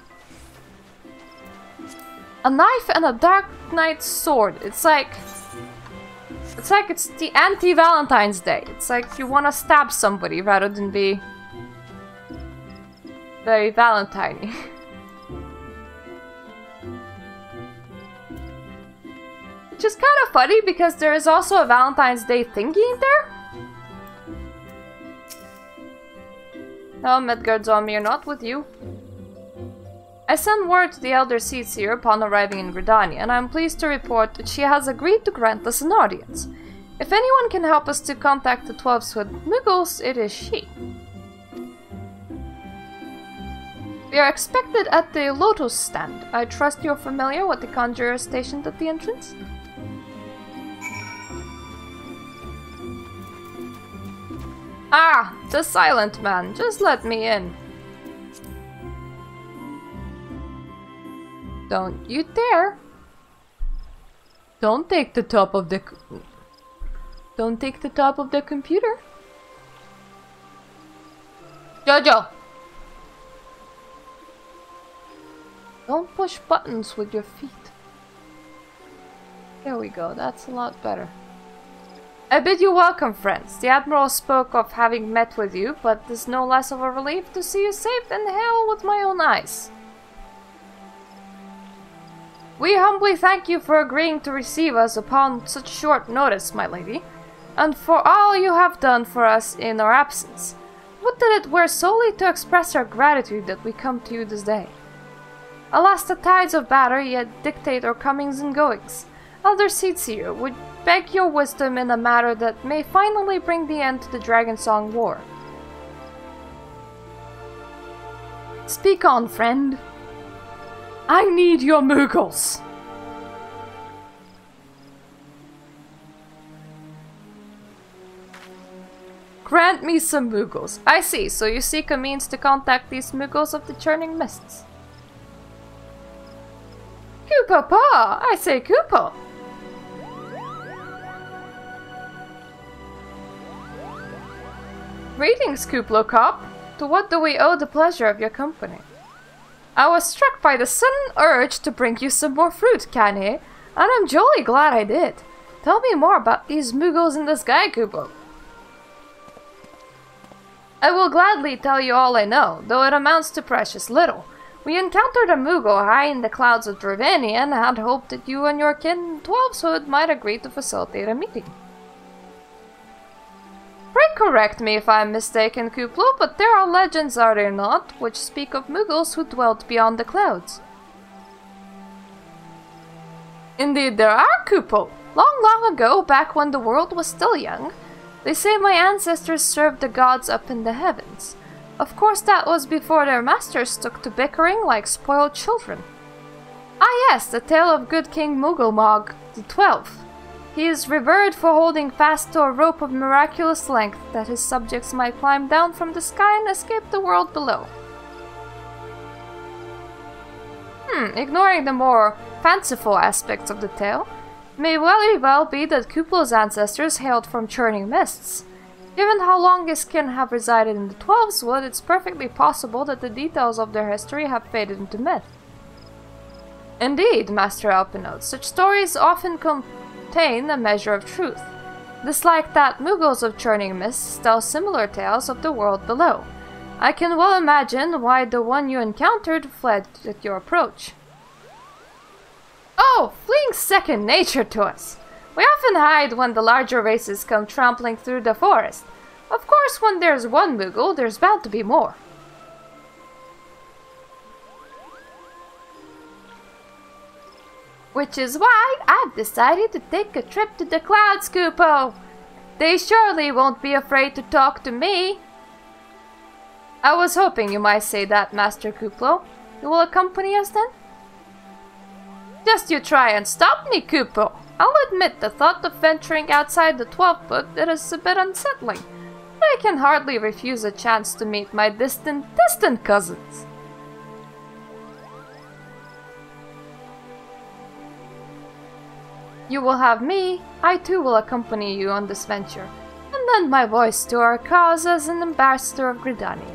A knife and a Dark Knight sword. It's like it's the anti-Valentine's Day. It's like you want to stab somebody rather than be very Valentine-y. Which is kind of funny because there is also a Valentine's Day thingy in there. No, Midgardsormir, not with you. I sent word to the Elder Seedseer upon arriving in Gridania, and I am pleased to report that she has agreed to grant us an audience. If anyone can help us to contact the 12-Hood Mughals, it is she. We are expected at the Lotus stand. I trust you're familiar with the conjurer stationed at the entrance? Ah, the silent man. Just let me in. Don't you dare. Don't take the top of the... Don't take the top of the computer. Jojo! Don't push buttons with your feet. There we go, that's a lot better. I bid you welcome, friends. The Admiral spoke of having met with you, but it is no less of a relief to see you safe and hail with my own eyes. We humbly thank you for agreeing to receive us upon such short notice, my lady, and for all you have done for us in our absence. Would that it were solely to express our gratitude that we come to you this day. Alas, the tides of battle yet dictate our comings and goings. Elder Seedseer would beg your wisdom in a matter that may finally bring the end to the Dragonsong War. Speak on, friend. I need your Mughals! Grant me some Moogles. I see, so you seek a means to contact these Moogles of the Churning Mists. Kupo Pa! I say Kupo! Greetings, Kuplo Cop. To what do we owe the pleasure of your company? I was struck by the sudden urge to bring you some more fruit, Kanye, and I'm jolly glad I did. Tell me more about these Moogles in the sky, Kupo. I will gladly tell you all I know, though it amounts to precious little. We encountered a Moogle high in the clouds of Dravanian and had hoped that you and your kin in Twelveshood might agree to facilitate a meeting. Pray correct me if I am mistaken, Kuplo, but there are legends, are there not, which speak of Moogles who dwelt beyond the clouds? Indeed there are, Kupo. Long ago, back when the world was still young, they say my ancestors served the gods up in the heavens. Of course that was before their masters took to bickering like spoiled children. Ah yes, the tale of good King Moogelmog the 12th. He is revered for holding fast to a rope of miraculous length that his subjects might climb down from the sky and escape the world below. Ignoring the more fanciful aspects of the tale, it may very well be that Kuplo's ancestors hailed from Churning Mists. Given how long his kin have resided in the Twelveswood, it's perfectly possible that the details of their history have faded into myth. Indeed, Master Alpinode, such stories often contain a measure of truth. Dislike that Moogles of Churning Mists tell similar tales of the world below. I can well imagine why the one you encountered fled at your approach. Oh, fleeing's second nature to us. We often hide when the larger races come trampling through the forest. Of course, when there's one Moogle, there's bound to be more. Which is why I've decided to take a trip to the clouds, Kupo. They surely won't be afraid to talk to me. I was hoping you might say that, Master Kuplo. You will accompany us then? Just you try and stop me, Kupo. I'll admit the thought of venturing outside the 12-foot is a bit unsettling, but I can hardly refuse a chance to meet my distant cousins. You will have me, I too will accompany you on this venture, and lend my voice to our cause as an ambassador of Gridania.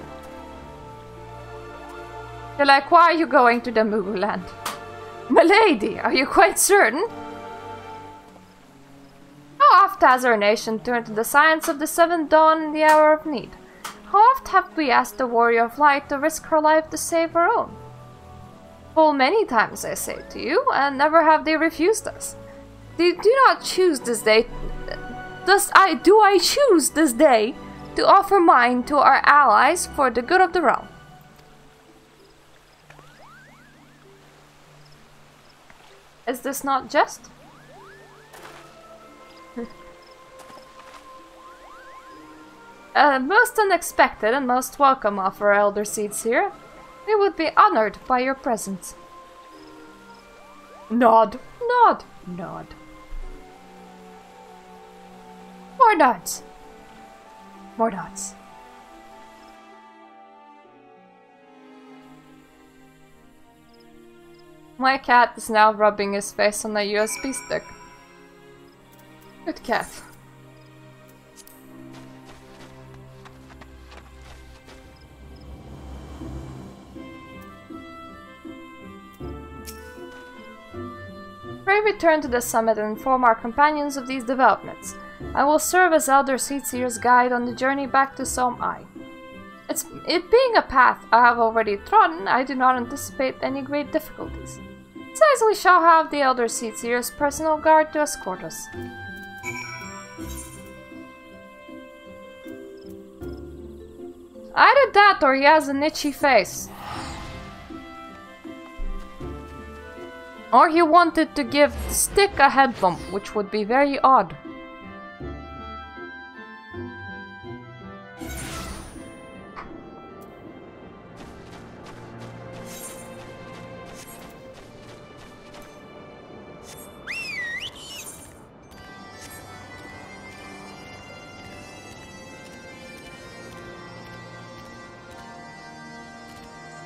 You're like, why are you going to the Moogle land? Milady, are you quite certain? How oft has our nation turned to the science of the Seventh Dawn in the hour of need? How oft have we asked the Warrior of Light to risk her life to save our own? Full many times, I say to you, and never have they refused us. Do not choose this day. Do I choose this day to offer mine to our allies for the good of the realm? Is this not just? Most unexpected and most welcome of our elder seeds here. We would be honored by your presence. Nod, nod, nod. More nods. More nods. My cat is now rubbing his face on a USB stick. Good cat. Pray return to the summit and inform our companions of these developments. I will serve as Elder Seedseer's guide on the journey back to Sohm. It being a path I have already trodden, I do not anticipate any great difficulties. Besides, we shall have the Elder Seedseer's personal guard to escort us. Either that or he has an itchy face. Or he wanted to give the stick a head bump, which would be very odd.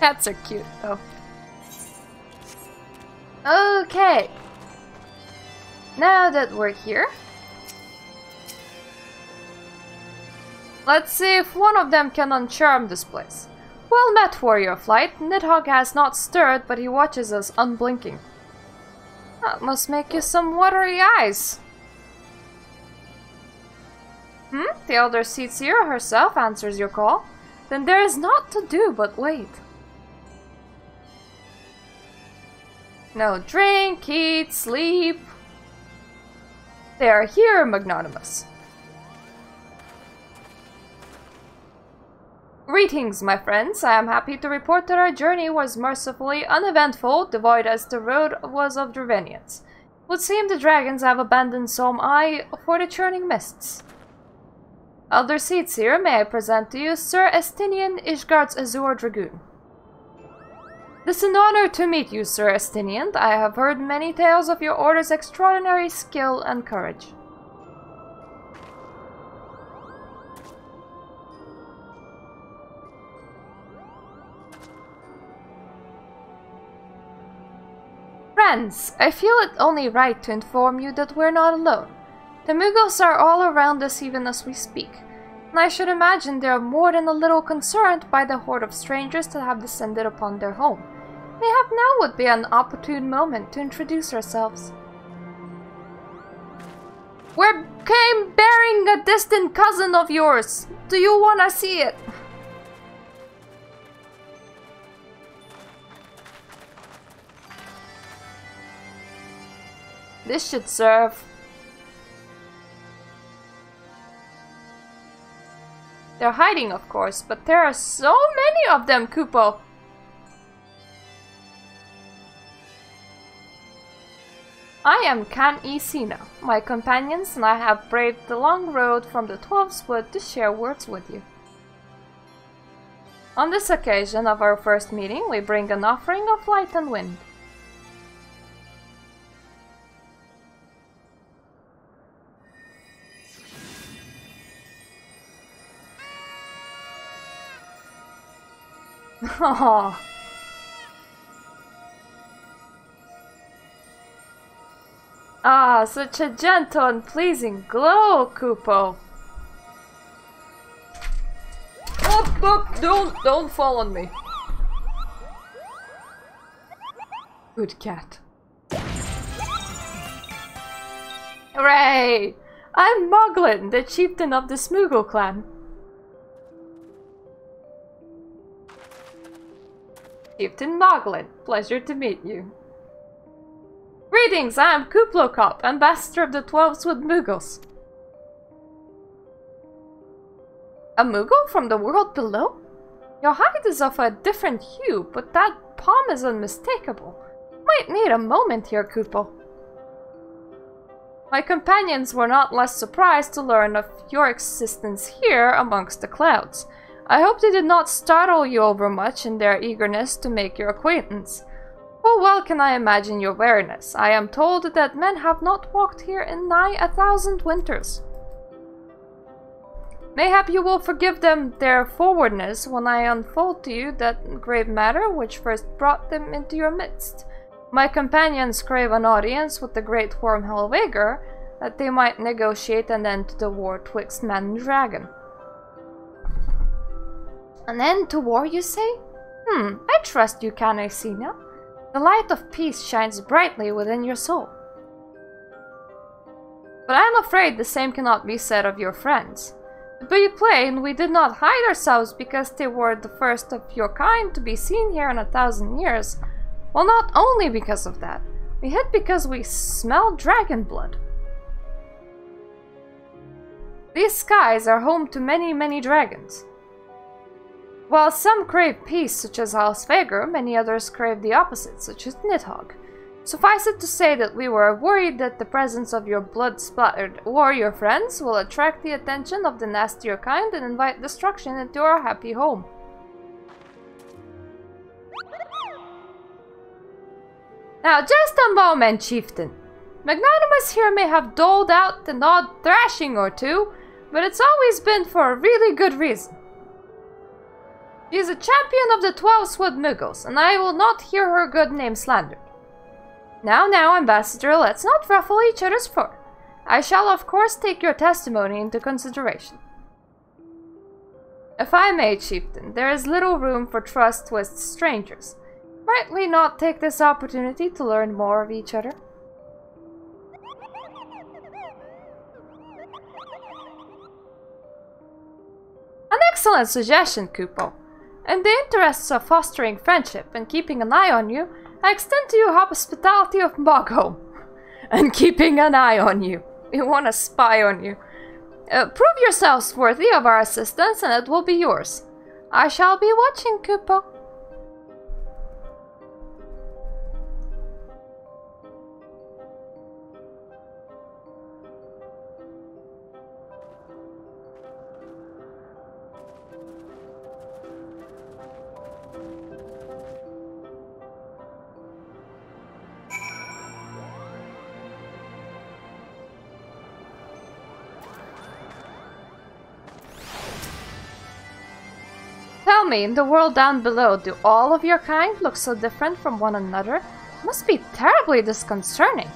Cats are cute, though. Okay. Now that we're here, let's see if one of them can uncharm this place. Well met, warrior flight. Nidhogg has not stirred, but he watches us unblinking. That must make you some watery eyes. The elder Seatsir herself answers your call. Then there is naught to do but wait. No drink, eat, sleep. They are here, magnanimous. Greetings, my friends. I am happy to report that our journey was mercifully uneventful, devoid as the road was of Dravanians. It would seem the dragons have abandoned Sohm for the churning mists. Elder Seatsir, may I present to you Sir Estinian, Ishgard's Azure Dragoon. It is an honor to meet you, Sir Estinian. I have heard many tales of your order's extraordinary skill and courage. Friends, I feel it only right to inform you that we're not alone. The Mughals are all around us even as we speak, and I should imagine they are more than a little concerned by the horde of strangers that have descended upon their home. Mayhap now would be an opportune moment to introduce ourselves. We came bearing a distant cousin of yours. Do you want to see it? This should serve. They're hiding, of course, but there are so many of them, Kupo. I am Kan Isina. My companions and I have braved the long road from the 12's Wood to share words with you. On this occasion of our first meeting, we bring an offering of light and wind. Aww. Ah, such a gentle and pleasing glow, Kupo. Don't fall on me. Good cat. Hooray! I'm Moglin, the chieftain of the Smoogle clan. Chieftain Moglin, pleasure to meet you. Greetings, I am Kuplokop, ambassador of the 12's Wood Mughals. A Moogle from the world below? Your hide is of a different hue, but that palm is unmistakable. Might need a moment here, Kupo. My companions were not less surprised to learn of your existence here amongst the clouds. I hope they did not startle you overmuch in their eagerness to make your acquaintance. Full well can I imagine your wariness. I am told that men have not walked here in nigh 1,000 winters. Mayhap you will forgive them their forwardness when I unfold to you that grave matter which first brought them into your midst. My companions crave an audience with the great worm Helveger, that they might negotiate an end to the war twixt man and dragon. An end to war, you say? I trust you, Kan Isina. The light of peace shines brightly within your soul. But I am afraid the same cannot be said of your friends. To be plain, we did not hide ourselves because they were the first of your kind to be seen here in 1,000 years. Well, not only because of that. We hid because we smell dragon blood. These skies are home to many, many dragons. While some crave peace, such as Halsveger, many others crave the opposite, such as Nidhogg. Suffice it to say that we were worried that the presence of your blood-splattered warrior friends will attract the attention of the nastier kind and invite destruction into our happy home. Now, just a moment, chieftain. Magnanimous here may have doled out an odd thrashing or two, but it's always been for a really good reason. She is a champion of the 12 Swood Muggles, and I will not hear her good name slandered. Now, Ambassador, let's not ruffle each other's fur. I shall of course take your testimony into consideration. If I may, Chieftain, there is little room for trust with strangers. Might we not take this opportunity to learn more of each other? An excellent suggestion, Kupo. In the interests of fostering friendship and keeping an eye on you, I extend to you hospitality of Mogholm. And keeping an eye on you. We want to spy on you. Prove yourselves worthy of our assistance and it will be yours. I shall be watching, Kupo. Tell me, in the world down below, do all of your kind look so different from one another? It must be terribly disconcerting.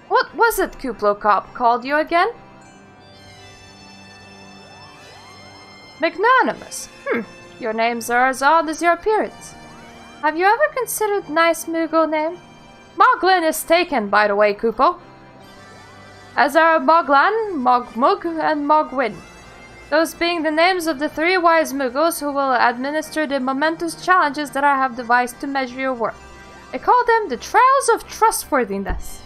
What was it Kuplokop called you again? Magnanimous. Your names are as odd as your appearance. Have you ever considered nice Moogle name? Moglin is taken, by the way, Kupo. As are Moglan, Mogmug, and Mogwin. Those being the names of the 3 wise Muggles who will administer the momentous challenges that I have devised to measure your worth. I call them the Trials of Trustworthiness.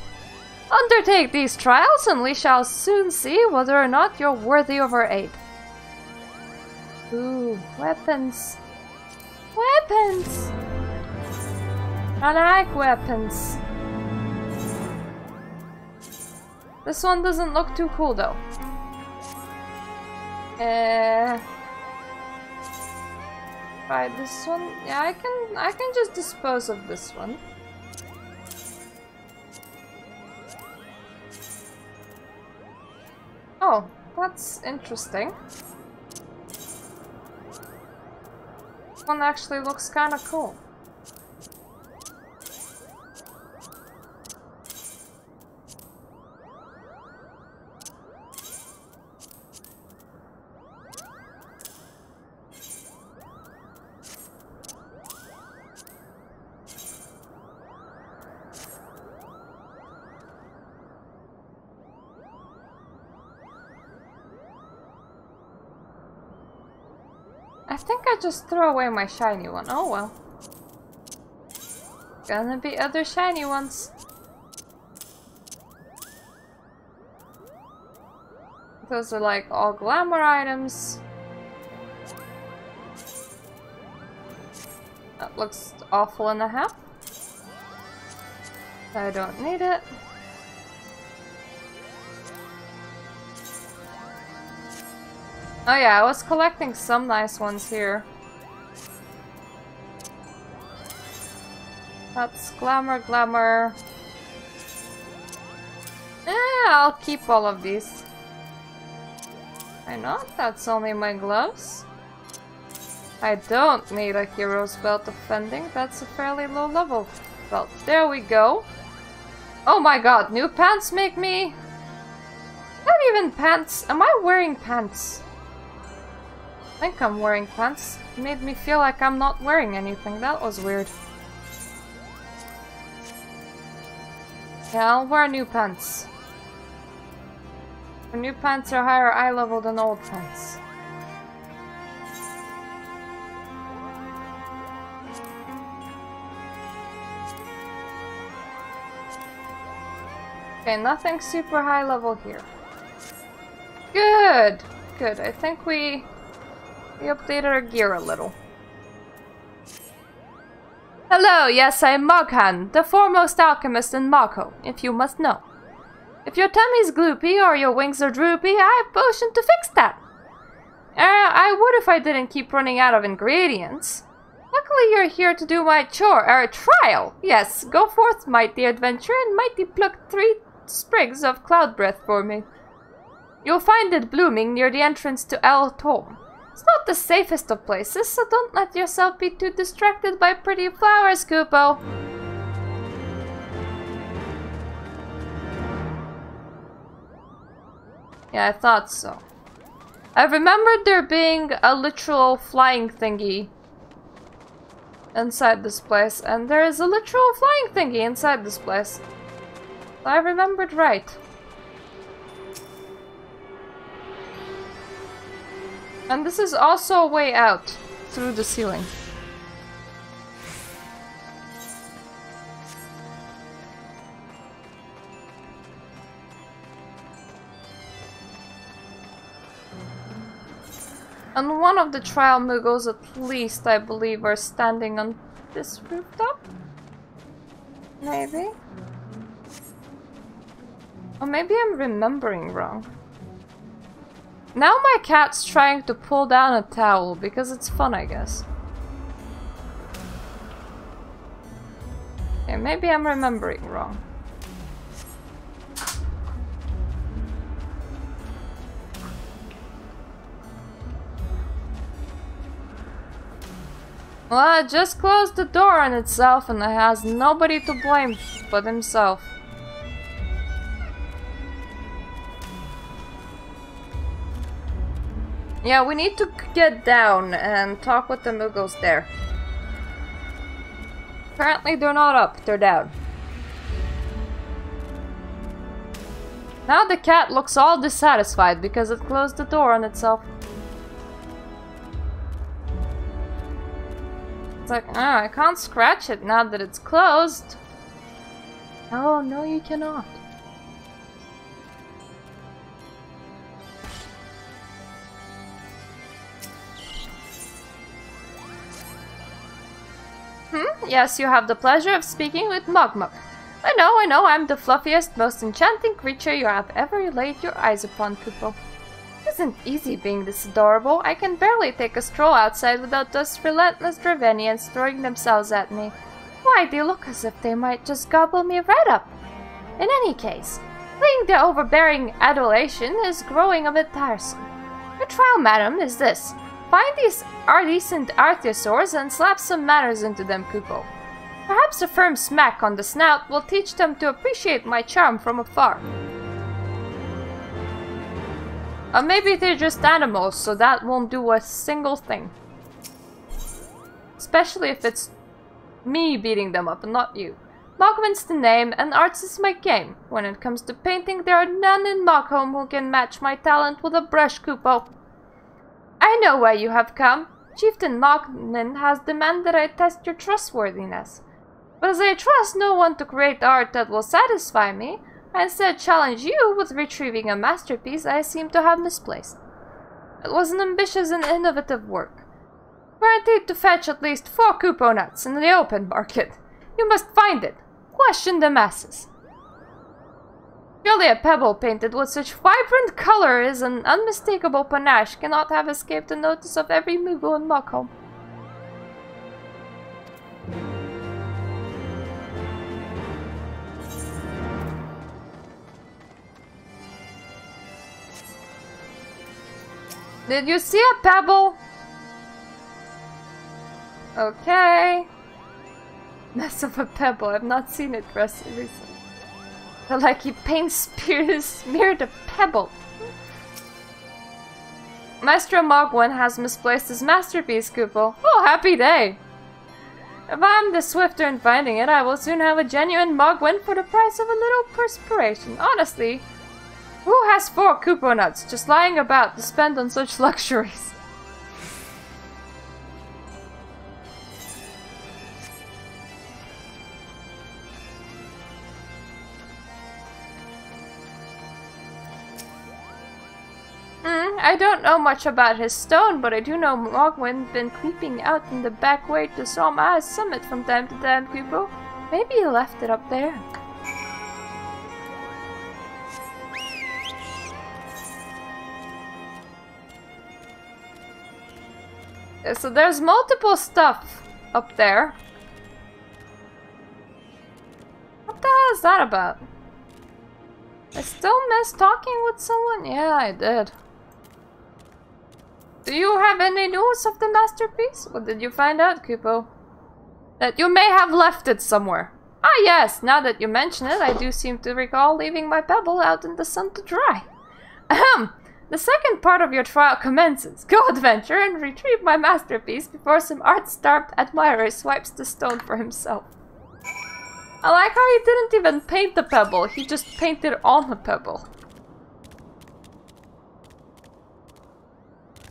Undertake these trials and we shall soon see whether or not you're worthy of our aid. Ooh, weapons. Weapons! I like weapons. This one doesn't look too cool though. Right, this one. Yeah, I can just dispose of this one. Oh, that's interesting. This one actually looks kind of cool. I think I just threw away my shiny one. Oh well. Gonna be other shiny ones. Those are like all glamour items. That looks awful and a half. I don't need it. Oh yeah, I was collecting some nice ones here. That's glamour. I'll keep all of these. Why not? That's only my gloves. I don't need a hero's belt of fending. That's a fairly low level belt. There we go. Oh my god, new pants make me... Not even pants. Am I wearing pants? I think I'm wearing pants. It made me feel like I'm not wearing anything. That was weird. Yeah, I'll wear new pants. New pants are higher eye level than old pants. Okay, nothing super high level here. Good! Good. I think we updated our gear a little. Hello, yes, I am Moghan, the foremost alchemist in Mogho, if you must know. If your tummy's gloopy or your wings are droopy, I have potion to fix that. I would if I didn't keep running out of ingredients. Luckily you're here to do my trial. Yes, go forth, mighty adventurer, and mighty pluck 3 sprigs of cloud breath for me. You'll find it blooming near the entrance to El Tom. It's not the safest of places, so don't let yourself be too distracted by pretty flowers, Kupo. Yeah, I thought so. I remembered there being a literal flying thingy inside this place, and there is a literal flying thingy inside this place. I remembered right. And this is also a way out through the ceiling. And one of the trial Muggles, at least, I believe, are standing on this rooftop? Maybe? Or maybe I'm remembering wrong. Now my cat's trying to pull down a towel, because it's fun, I guess. Okay, maybe I'm remembering wrong. Well, it just closed the door on itself and it has nobody to blame but himself. Yeah, we need to get down and talk with the Muggles there. Apparently they're not up, they're down. Now the cat looks all dissatisfied because it closed the door on itself. It's like, ah, I can't scratch it now that it's closed. Oh, no you cannot. Yes, you have the pleasure of speaking with Mugmug. I know, I'm the fluffiest, most enchanting creature you have ever laid your eyes upon, Kupo. It isn't easy being this adorable. I can barely take a stroll outside without those relentless Dravanians throwing themselves at me. Why, they look as if they might just gobble me right up. In any case, playing their overbearing adulation is growing a bit tiresome. Your trial, madam, is this. Find these decent arthrosaurs and slap some manners into them, Kupo. Perhaps a firm smack on the snout will teach them to appreciate my charm from afar. Or maybe they're just animals, so that won't do a single thing. Especially if it's me beating them up and not you. Mogwin's the name, and arts is my game. When it comes to painting, there are none in Mogholm who can match my talent with a brush, Kupo. I know why you have come. Chieftain Mognin has demanded I test your trustworthiness. But as I trust no one to create art that will satisfy me, I instead challenge you with retrieving a masterpiece I seem to have misplaced. It was an ambitious and innovative work. Guaranteed to fetch at least 4 Kupo nuts in the open market. You must find it. Question the masses. Surely a pebble painted with such vibrant colors and unmistakable panache cannot have escaped the notice of every Moogle in Mogholm. Did you see a pebble? Okay. Mess of a pebble. I've not seen it recently. Like he smeared a pebble. Maestro Mogwin has misplaced his masterpiece, Kupo. Oh, happy day! If I'm the swifter in finding it, I will soon have a genuine Mogwin for the price of a little perspiration. Honestly, who has 4 Kupo nuts just lying about to spend on such luxuries? I don't know much about his stone, but I do know Mogwin's been creeping out in the back way to Sohm's summit from time to time, Kupo. Maybe he left it up there. So there's multiple stuff up there. What the hell is that about? I still miss talking with someone? Yeah, I did. Do you have any news of the masterpiece? What did you find out, Kupo? That you may have left it somewhere. Ah yes, now that you mention it, I do seem to recall leaving my pebble out in the sun to dry. Ahem! The second part of your trial commences. Go adventure and retrieve my masterpiece before some art-starved admirer swipes the stone for himself. I like how he didn't even paint the pebble, he just painted on the pebble.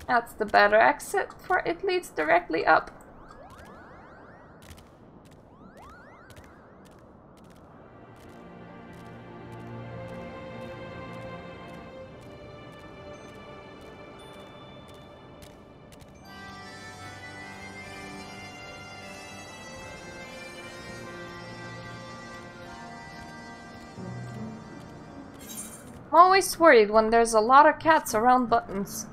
That's the better exit, for it leads directly up. I'm always worried when there's a lot of cats around buttons.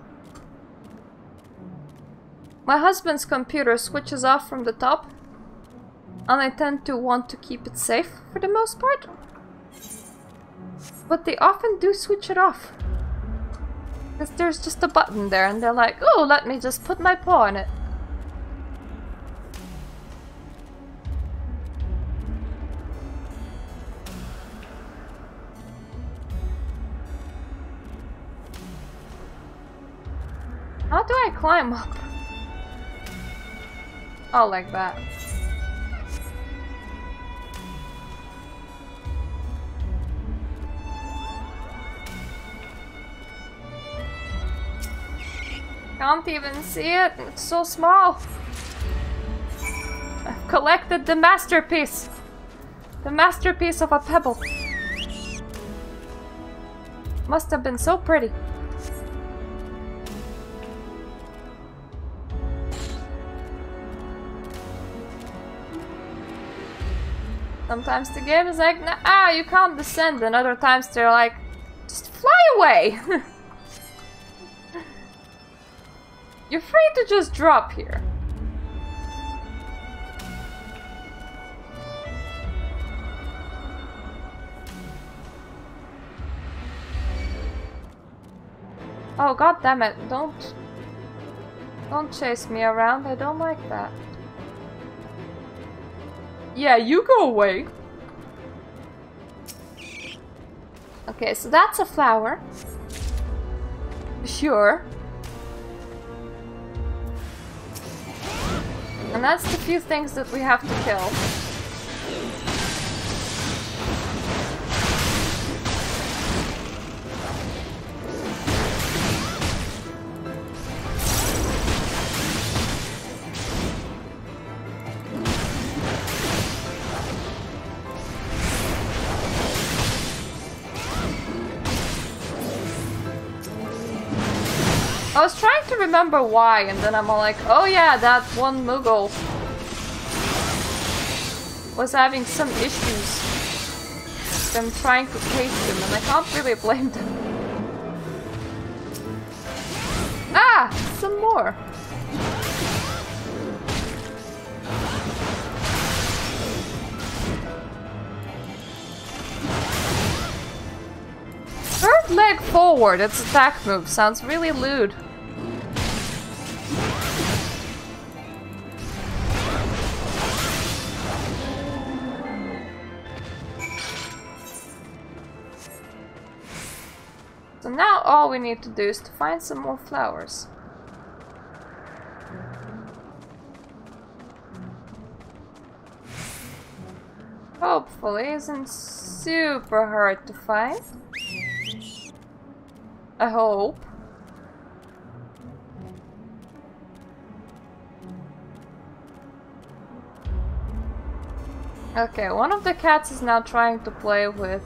My husband's computer switches off from the top, and I tend to want to keep it safe for the most part. But they often do switch it off. Because there's just a button there and they're like, oh, let me just put my paw on it. How do I climb up? Oh, like that. Can't even see it, it's so small. I've collected the masterpiece. The masterpiece of a pebble. Must have been so pretty. Sometimes the game is like, nah, you can't descend, and other times they're like, just fly away! You're free to just drop here. Oh, god damn it, don't chase me around, I don't like that. Yeah, you go away. Okay, so that's a flower. Sure. And that's the few things that we have to kill. I was trying to remember why, and then I'm all like, oh yeah, that one Moogle was having some issues. I'm trying to case him, and I can't really blame them. Ah! Some more! Third leg forward, its attack move sounds really lewd. So now all we need to do is to find some more flowers. Hopefully isn't super hard to find. I hope. Okay, one of the cats is now trying to play with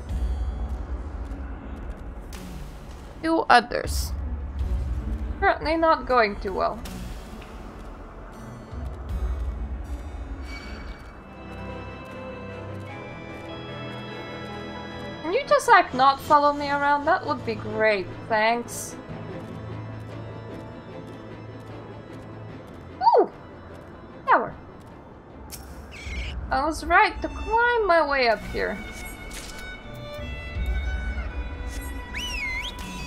two others. Currently not going too well. Can you just like not follow me around? That would be great, thanks. Ooh! Tower. I was right to climb my way up here.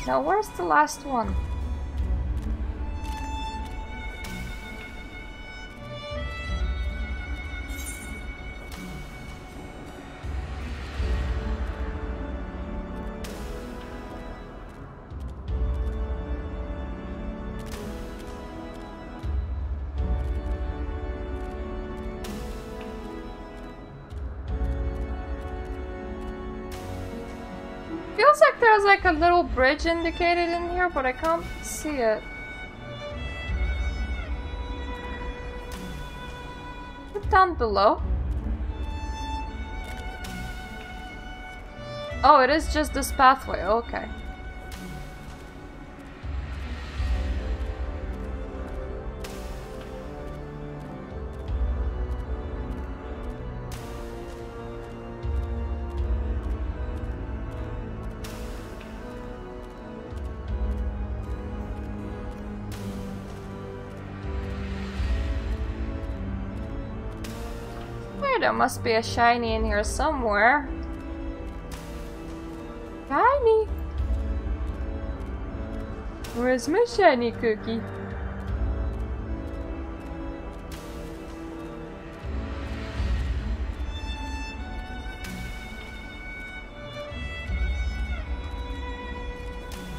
Now where's the last one? feels like there's like a little bridge indicated in here, but I can't see it. Look down below. Oh, it is just this pathway, okay. There must be a shiny in here somewhere. Shiny! Where's my shiny cookie?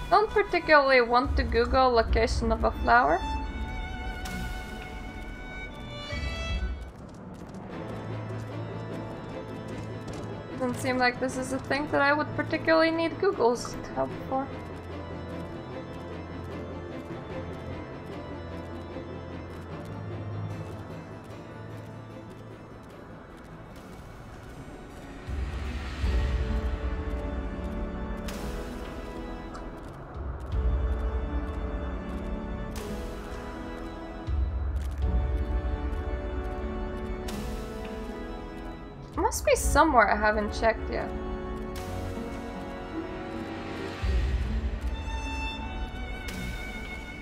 Don't particularly want to Google location of a flower. Doesn't seem like this is a thing that I would particularly need Google's help for. Must be somewhere I haven't checked yet.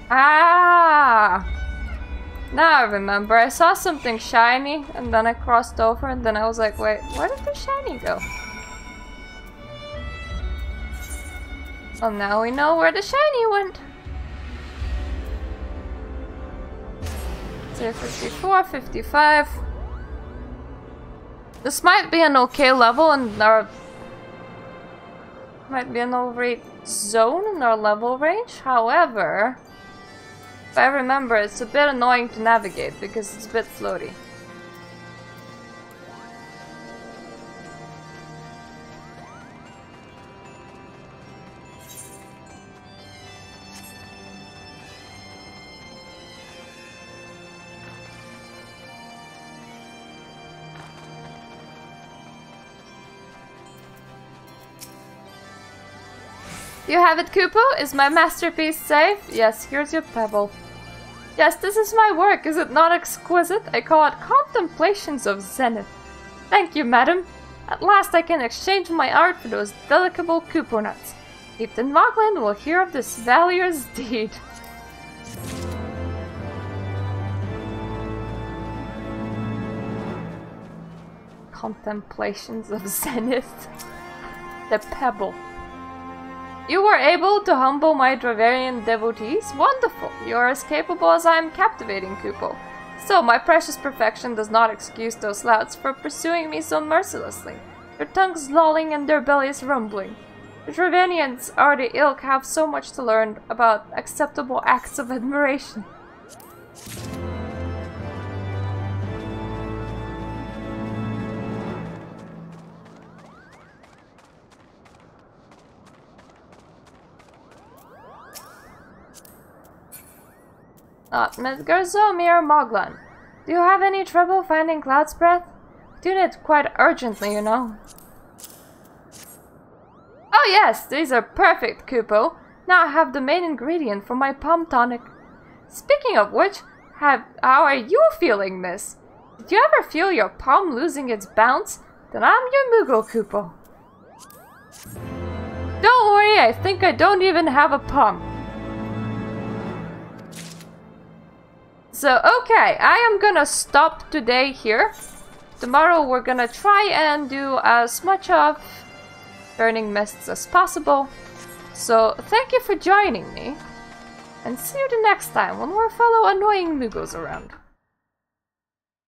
Ah! Now I remember. I saw something shiny and then I crossed over and then I was like, wait, where did the shiny go? Well, now we know where the shiny went. So 54, 55. This might be an okay level in our... Might be an overrate zone in our level range. However, if I remember, it's a bit annoying to navigate because it's a bit floaty. You have it, Kupo? Is my masterpiece safe? Yes, here's your pebble. Yes, this is my work, is it not exquisite? I call it Contemplations of Zenith. Thank you, madam. At last I can exchange my art for those delectable Kupo nuts. Captain Mogland will hear of this valorous deed. Contemplations of Zenith. The pebble. You were able to humble my Dravanian devotees? Wonderful! You are as capable as I am captivating, Kupo. Still, my precious perfection does not excuse those louts for pursuing me so mercilessly, their tongues lolling and their bellies rumbling. The Dravanians are the ilk have so much to learn about acceptable acts of admiration. Not Midgarzomir Moglan. Do you have any trouble finding Cloud's Breath? Do it quite urgently, you know. Oh yes, these are perfect, Kupo. Now I have the main ingredient for my palm tonic. Speaking of which, how are you feeling, miss? Did you ever feel your palm losing its bounce? Then I'm your Moogle, Kupo. Don't worry, I think I don't even have a palm. So, okay, I am gonna stop today here. Tomorrow we're gonna try and do as much of Burning Mists as possible. So, thank you for joining me. And see you the next time when we'll follow annoying Moogles around.